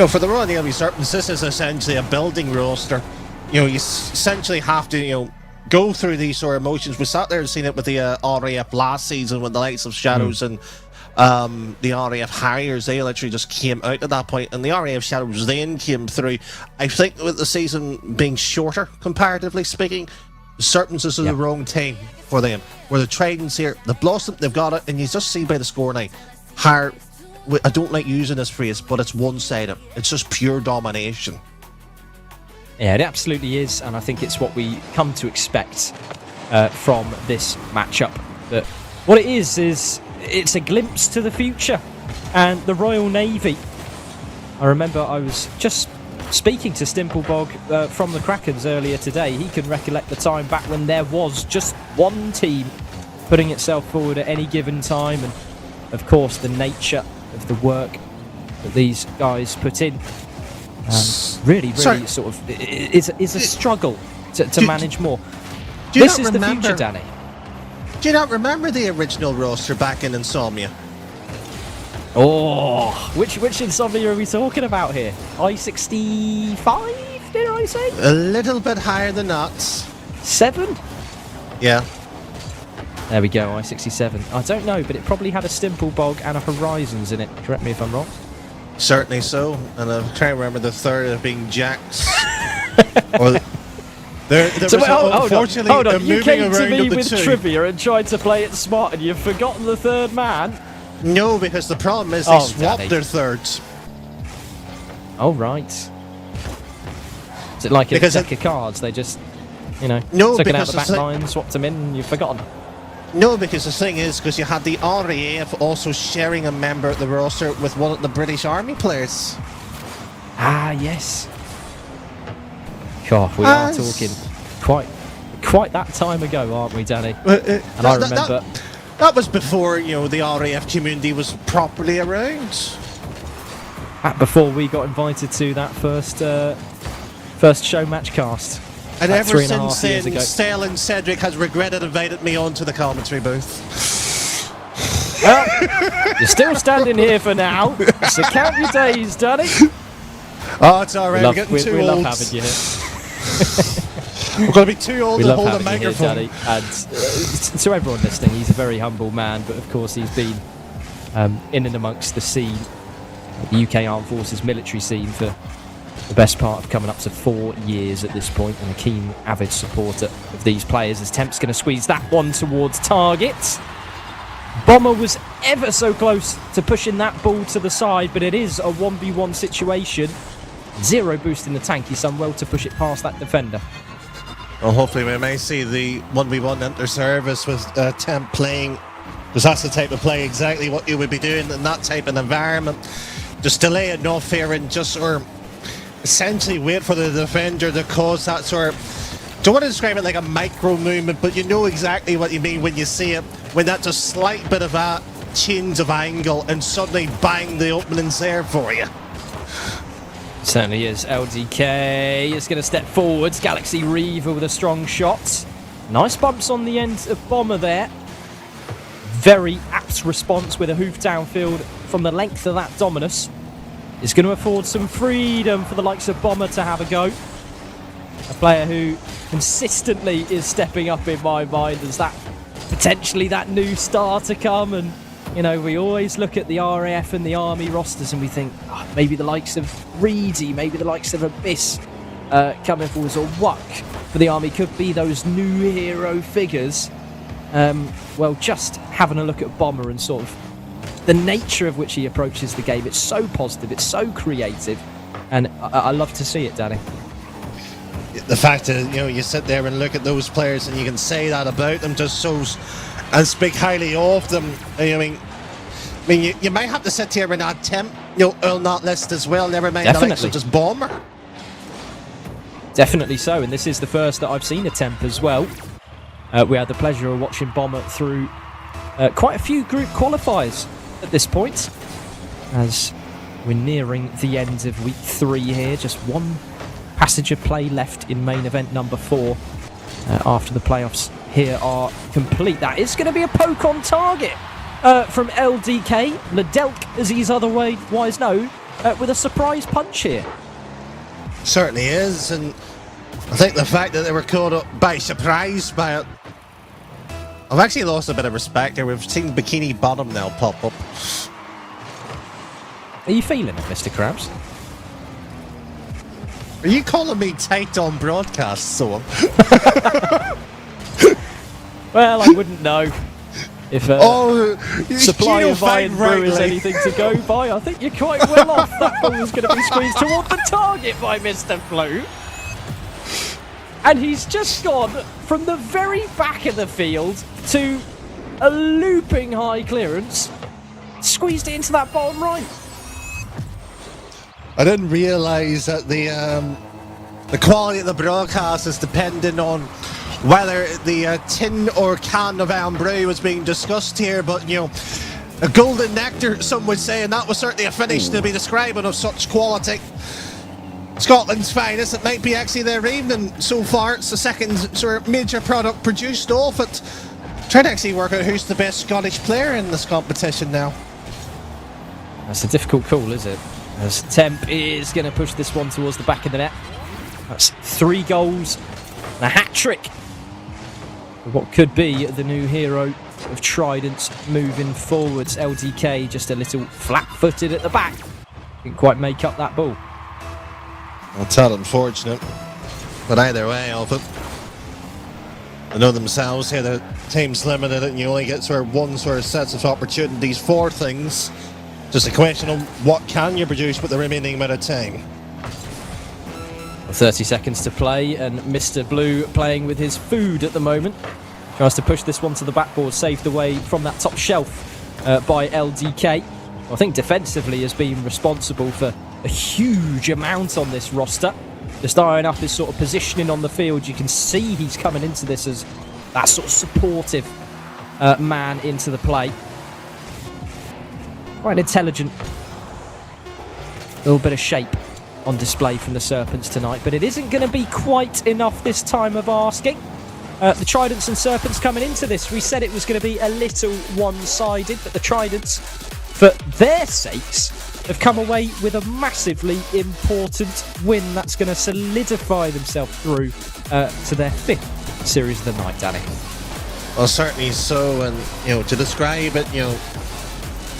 for the Royal Navy Serpents? This is essentially a building roster. You essentially have to, go through these sort of emotions. We sat there and seen it with the RAF last season when the likes of Shadows and the RAF Harriers, they literally just came out at that point, and the RAF Shadows then came through. I think with the season being shorter, comparatively speaking, Serpents is the wrong team for them. Where the Tridents here, they've blossomed, they've got it, and you just see by the score now, how, I don't like using this phrase, but it's one-sided. It's just pure domination. Yeah, it absolutely is, and I think it's what we come to expect from this matchup. But what it is it's a glimpse to the future, and the Royal Navy. I remember I was just speaking to Stimplebog from the Krakens earlier today. He can recollect the time back when there was just one team putting itself forward at any given time, and of course the nature of the work that these guys put in really sort of is a struggle to manage more. This is the future, Danny. Do you not remember the original roster back in Insomnia? Oh, which Insomnia are we talking about here? I-65, did I say? A little bit higher than that. 7? Yeah. There we go, I-67. I don't know, but it probably had a Stimplebog and a Horizons in it. Correct me if I'm wrong. Certainly so. And I'm trying to remember the third of being Jax. Or unfortunately, hold on. You came to me with two. trivia and tried to play it smart, and you've forgotten the third man. No, because the problem is they swapped their thirds. Oh, right. Is it like a deck of cards? They just, took it out the back line, swapped them in, and you've forgotten. No, because the thing is, because you had the RAF also sharing a member of the roster with one of the British Army players. Ah, yes. God, we are talking quite that time ago, aren't we, Danny? And I remember... That was before, the RAF community was properly around. Before we got invited to that first show match cast. And ever since then, Stale and Cedric has regretted inviting me onto the commentary booth. Well, you're still standing here for now, so count your days, Danny. Oh, it's alright, we're getting too old. We love having you here. We're going to be too old to hold a microphone. Here, and to everyone listening, he's a very humble man, but of course he's been in and amongst the scene, the UK Armed Forces military scene, for the best part of coming up to 4 years at this point, and a keen, avid supporter of these players. As Temp's going to squeeze that one towards target. Bomber was ever so close to pushing that ball to the side, but it is a 1v1 situation. 0 boost in the tank. He's done well to push it past that defender. Well, hopefully we may see the 1v1 enter service with Temp playing, because that's the type of play, exactly what you would be doing in that type of environment. Just delay enough here and just sort of essentially wait for the defender to cause that sort of, don't want to describe it like a micro movement, but you know exactly what you mean when you see it, when that just slight bit of a change of angle and suddenly bang, the opening's there for you. Certainly is. LDK is going to step forwards. Galaxy Reaver with a strong shot. Nice bumps on the end of Bomber there. Very apt response with a hoof downfield from the length of that Dominus. Is going to afford some freedom for the likes of Bomber to have a go. A player who consistently is stepping up in my mind as that potentially that new star to come. And we always look at the RAF and the Army rosters and we think, maybe the likes of Reedy, maybe the likes of Abyss coming forwards, or Wuck for the Army could be those new hero figures. Well, just having a look at Bomber and sort of the nature of which he approaches the game, it's so positive, it's so creative, and I love to see it, Danny. The fact that, you sit there and look at those players and you can say that about them just shows and speak highly of them. I mean, you might have to sit here and add Temp, on that list as well. Never mind the likes of just Bomber. Definitely so, and this is the first that I've seen a Temp as well. We had the pleasure of watching Bomber through quite a few group qualifiers at this point, as we're nearing the end of week 3 here. Just one passenger play left in main event number 4 after the playoffs here are complete. That is going to be a poke on target from LDK. Ladelk, as he's otherwise known, with a surprise punch here. Certainly is, and I think the fact that they were caught up by surprise by it. I've actually lost a bit of respect here. We've seen Bikini Bottom now pop up. Are you feeling it, Mr. Krabs? Are you calling me tight on broadcast, so? Well, I wouldn't know if supply you of iron fight brew is rightly. anything to go by. I think you're quite well off. That ball is going to be squeezed toward the target by Mr. Blue. And he's just gone from the very back of the field to a looping high clearance, squeezed it into that bottom right. I didn't realise that the quality of the broadcast is dependent on whether the tin or can of Ambrose was being discussed here, but you know, a golden nectar, some would say, and that was certainly a finish to be describing of such quality. Scotland's finest. It might be actually their evening so far. It's the second sort of major product produced off it. Trying to actually work out who's the best Scottish player in this competition now. That's a difficult call, is it? As Temp is going to push this one towards the back of the net. That's 3 goals and a hat-trick. What could be the new hero of Trident moving forwards. LDK just a little flat-footed at the back. Didn't quite make up that ball. Well, it's unfortunate, but either way of it. They know themselves here, the team's limited and you only get sort of one sort of sets of opportunities for things. Just a question of what can you produce with the remaining amount of time. 30 seconds to play, and Mr. Blue playing with his food at the moment. Tries to push this one to the backboard, saved away from that top shelf by LDK. I think defensively has been responsible for a huge amount on this roster. Just eyeing up his sort of positioning on the field. You can see he's coming into this as that sort of supportive man into the play. Quite intelligent. A little bit of shape on display from the Serpents tonight, but it isn't going to be quite enough this time of asking. The Tridents and Serpents coming into this, we said it was going to be a little one-sided, but the Tridents, for their sakes, have come away with a massively important win that's going to solidify themselves through to their 5th series of the night, Danny. Well, certainly so, and you know, to describe it, you know,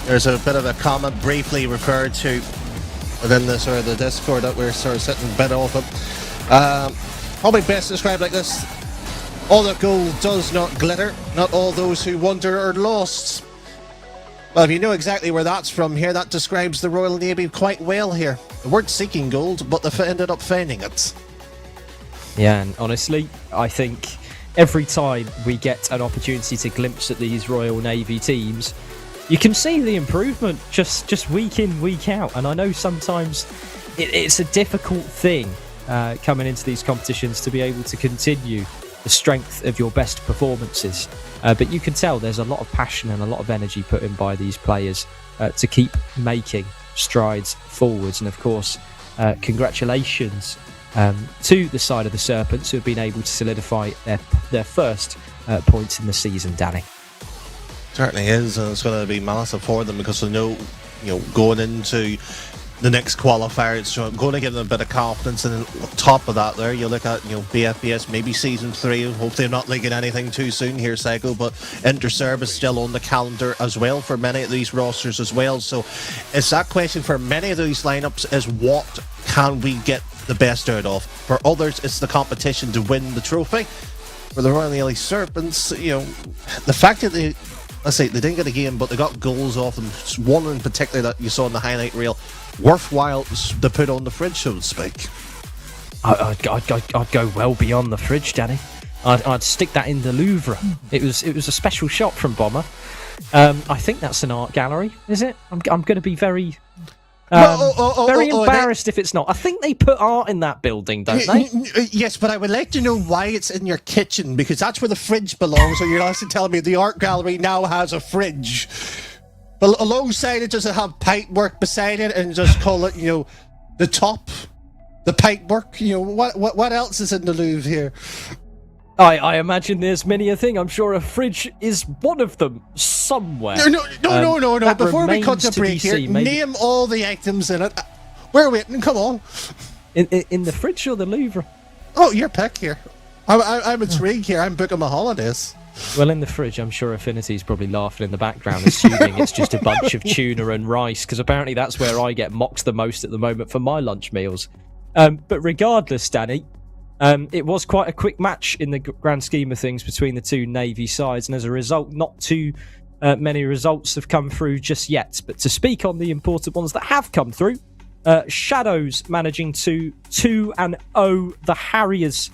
there's a bit of a comment briefly referred to within the sort of the Discord that we're sort of sitting a bit off of. Probably best described like this: all that gold does not glitter, not all those who wander are lost. Well, if you know exactly where that's from here, that describes the Royal Navy quite well here. They weren't seeking gold, but they ended up finding it. Yeah, and honestly, I think every time we get an opportunity to glimpse at these Royal Navy teams, you can see the improvement just week in, week out. And I know sometimes it's a difficult thing coming into these competitions to be able to continue the strength of your best performances. But you can tell there's a lot of passion and a lot of energy put in by these players to keep making strides forwards. And of course, congratulations to the side of the Serpents who have been able to solidify their first points in the season, Danny. Certainly is, and it's going to be massive for them because they know, you know, going into the next qualifier, it's going to give them a bit of confidence. And then on top of that, there you look at, you know, BFBS, maybe season 3. Hopefully, I'm not leaking anything too soon here, Psycho. But inter-service still on the calendar as well for many of these rosters as well. So it's that question for many of these lineups: is what can we get the best out of? For others, it's the competition to win the trophy. For the Royal Navy Serpents, you know, the fact that they, let's say, they didn't get a game, but they got goals off them. One in particular that you saw in the highlight reel, worthwhile to put on the fridge, so to speak. I'd go well beyond the fridge, Danny. I'd stick that in the Louvre. It was a special shot from Bomber. I think that's an art gallery, is it? I'm going to be very very embarrassed if it's not. I think they put art in that building, don't they? Yes, but I would like to know why it's in your kitchen, because that's where the fridge belongs. So you're actually telling me the art gallery now has a fridge. But alongside it, does it have pipework beside it, and just call it, you know, the top, the pipework? You know, what else is in the Louvre here? I imagine there's many a thing. I'm sure a fridge is one of them somewhere. No. Before we cut the break here, name all the items in it. We're waiting. Come on. In the fridge or the Louvre? Oh, your pick here. I'm intrigued here. I'm booking my holidays. Well, in the fridge, I'm sure Affinity's probably laughing in the background, assuming it's just a bunch of tuna and rice, because apparently that's where I get mocked the most at the moment for my lunch meals. But regardless, Danny, it was quite a quick match in the grand scheme of things between the two Navy sides, and as a result, not too many results have come through just yet. But to speak on the important ones that have come through, Shadows managing to 2-0 the Harriers.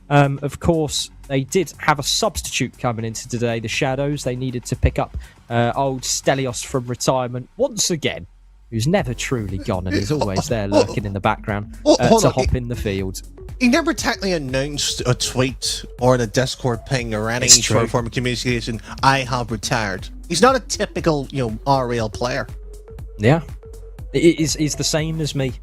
Of course, they did have a substitute coming into today, the Shadows. They needed to pick up old Stelios from retirement once again, who's never truly gone and is always there lurking in the background to hop in the field. He never technically announced a tweet or in a Discord ping or any form of communication, I have retired. He's not a typical, RL player. Yeah. He's the same as me.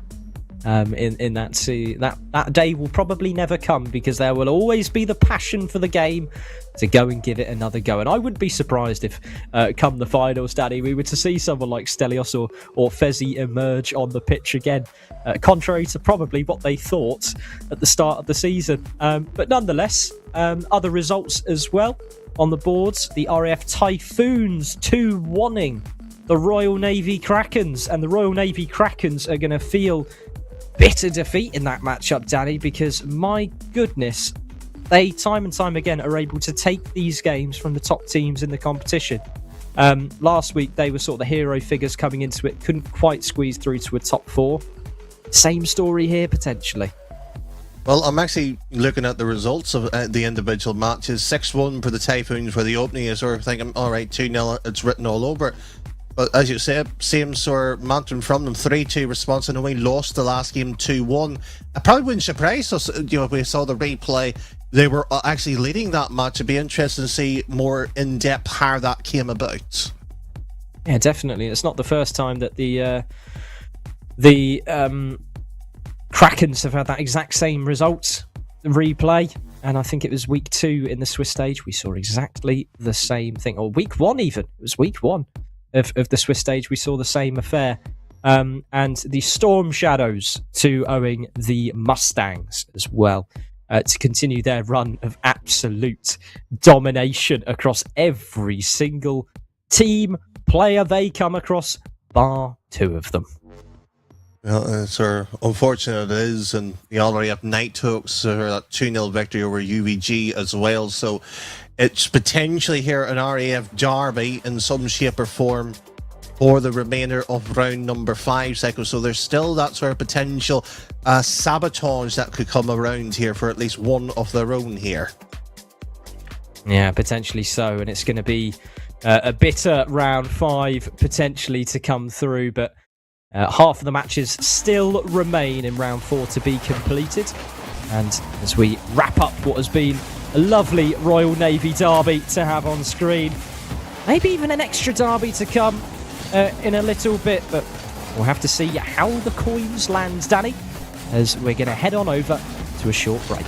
In that day will probably never come, because there will always be the passion for the game to go and give it another go. And I wouldn't be surprised if come the finals, Danny, we were to see someone like Stelios or Fezzi emerge on the pitch again, contrary to probably what they thought at the start of the season. But nonetheless, other results as well on the boards. The RAF Typhoons 2-1ing the Royal Navy Krakens, and the Royal Navy Krakens are going to feel bitter defeat in that matchup, Danny, because my goodness, they time and time again are able to take these games from the top teams in the competition. Last week they were sort of the hero figures coming into it, couldn't quite squeeze through to a top four. Same story here potentially. Well, I'm actually looking at the results of the individual matches. 6-1 for the Typhoons for the opening is sort of thinking, all right, 2-0, it's written all over it. But as you said, same sort of mantra from them, 3-2 response, and we lost the last game 2-1. It probably wouldn't surprise us, if we saw the replay. They were actually leading that match. It'd be interesting to see more in depth how that came about. Yeah, definitely. It's not the first time that the Krakens have had that exact same result replay. And I think it was week 2 in the Swiss stage. We saw exactly the same thing. Or week 1 even. It was week 1 of the Swiss stage. We saw the same affair. And the Storm Shadows 2-0ing the Mustangs as well. To continue their run of absolute domination across every single team player they come across, bar 2 of them. Well, sort of unfortunate it is, and you already have Nighthawks that 2-0 victory over UVG as well, so it's potentially here an RAF derby in some shape or form for the remainder of round number 5 cycle. So there's still that sort of potential sabotage that could come around here for at least one of their own here. Yeah, potentially so, and it's going to be a bitter round 5 potentially to come through, but half of the matches still remain in round 4 to be completed. And as we wrap up what has been a lovely Royal Navy derby to have on screen, maybe even an extra derby to come in a little bit, but we'll have to see how the coins land, Danny, as we're going to head on over to a short break.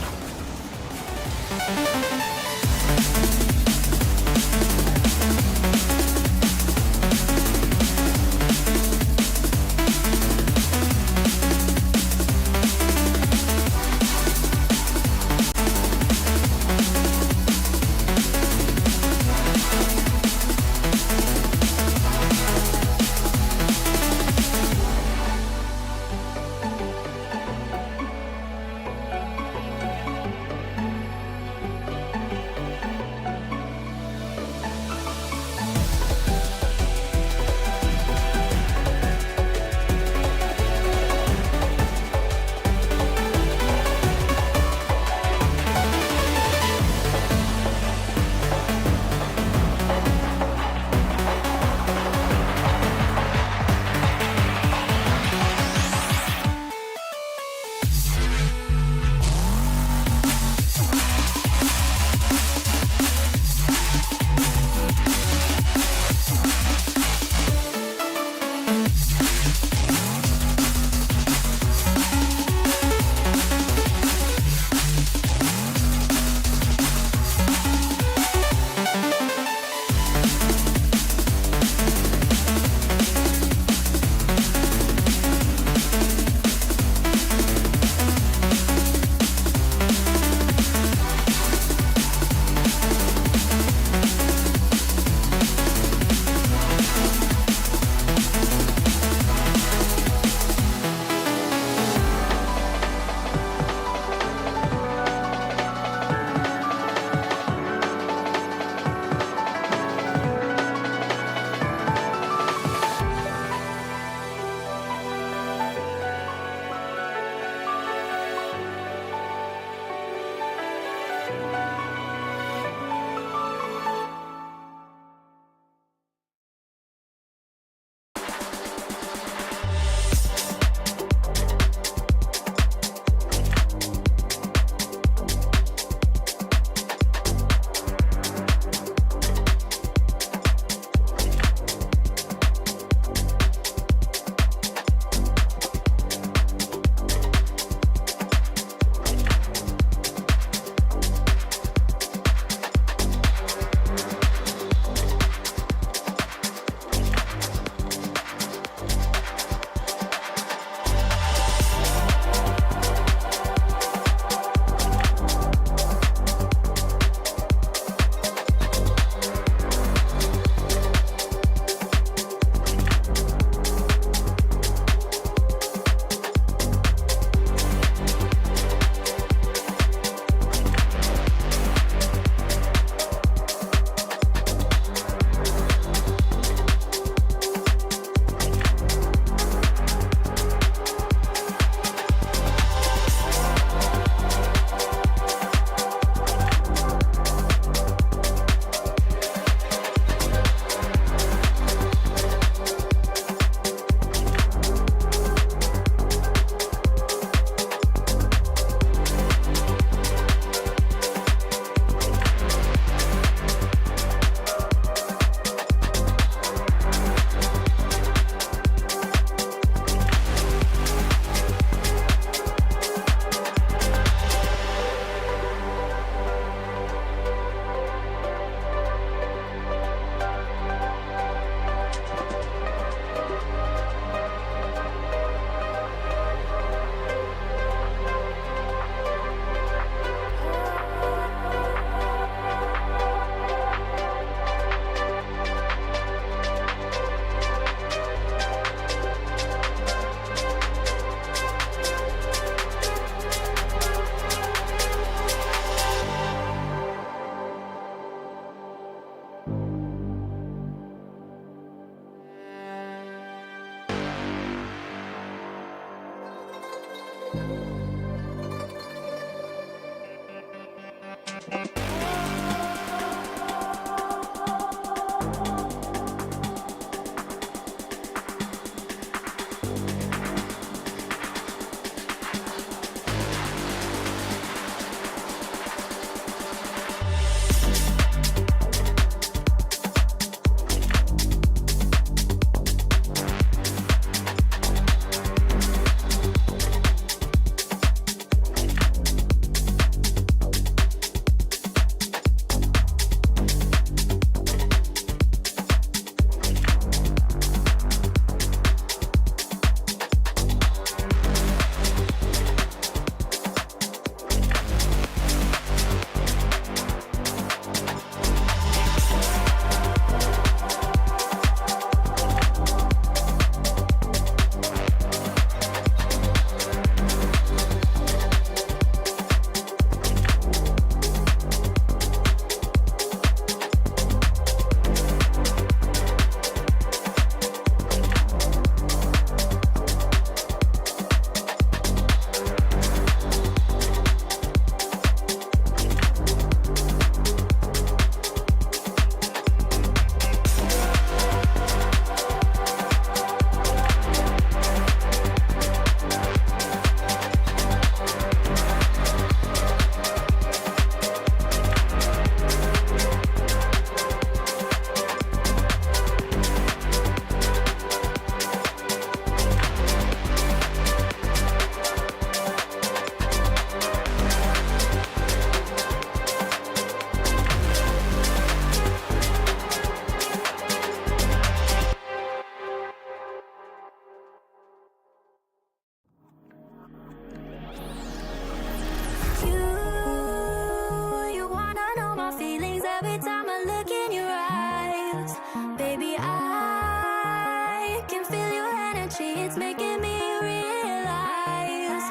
You wanna know my feelings every time I look in your eyes. Baby, I can feel your energy, it's making me realize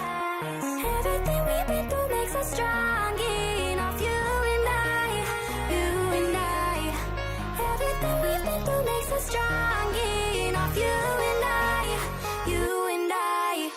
everything we've been through makes us strong enough. You and I, everything we've been through makes us strong enough. You and I, you and I.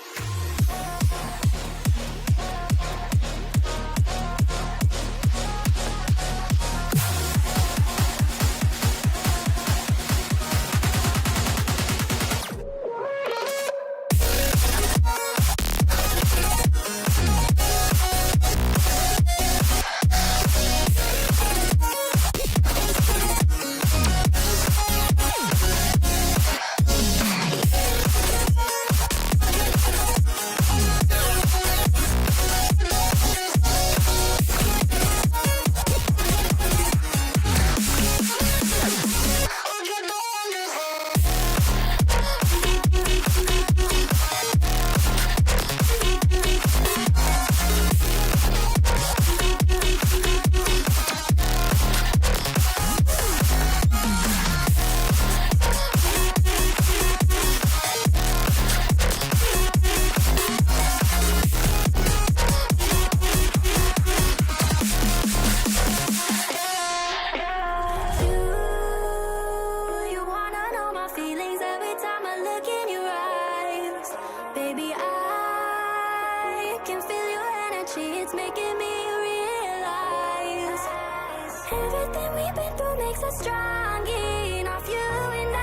You wanna know my feelings every time I look in your eyes. Baby, I can feel your energy, it's making me realize everything we've been through makes us strong enough. You and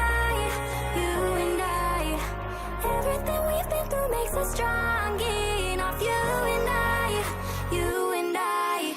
I, everything we've been through makes us strong enough. You and I, you and I.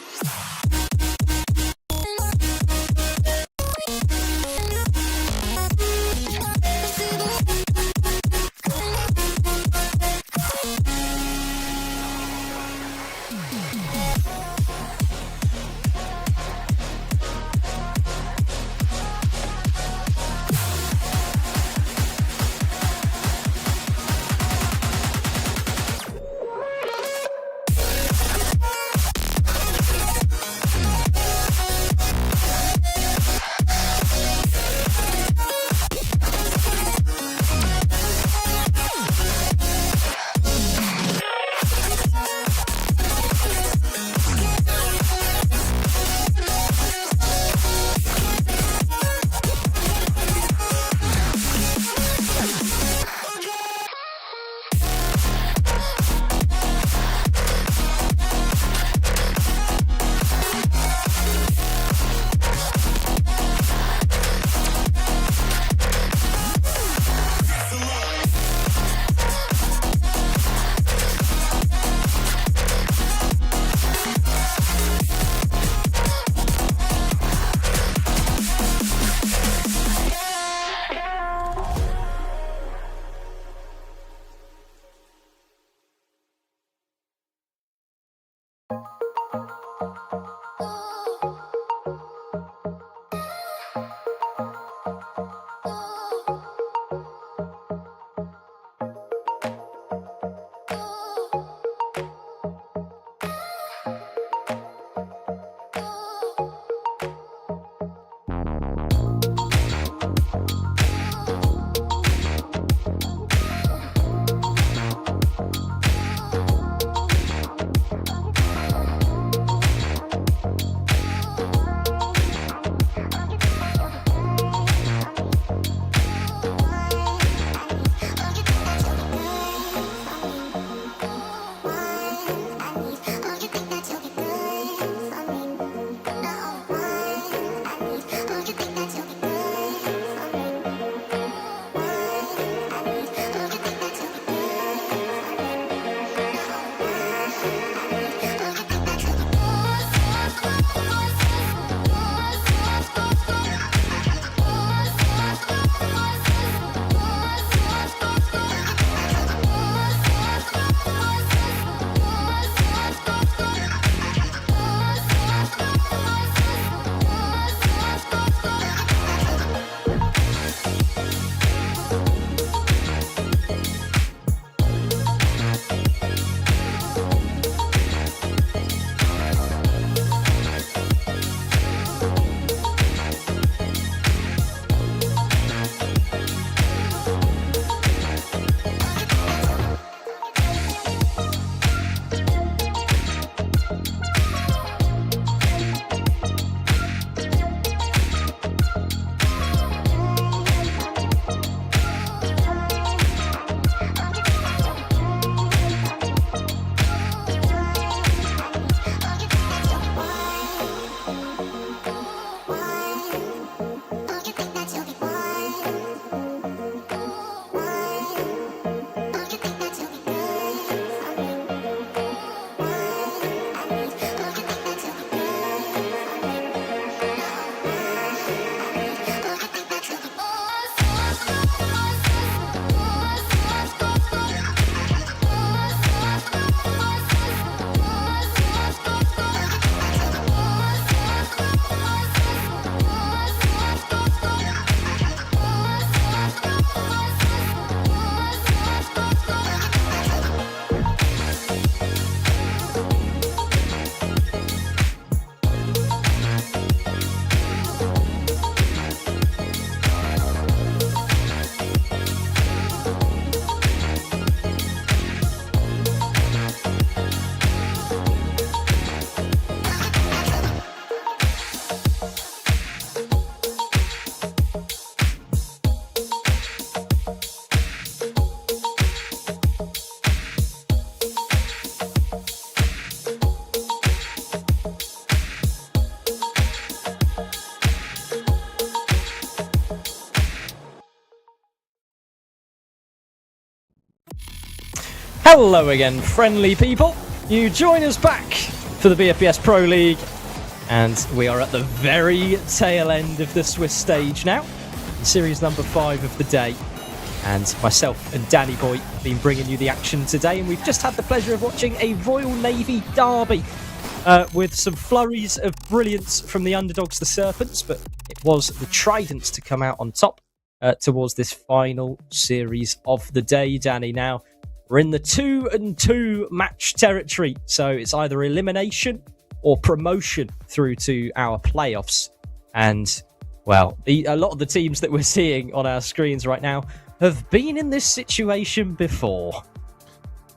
Hello again, friendly people. You join us back for the BFBS Pro League, and we are at the very tail end of the Swiss stage now, series number 5 of the day. And myself and Danny Boy have been bringing you the action today, and we've just had the pleasure of watching a Royal Navy derby with some flurries of brilliance from the underdogs, the Serpents, but it was the Tridents to come out on top towards this final series of the day, Danny. Now, we're in the 2-2 match territory, so it's either elimination or promotion through to our playoffs. And, well, a lot of the teams that we're seeing on our screens right now have been in this situation before.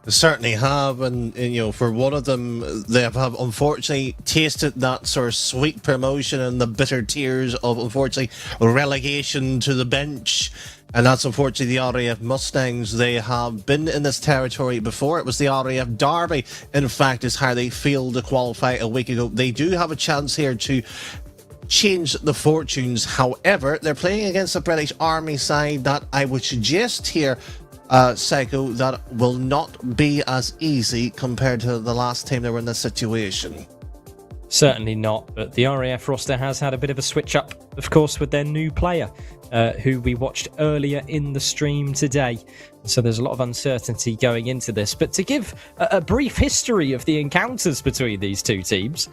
They certainly have, and you know, for one of them, they have unfortunately tasted that sort of sweet promotion and the bitter tears of, unfortunately, relegation to the bench. And that's unfortunately the RAF Mustangs. They have been in this territory before. It was the RAF Derby, in fact, is how they failed to qualify a week ago. They do have a chance here to change the fortunes. However, they're playing against a British Army side that I would suggest here, Psycho, that will not be as easy compared to the last time they were in this situation. Certainly not, but the RAF roster has had a bit of a switch up, of course, with their new player, who we watched earlier in the stream today. So there's a lot of uncertainty going into this. But to give a brief history of the encounters between these two teams,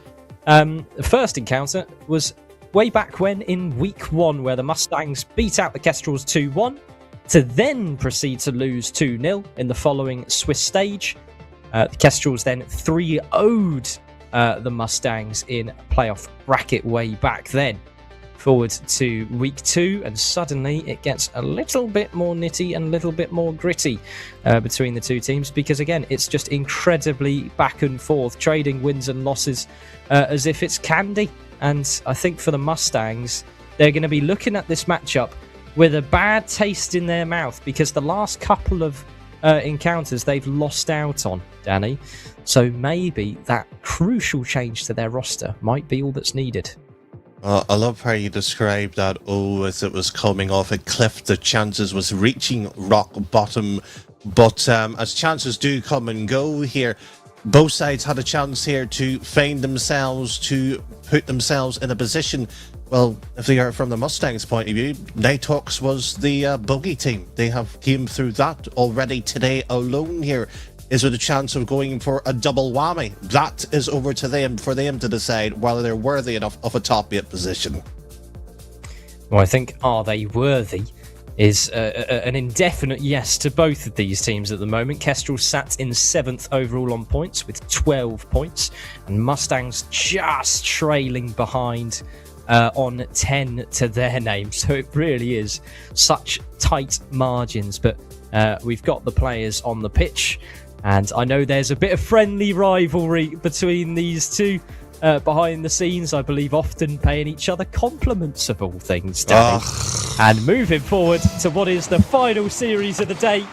the first encounter was way back when in week 1, where the Mustangs beat out the Kestrels 2-1, to then proceed to lose 2-0 in the following Swiss stage. The Kestrels then 3-0'd the Mustangs in playoff bracket way back then. Forward to week 2, and suddenly it gets a little bit more nitty and a little bit more gritty between the two teams, because again, it's just incredibly back and forth, trading wins and losses as if it's candy. And I think for the Mustangs, they're going to be looking at this matchup with a bad taste in their mouth, because the last couple of encounters they've lost out on, Danny. So maybe that crucial change to their roster might be all that's needed. I love how you described that, as it was coming off a cliff, the chances was reaching rock bottom. But as chances do come and go here, both sides had a chance here to find themselves, to put themselves in a position. Well, if they are from the Mustangs' point of view, Nighthawks was the bogey team. They have came through that already today alone. Here is with a chance of going for a double whammy. That is over to them, for them to decide whether they're worthy enough of a top 8 position. Well, I think are they worthy is an indefinite yes to both of these teams at the moment. Kestrel sat in 7th overall on points with 12 points, and Mustangs just trailing behind on 10 to their name. So it really is such tight margins, but we've got the players on the pitch, and I know there's a bit of friendly rivalry between these two behind the scenes, I believe often paying each other compliments of all things, Danny. And moving forward to what is the final series of the day,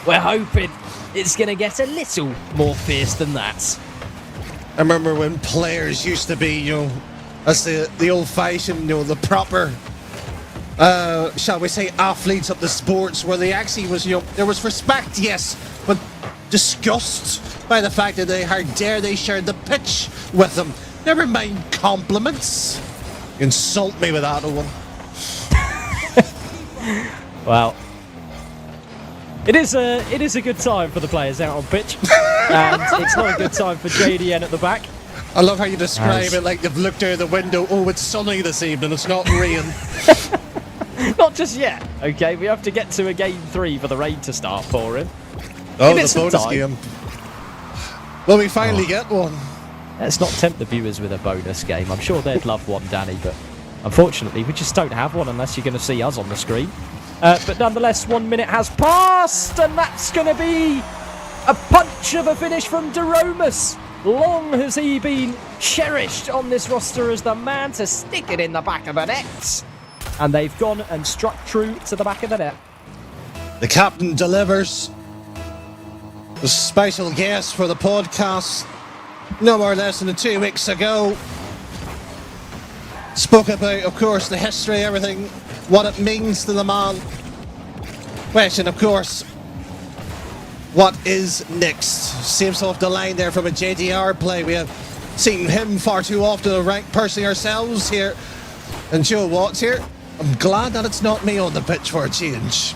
we're hoping it's going to get a little more fierce than that. I remember when players used to be, you know, as the old-fashioned, you know, the proper, shall we say, athletes of the sports, where they actually was, you know, there was respect, yes, but disgust by the fact that how dare they shared the pitch with them. Never mind compliments. You insult me with that one. Well, it is a good time for the players out on pitch, and it's not a good time for JDN at the back. I love how you describe it like they've looked out the window. Oh, it's sunny this evening. It's not rain. Not just yet. Okay, we have to get to a game 3 for the rain to start pouring. Oh, the bonus game. Will we finally get one? Let's not tempt the viewers with a bonus game. I'm sure they'd love one, Danny, but unfortunately we just don't have one unless you're going to see us on the screen. But nonetheless, 1 minute has passed, and that's going to be a punch of a finish from Deromus. Long has he been cherished on this roster as the man to stick it in the back of the net. And they've gone and struck true to the back of the net. The captain delivers. The special guest for the podcast, no more less than 2 weeks ago, spoke about, of course, the history, everything, what it means to the man. Question, of course, what is next. Saves off the line there from a JDR play. We have seen him far too often a rank personally ourselves here. And Joe Watts here. I'm glad that it's not me on the pitch for a change.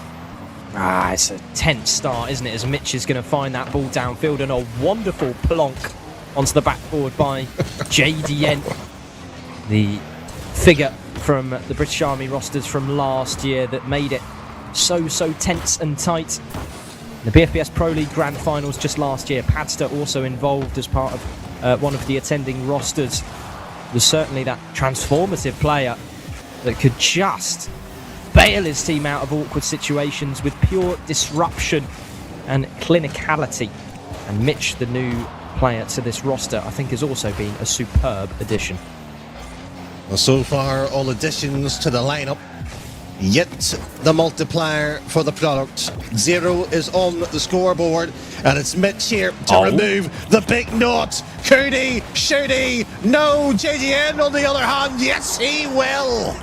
It's a tense start, isn't it? As Mitch is going to find that ball downfield and a wonderful plonk onto the backboard by JDN. The figure from the British Army rosters from last year that made it so tense and tight. The BFBS Pro League Grand Finals just last year, Padster also involved as part of one of the attending rosters. Was certainly that transformative player that could just bail his team out of awkward situations with pure disruption and clinicality. And Mitch, the new player to this roster, I think has also been a superb addition. Well, so far, all additions to the lineup. Yet the multiplier for the product. 0 is on the scoreboard, and it's Mitch here to remove the big knot. Cooney, Shooty, no. JDN on the other hand, yes he will.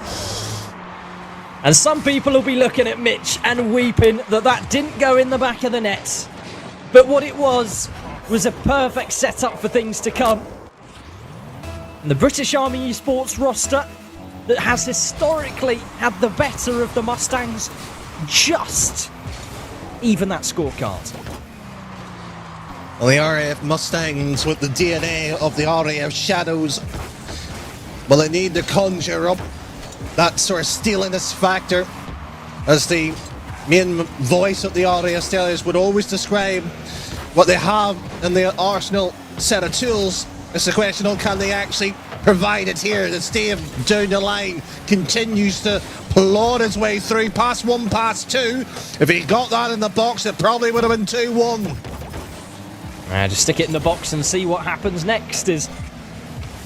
And some people will be looking at Mitch and weeping that didn't go in the back of the net. But what it was a perfect setup for things to come. And the British Army Esports roster that has historically had the better of the Mustangs just even that scorecard. Well, the RAF Mustangs with the DNA of the RAF Shadows. Well, they need to conjure up that sort of steeliness factor, as the main voice of the RAF Steelers would always describe what they have in the arsenal set of tools. It's a question of can they actually provide it here. The Steve down the line continues to plod his way through. Pass 1, pass 2. If he got that in the box, it probably would have been 2-1. Just stick it in the box and see what happens next.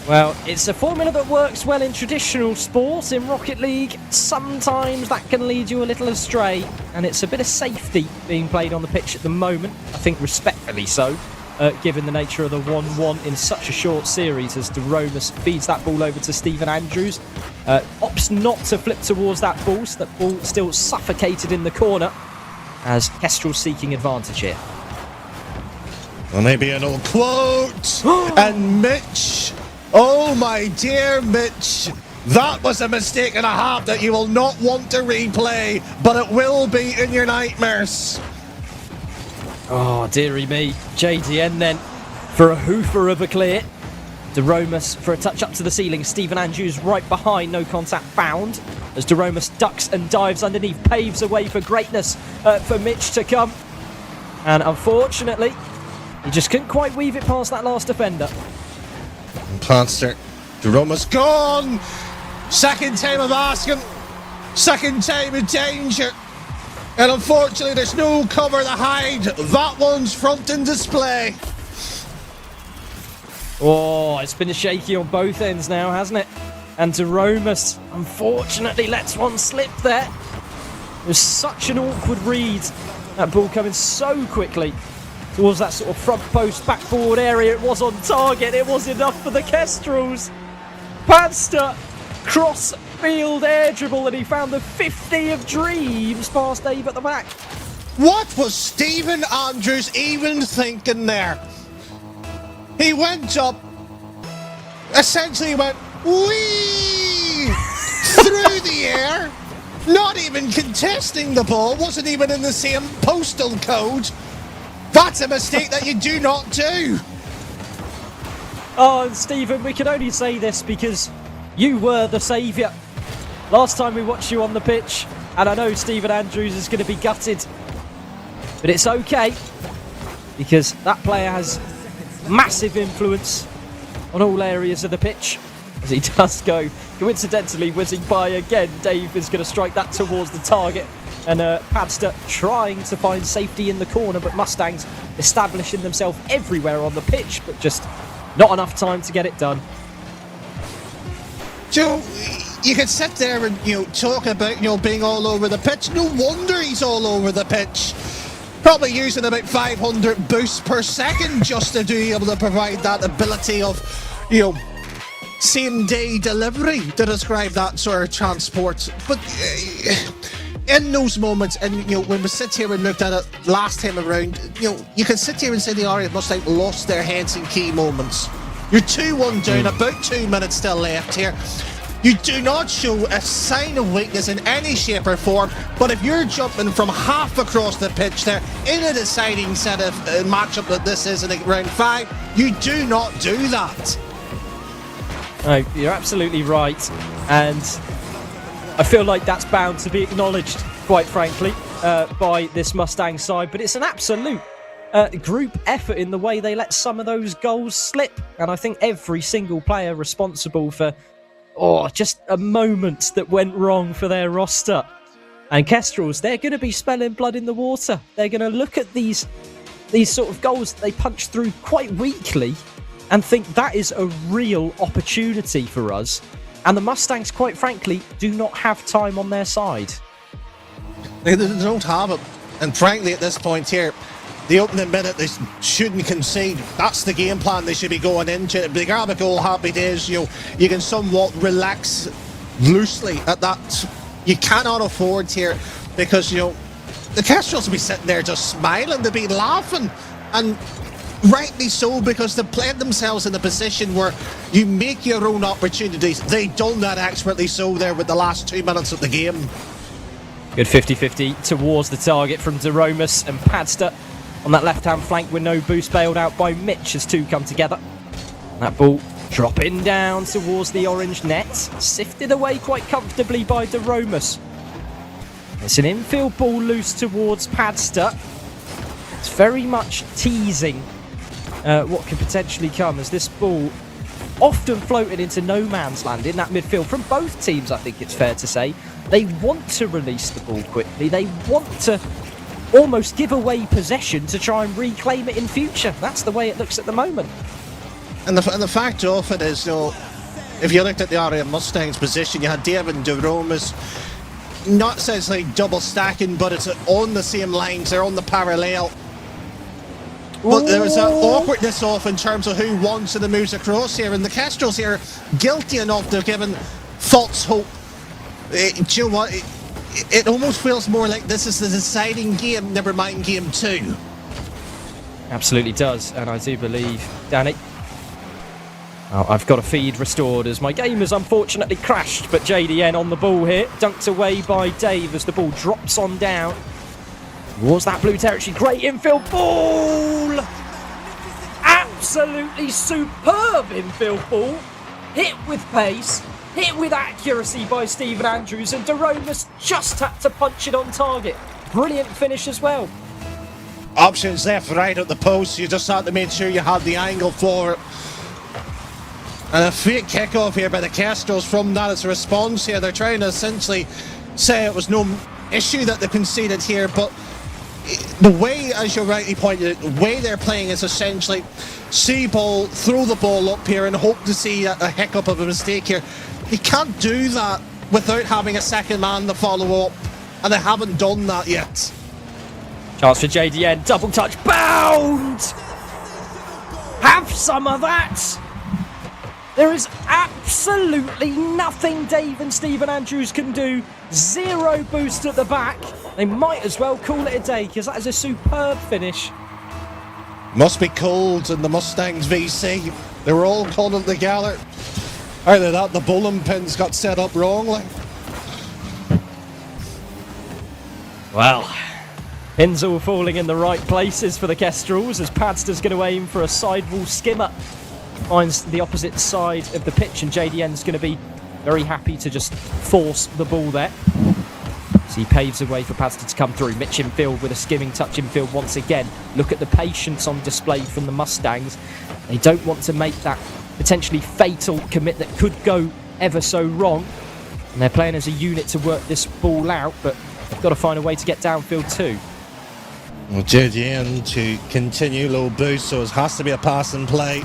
Well, it's a formula that works well in traditional sport. In Rocket League, sometimes that can lead you a little astray, and it's a bit of safety being played on the pitch at the moment. I think respectfully so, given the nature of the 1-1 in such a short series, as DeRomus feeds that ball over to Stephen Andrews. Opts not to flip towards that ball, so that ball still suffocated in the corner, as Kestrel seeking advantage here. Well, maybe an old quote. And Mitch, oh my dear Mitch, that was a mistake and a half that you will not want to replay, but it will be in your nightmares. Oh, dearie me. JDN then for a hoofer of a clear. DeRomus for a touch up to the ceiling. Stephen Andrews right behind, no contact found. As DeRomus ducks and dives underneath, paves a way for greatness for Mitch to come. And unfortunately, he just couldn't quite weave it past that last defender. Panster, DeRomus gone! Second time of asking, second time of danger. And unfortunately, there's no cover to hide. That one's front in display. Oh, it's been shaky on both ends now, hasn't it? And DeRomus, unfortunately, lets one slip there. It was such an awkward read. That ball coming so quickly towards that sort of front post, backboard area. It was on target. It was enough for the Kestrels. Panster, cross field air dribble, and he found the 50 of dreams past Dave at the back. What was Stephen Andrews even thinking there? He went up, essentially went wee through the air, not even contesting the ball, wasn't even in the same postal code. That's a mistake that you do not do. Oh, Stephen, we can only say this because you were the saviour last time we watched you on the pitch, and I know Stephen Andrews is going to be gutted, but it's okay because that player has massive influence on all areas of the pitch, as he does go coincidentally whizzing by again. Dave is going to strike that towards the target, and Padster trying to find safety in the corner, but Mustangs establishing themselves everywhere on the pitch, but just not enough time to get it done. Joe, you could sit there and talk about being all over the pitch. No wonder he's all over the pitch. Probably using about 500 boosts per second just to be able to provide that ability of, same day delivery to describe that sort of transport. But in those moments, and when we sit here and looked at it last time around, you can sit here and say the RAF Mustangs lost their heads in key moments. You're 2-1 down, about 2 minutes still left here. You do not show a sign of weakness in any shape or form, but if you're jumping from half across the pitch there in a deciding set of matchup that this is in round 5, you do not do that. No, you're absolutely right, and I feel like that's bound to be acknowledged, quite frankly, by this Mustang side, but it's an absolute group effort in the way they let some of those goals slip, and I think every single player responsible for just a moment that went wrong for their roster. And Kestrels, they're going to be smelling blood in the water. They're going to look at these sort of goals that they punch through quite weakly and think that is a real opportunity for us. And the Mustangs, quite frankly, do not have time on their side. They don't have it. And frankly, at this point here, the opening minute, they shouldn't concede. That's the game plan they should be going into. If they grab a goal, happy days, you can somewhat relax loosely at that. You cannot afford here because, the Kestrels will be sitting there just smiling, they'll be laughing. And rightly so, because they've played themselves in a position where you make your own opportunities. They've done that expertly so there with the last 2 minutes of the game. Good 50-50 towards the target from DeRomus and Padster on that left-hand flank with no boost, bailed out by Mitch as two come together. That ball dropping down towards the orange net, sifted away quite comfortably by DeRomus. It's an infield ball loose towards Padster. It's very much teasing what could potentially come as this ball often floated into no man's land in that midfield from both teams. I think it's fair to say they want to release the ball quickly. They want to almost give away possession to try and reclaim it in future. That's the way it looks at the moment. And the fact of it is, if you looked at the RAF Mustangs position, you had David and DeRomas, not essentially double stacking, but it's on the same lines, they're on the parallel. But there's an awkwardness off in terms of who wants and moves across here, and the Kestrels here guilty enough to have given false hope. Do you know what? It almost feels more like this is the deciding game, never mind game 2. Absolutely does, and I do believe, Danny, I've got a feed restored as my game has unfortunately crashed, but JDN on the ball here, dunked away by Dave as the ball drops on down towards that blue territory. Great infield ball! Absolutely superb infield ball. Hit with pace, hit with accuracy by Stephen Andrews, and DeRomus just had to punch it on target. Brilliant finish as well. Options left, right at the post, you just had to make sure you had the angle for it. And a fake kickoff here by the Kestrels from that as a response here. They're trying to essentially say it was no issue that they conceded here, but the way, as you rightly pointed out, the way they're playing is essentially see ball, throw the ball up here and hope to see a hiccup of a mistake here. You can't do that without having a second man to follow up, and they haven't done that yet. Chance for JDN, double touch, bound! Have some of that! There is absolutely nothing Dave and Stephen Andrews can do. Zero boost at the back. They might as well call it a day, because that is a superb finish. Must be cold in the Mustangs VC. They were all calling together. Either that, the bowling pins got set up wrongly. Well, pins all falling in the right places for the Kestrels as Padster's going to aim for a sidewall skimmer. Finds the opposite side of the pitch, and JDN's going to be very happy to just force the ball there. So he paves the way for Padster to come through. Mitch infield with a skimming touch infield once again. Look at the patience on display from the Mustangs. They don't want to make that potentially fatal commit that could go ever so wrong. And they're playing as a unit to work this ball out, but they've got to find a way to get downfield too. Well, JDN to continue low boost, so it has to be a pass and play.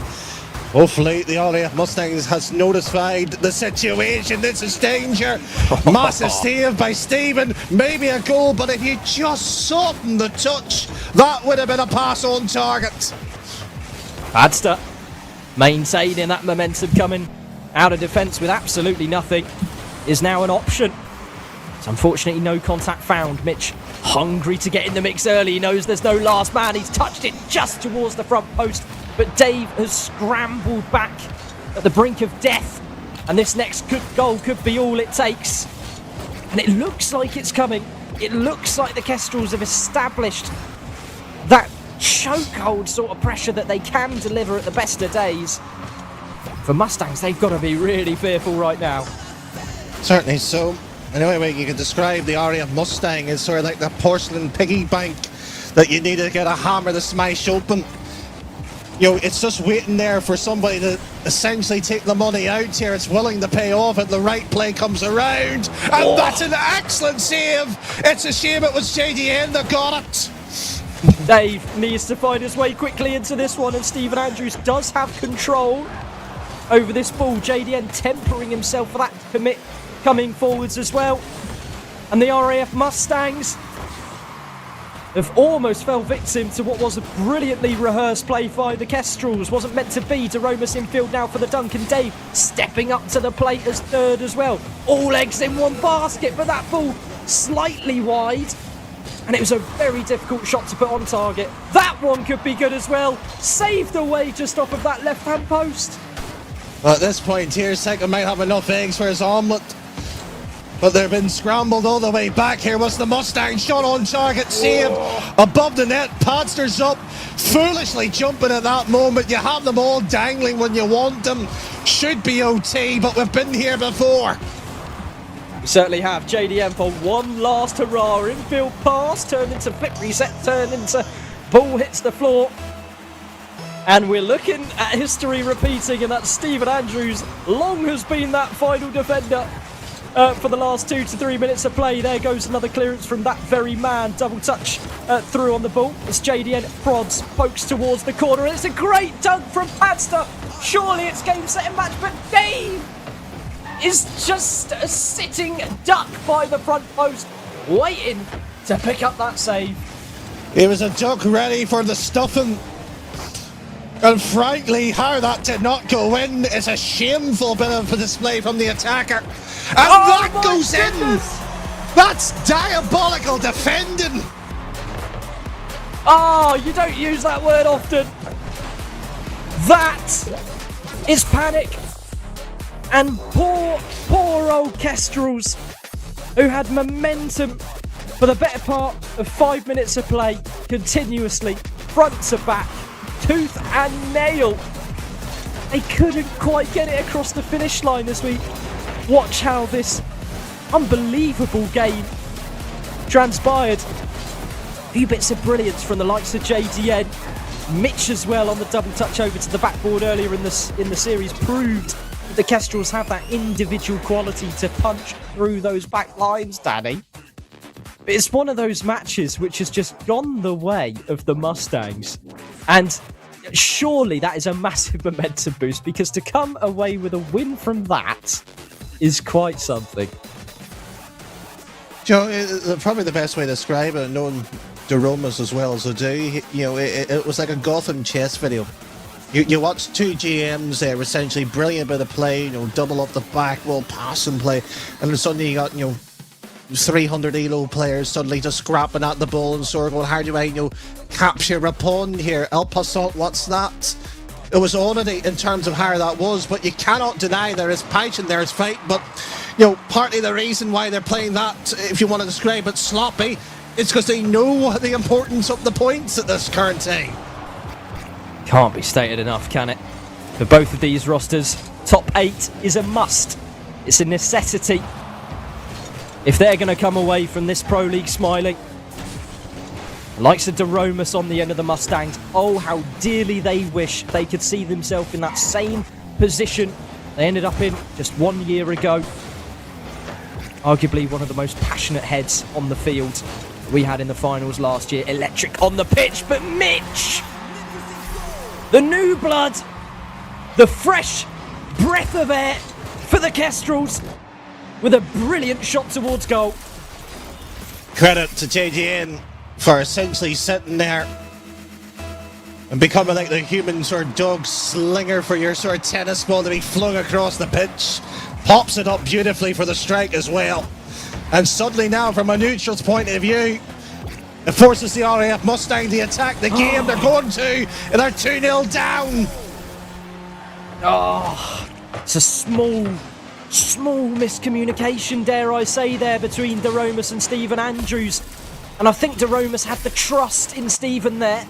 Hopefully the RAF Mustangs has notified the situation. This is danger. Massive save by Stephen. Maybe a goal, but if you just soften the touch, that would have been a pass on target. Padster maintaining that momentum, coming out of defence with absolutely nothing, is now an option. Unfortunately, no contact found. Mitch, hungry to get in the mix early. He knows there's no last man. He's touched it just towards the front post. But Dave has scrambled back at the brink of death. And this next goal could be all it takes. And it looks like it's coming. It looks like the Kestrels have established that chokehold sort of pressure that they can deliver at the best of days. For Mustangs, they've got to be really fearful right now. Certainly so. And the only way you can describe the RAF Mustang is sort of like the porcelain piggy bank that you need to get a hammer to smash open. You know, it's just waiting there for somebody to essentially take the money out here. It's willing to pay off and the right play comes around. And that's an excellent save. It's a shame it was JDN that got it. Dave needs to find his way quickly into this one, and Stephen Andrews does have control over this ball. JDN tempering himself for that commit coming forwards as well. And the RAF Mustangs have almost fell victim to what was a brilliantly rehearsed play by the Kestrels. Wasn't meant to be. DeRomus in field now for the Duncan. Dave stepping up to the plate as third as well. All eggs in one basket, but that ball slightly wide. And it was a very difficult shot to put on target. That one could be good as well. Saved away just off of that left-hand post. Well, at this point here, Second might have enough eggs for his omelette. But they've been scrambled all the way back. Here was the Mustang shot on target, saved above the net. Padster's up, foolishly jumping at that moment. You have them all dangling when you want them. Should be OT, but we've been here before. We certainly have. JDM for one last hurrah. Infield pass, turned into flip reset, turned into ball hits the floor. And we're looking at history repeating, and that Stephen Andrews long has been that final defender. For the last 2 to 3 minutes of play. There goes another clearance from that very man. Double touch through on the ball. It's JDN prods, pokes towards the corner. And it's a great dunk from Padster. Surely it's game, set and match. But Dave is just a sitting duck by the front post, waiting to pick up that save. He was a duck ready for the stuffing. And frankly, how that did not go in is a shameful bit of a display from the attacker. And that goes goodness. in! That's diabolical defending! Oh, you don't use that word often. That is panic. And poor old Kestrels, who had momentum for the better part of 5 minutes of play, continuously, front to back, tooth and nail. They couldn't quite get it across the finish line this week. Watch how this unbelievable game transpired. A few bits of brilliance from the likes of JDN. Mitch as well on the double touch over to the backboard earlier in the series proved that the Kestrels have that individual quality to punch through those back lines, Danny. But it's one of those matches which has just gone the way of the Mustangs. And surely that is a massive momentum boost, because to come away with a win from that is quite something. Joe, probably the best way to describe it, knowing DeRomas as well as I do, you know, it was like a Gotham chess video. You watch two GMs there, essentially brilliant bit of play, you know, double up the back, well, pass and play, and then suddenly you got, you know, 300 ELO players suddenly just scrapping at the ball and sort of going, how do I, you know, capture a pawn here? El Passant, what's that? It was oddity in terms of how that was, but you cannot deny there is passion, there is fight. But, you know, partly the reason why they're playing that, if you want to describe it sloppy, it's because they know the importance of the points at this current time. Can't be stated enough, can it? For both of these rosters, top 8 is a must. It's a necessity if they're going to come away from this Pro League smiling. The likes of DeRomus on the end of the Mustangs. Oh, how dearly they wish they could see themselves in that same position they ended up in just 1 year ago. Arguably one of the most passionate heads on the field we had in the finals last year. Electric on the pitch, but Mitch, the new blood, the fresh breath of air for the Kestrels, with a brilliant shot towards goal. Credit to JDN for essentially sitting there and becoming like the human sort of dog slinger for your sort of tennis ball to be flung across the pitch. Pops it up beautifully for the strike as well. And suddenly now, from a neutral's point of view, it forces the RAF Mustang to attack the game. They're going to, and they're 2-0 down. Oh, it's a small miscommunication, dare I say, there between DeRomus and Stephen Andrews. And I think DeRomus had the trust in Stephen there.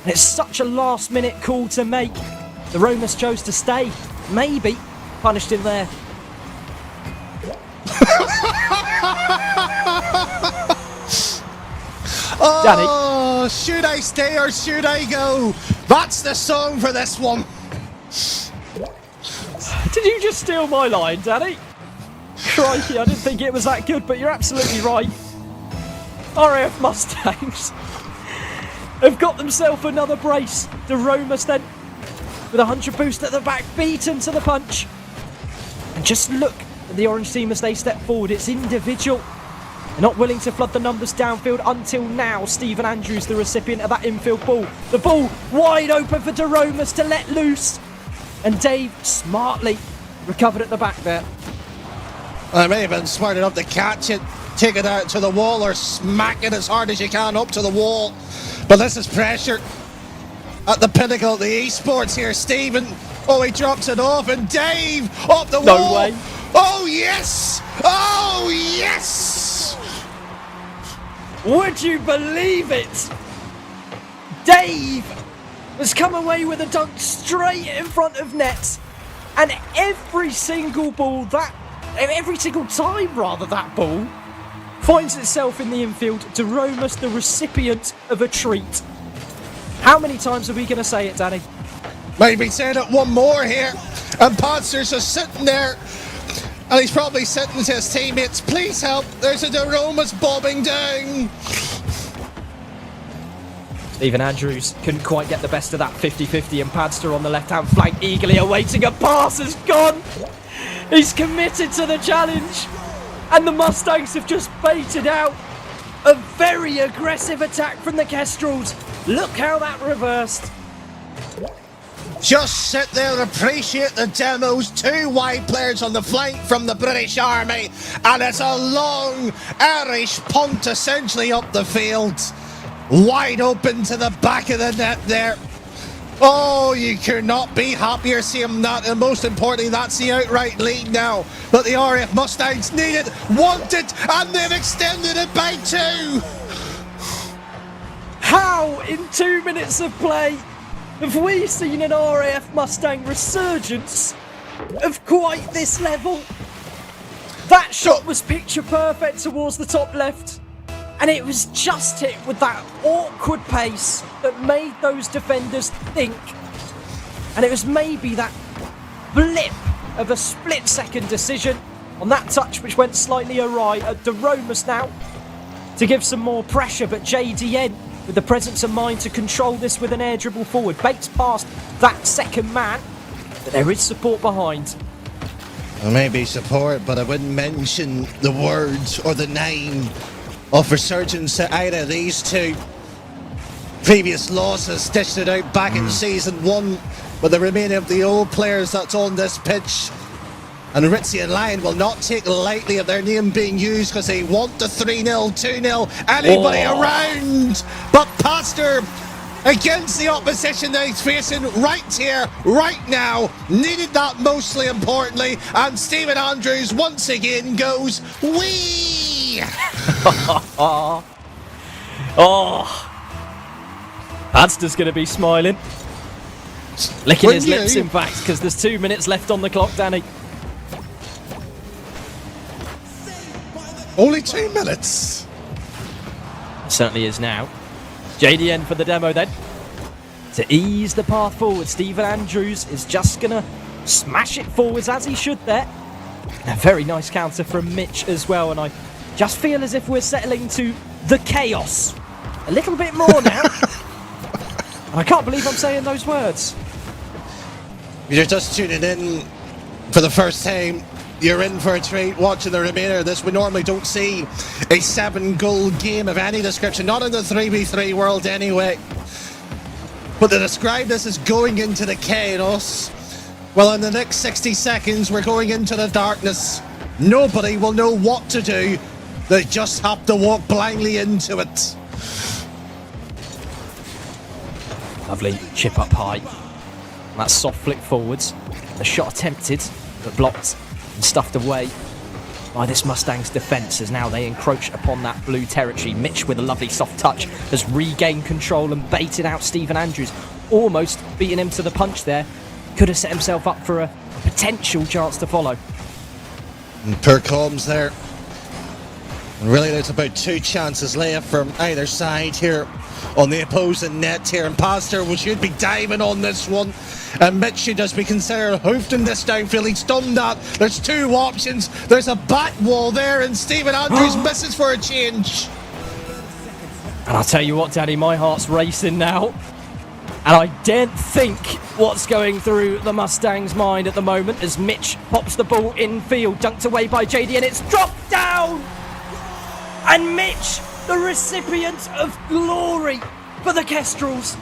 And it's such a last-minute call to make. DeRomus chose to stay. Maybe punished him there. Oh, should I stay or should I go? That's the song for this one. Did you just steal my line, Danny? Crikey, I didn't think it was that good, but you're absolutely right. RAF Mustangs have got themselves another brace. DeRomus then, with 100 boost at the back, beaten to the punch. And just look at the Orange team as they step forward. It's individual. They're not willing to flood the numbers downfield until now. Stephen Andrews, the recipient of that infield ball. The ball wide open for DeRomus to let loose. And Dave smartly recovered at the back there. I may have been smart enough to catch it, take it out to the wall, or smack it as hard as you can up to the wall. But this is pressure at the pinnacle of the esports here. Stephen, oh, he drops it off, and Dave up the wall. No way. Oh, yes! Oh, yes! Would you believe it? Dave has come away with a dunk straight in front of net. And every single time that ball finds itself in the infield, DeRomus, the recipient of a treat. How many times are we going to say it, Danny? Maybe saying it one more here. And Podster's just sitting there. And he's probably sitting to his teammates. Please help. There's a DeRomus bobbing down. Stephen Andrews couldn't quite get the best of that 50-50, and Padster on the left-hand flank eagerly awaiting a pass has gone. He's committed to the challenge, and the Mustangs have just baited out a very aggressive attack from the Kestrels. Look how that reversed. Just sit there and appreciate the demos. 2 wide players on the flank from the British Army, and it's a long Irish punt essentially up the field. Wide open to the back of the net there. Oh, you could not be happier seeing that, and most importantly, that's the outright lead now that the RAF Mustangs needed, wanted, and they've extended it by 2. How, in 2 minutes of play, have we seen an RAF Mustang resurgence of quite this level? That shot was picture perfect towards the top left, and it was just hit with that awkward pace that made those defenders think. And it was maybe that blip of a split-second decision on that touch which went slightly awry at DeRomus now to give some more pressure, but JDN with the presence of mind to control this with an air dribble forward. Bates past that second man, but there is support behind. There may be support, but I wouldn't mention the words or the name of resurgence to either of these 2. Previous losses dished it out back in season 1, but the remaining of the old players that's on this pitch. And Ritzy and Lyon will not take lightly of their name being used because they want the 3-0, 2-0, anybody around. But Pastor, against the opposition that he's facing right here, right now, needed that mostly importantly. And Stephen Andrews once again goes, wee! Padster's going to be smiling. Licking his lips, in fact, because there's 2 minutes left on the clock, Danny. Only 2 minutes. Certainly is now. JDN for the demo then. To ease the path forward, Stephen Andrews is just going to smash it forwards as he should there. And a very nice counter from Mitch as well. And I just feel as if we're settling to the chaos a little bit more now. And I can't believe I'm saying those words. You're just tuning in for the first time. You're in for a treat watching the remainder of this. We normally don't see a 7-goal game of any description, not in the 3v3 world anyway. But to describe this as going into the chaos, well, in the next 60 seconds, we're going into the darkness. Nobody will know what to do. They just have to walk blindly into it. Lovely chip up high. And that soft flick forwards. The shot attempted, but blocked and stuffed away by this Mustang's defence as now they encroach upon that blue territory. Mitch with a lovely soft touch has regained control and baited out Stephen Andrews. Almost beating him to the punch there. Could have set himself up for a potential chance to follow. And poor Combs there. And really there's about 2 chances left from either side here on the opposing net here. And Pastor should be diving on this one. And Mitch should just be considered hoofing this downfield. He's done that. There's 2 options. There's a back wall there, and Stephen Andrews misses for a change. And I'll tell you what, Daddy, my heart's racing now. And I daren't think what's going through the Mustang's mind at the moment as Mitch pops the ball infield, dunked away by JD, and it's dropped down. And Mitch, the recipient of glory for the Kestrels.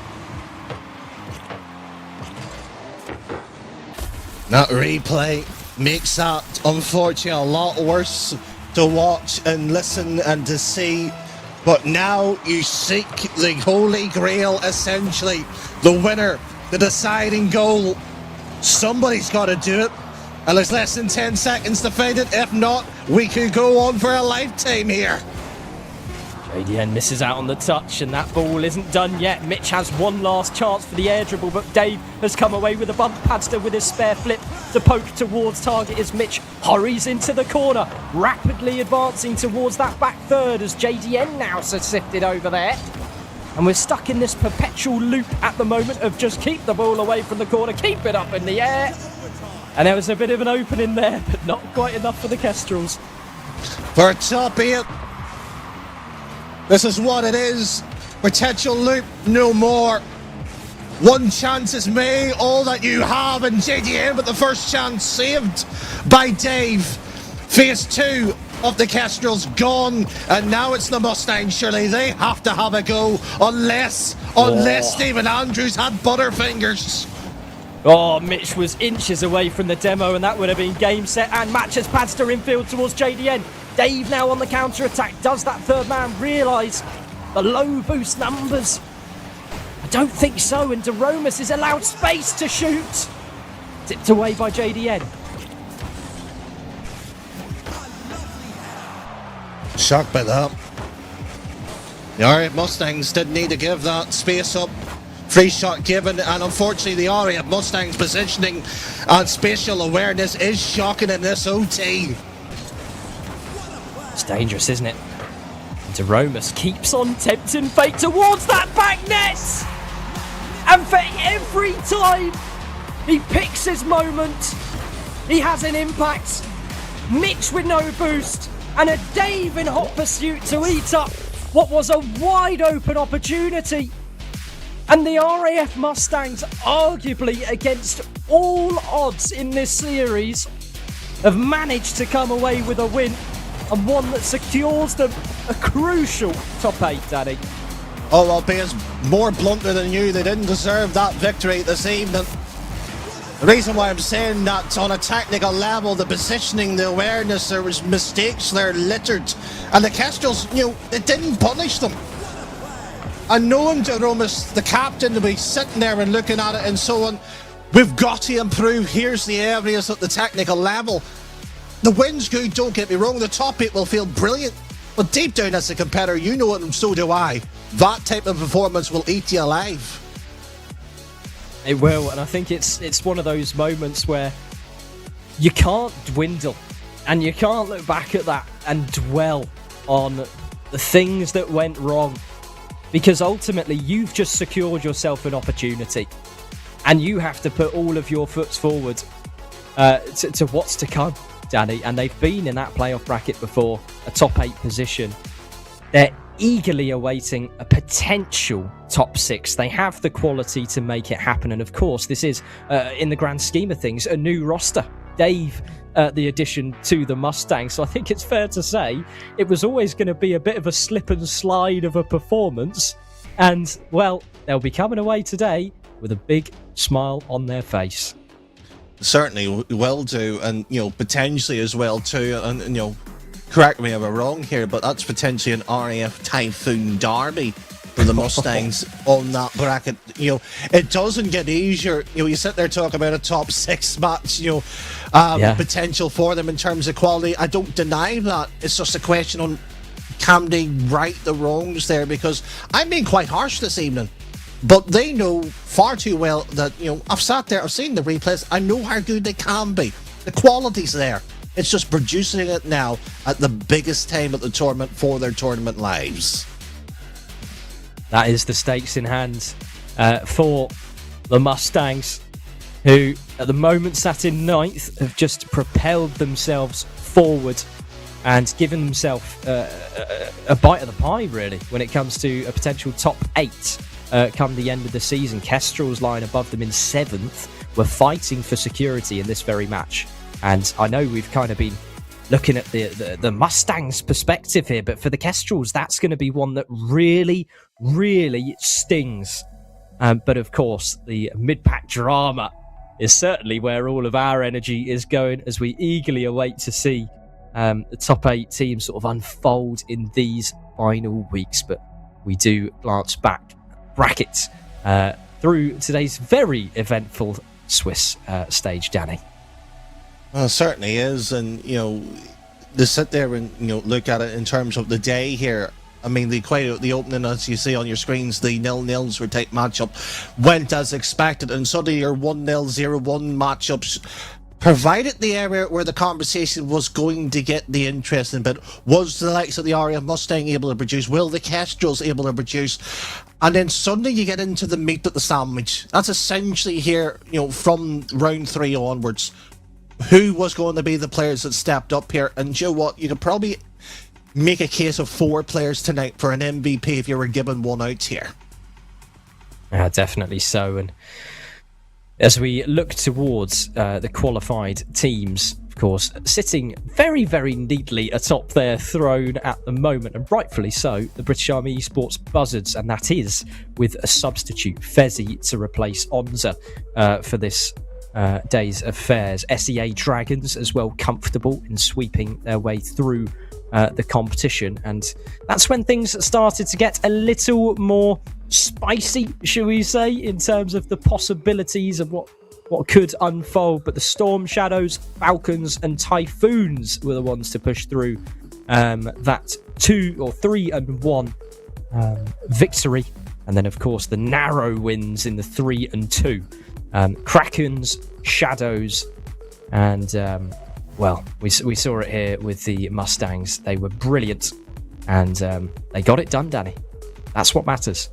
That replay makes that, unfortunately, a lot worse to watch and listen and to see. But now you seek the Holy Grail, essentially. The winner, the deciding goal. Somebody's got to do it. And there's less than 10 seconds to find it. If not, we could go on for a lifetime here. JDN misses out on the touch, and that ball isn't done yet. Mitch has one last chance for the air dribble, but Dave has come away with a bump. Padster with his spare flip to poke towards target as Mitch hurries into the corner, rapidly advancing towards that back third as JDN now sifted over there. And we're stuck in this perpetual loop at the moment of just keep the ball away from the corner, keep it up in the air. And there was a bit of an opening there, but not quite enough for the Kestrels. For a top 8. This is what it is. Potential loop, no more. 1 chance is May, all that you have in JDM, but the first chance saved by Dave. Phase 2 of the Kestrels gone, and now it's the Mustangs. Surely they have to have a go, unless Stephen Andrews had butterfingers. Oh, Mitch was inches away from the demo, and that would have been game, set, and match as Padster infield towards JDN. Dave now on the counter-attack. Does that third man realise the low boost numbers? I don't think so, and DeRomas is allowed space to shoot. Tipped away by JDN. Shocked by that. The RAF Mustangs didn't need to give that space up. Free shot given, and unfortunately the RAF Mustangs positioning and spatial awareness is shocking in this OT. It's dangerous, isn't it? DeRomas keeps on tempting fate towards that back net! And for every time he picks his moment, he has an impact. Mitch with no boost, and a Dave in hot pursuit to eat up what was a wide open opportunity. And the RAF Mustangs, arguably against all odds in this series, have managed to come away with a win, and one that secures them a crucial top 8, Danny. Oh, I'll be as more blunter than you. They didn't deserve that victory this evening. The reason why I'm saying that, on a technical level, the positioning, the awareness, there was mistakes there littered. And the Kestrels, they didn't punish them. And knowing DeRomas, the captain, to be sitting there and looking at it and so on, we've got to improve. Here's the areas at the technical level. The win's good, don't get me wrong. The top 8 will feel brilliant. But deep down as a competitor, you know it, and so do I. That type of performance will eat you alive. It will, and I think it's one of those moments where you can't dwindle and you can't look back at that and dwell on the things that went wrong, because ultimately you've just secured yourself an opportunity and you have to put all of your foot forward to what's to come, Danny. And they've been in that playoff bracket before, a top 8 position. They're eagerly awaiting a potential top 6. They have the quality to make it happen, and of course this is in the grand scheme of things a new roster. Dave, the addition to the Mustangs, so I think it's fair to say it was always going to be a bit of a slip and slide of a performance, and well, they'll be coming away today with a big smile on their face. certainly will do, and potentially as well too. And correct me if I'm wrong here, but that's potentially an RAF Typhoon derby for the Mustangs on that bracket. It doesn't get easier. You sit there talking about a top 6 match. Potential for them in terms of quality. I don't deny that. It's just a question on can they right the wrongs there, because I'm being quite harsh this evening. But they know far too well that, I've sat there, I've seen the replays, I know how good they can be. The quality's there. It's just producing it now at the biggest time at the tournament for their tournament lives. That is the stakes in hand for the Mustangs, who at the moment sat in 9th, have just propelled themselves forward and given themselves a bite of the pie, really, when it comes to a potential top 8 come the end of the season. Kestrel's lying above them in 7th. We're fighting for security in this very match. And I know we've kind of been looking at the Mustangs' perspective here, but for the Kestrels, that's going to be one that really, really stings. But of course, the mid-pack drama is certainly where all of our energy is going, as we eagerly await to see the top 8 teams sort of unfold in these final weeks. But we do glance back brackets through today's very eventful Swiss stage, Danny. Well, it certainly is, and to sit there and look at it in terms of the day here. I mean, the opening, as you see on your screens, the 0-0s for type matchup went as expected, and suddenly your 1-0, 0-1 matchups provided the area where the conversation was going to get the interesting bit. Was the likes of the RAF Mustang able to produce? Will the Kestrels able to produce? And then suddenly you get into the meat of the sandwich. That's essentially here, from round 3 onwards. Who was going to be the players that stepped up here? And you know what? You could probably make a case of 4 players tonight for an MVP if you were given one out here. Yeah, definitely so. And as we look towards the qualified teams, of course, sitting very, very neatly atop their throne at the moment, and rightfully so, the British Army Esports Buzzards, and that is with a substitute, Fezzi, to replace Onza for this day's affairs. SEA Dragons as well, comfortable in sweeping their way through the competition, and that's when things started to get a little more spicy, shall we say, in terms of the possibilities of what could unfold. But the Storm Shadows, Falcons and Typhoons were the ones to push through that 2 or 3-1 victory, and then of course the narrow wins in the 3-2. Krakens, Shadows, and we saw it here with the Mustangs. They were brilliant, and they got it done, Danny. That's what matters.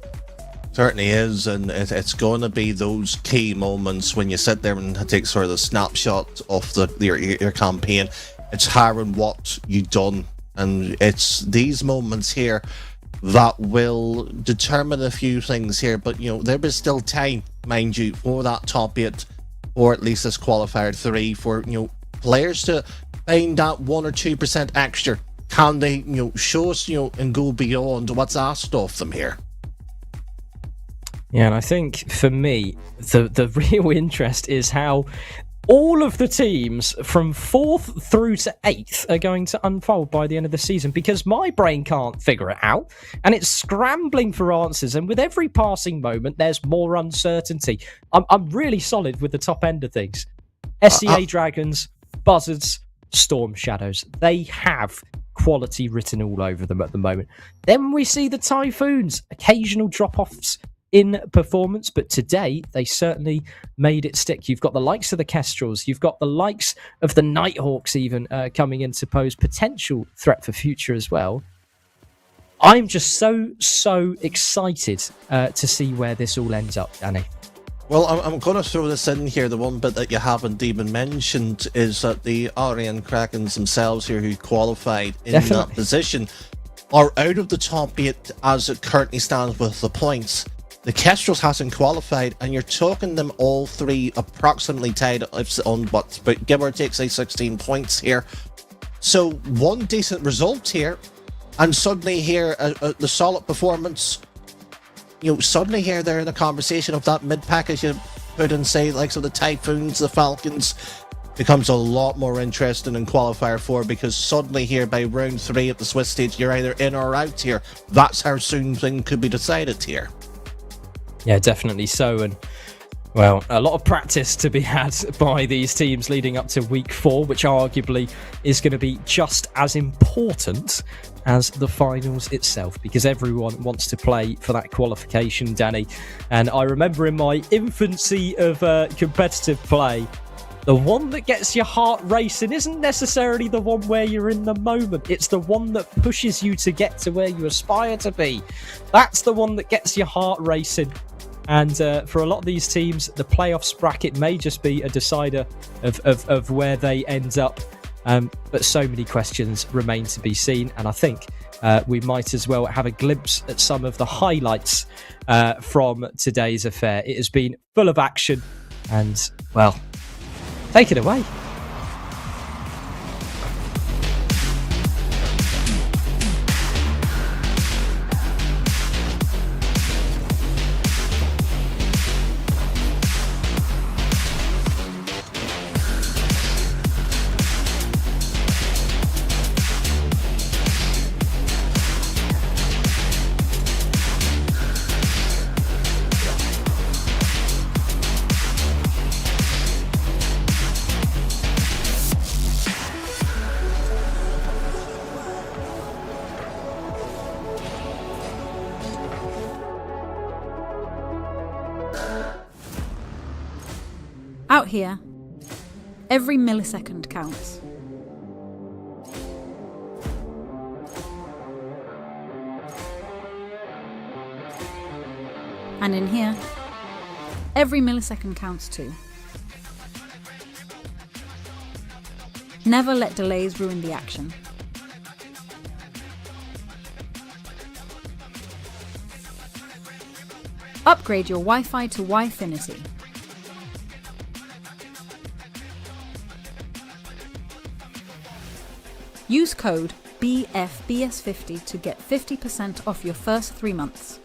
Certainly is, and it's going to be those key moments when you sit there and take sort of the snapshot of your campaign. It's hiring what you've done, and it's these moments here that will determine a few things here. But there is still time, mind you, for that top 8, or at least this qualifier 3, for players to find that 1 or 2% extra. Can they show us and go beyond what's asked of them here? Yeah, and I think for me, the real interest is how all of the teams from 4th through to 8th are going to unfold by the end of the season, because my brain can't figure it out, and it's scrambling for answers, and with every passing moment, there's more uncertainty. I'm really solid with the top end of things. SEA Dragons, Buzzards, Storm Shadows, they have quality written all over them at the moment. Then we see the Typhoons, occasional drop-offs in performance, but today they certainly made it stick. You've got the likes of the Kestrels, you've got the likes of the Nighthawks even coming in to pose potential threat for future as well. I'm just so excited to see where this all ends up, Danny. Well, I'm going to throw this in here. The one bit that you haven't even mentioned is that the RN Krakens themselves here, who qualified in that position, are out of the top 8 as it currently stands with the points. The Kestrels hasn't qualified, and you're talking them all 3 approximately tied on what, but give or take, say 16 points here. So one decent result here, and suddenly here the solid performance. Suddenly here they're in a conversation of that mid pack, as you put in, say, like so the Typhoons, the Falcons, becomes a lot more interesting in qualifier 4, because suddenly here by round 3 at the Swiss stage, you're either in or out here. That's how soon things could be decided here. Yeah, definitely so. And well, a lot of practice to be had by these teams leading up to week 4, which arguably is going to be just as important as the finals itself, because everyone wants to play for that qualification, Danny. And I remember in my infancy of competitive play, the one that gets your heart racing isn't necessarily the one where you're in the moment. It's the one that pushes you to get to where you aspire to be. That's the one that gets your heart racing. And for a lot of these teams, the playoffs bracket may just be a decider of where they end up. But so many questions remain to be seen. And I think we might as well have a glimpse at some of the highlights from today's affair. It has been full of action. And, well, take it away. Out here, every millisecond counts. And in here, every millisecond counts too. Never let delays ruin the action. Upgrade your Wi-Fi to Wi-Finity. Use code BFBS50 to get 50% off your first 3 months.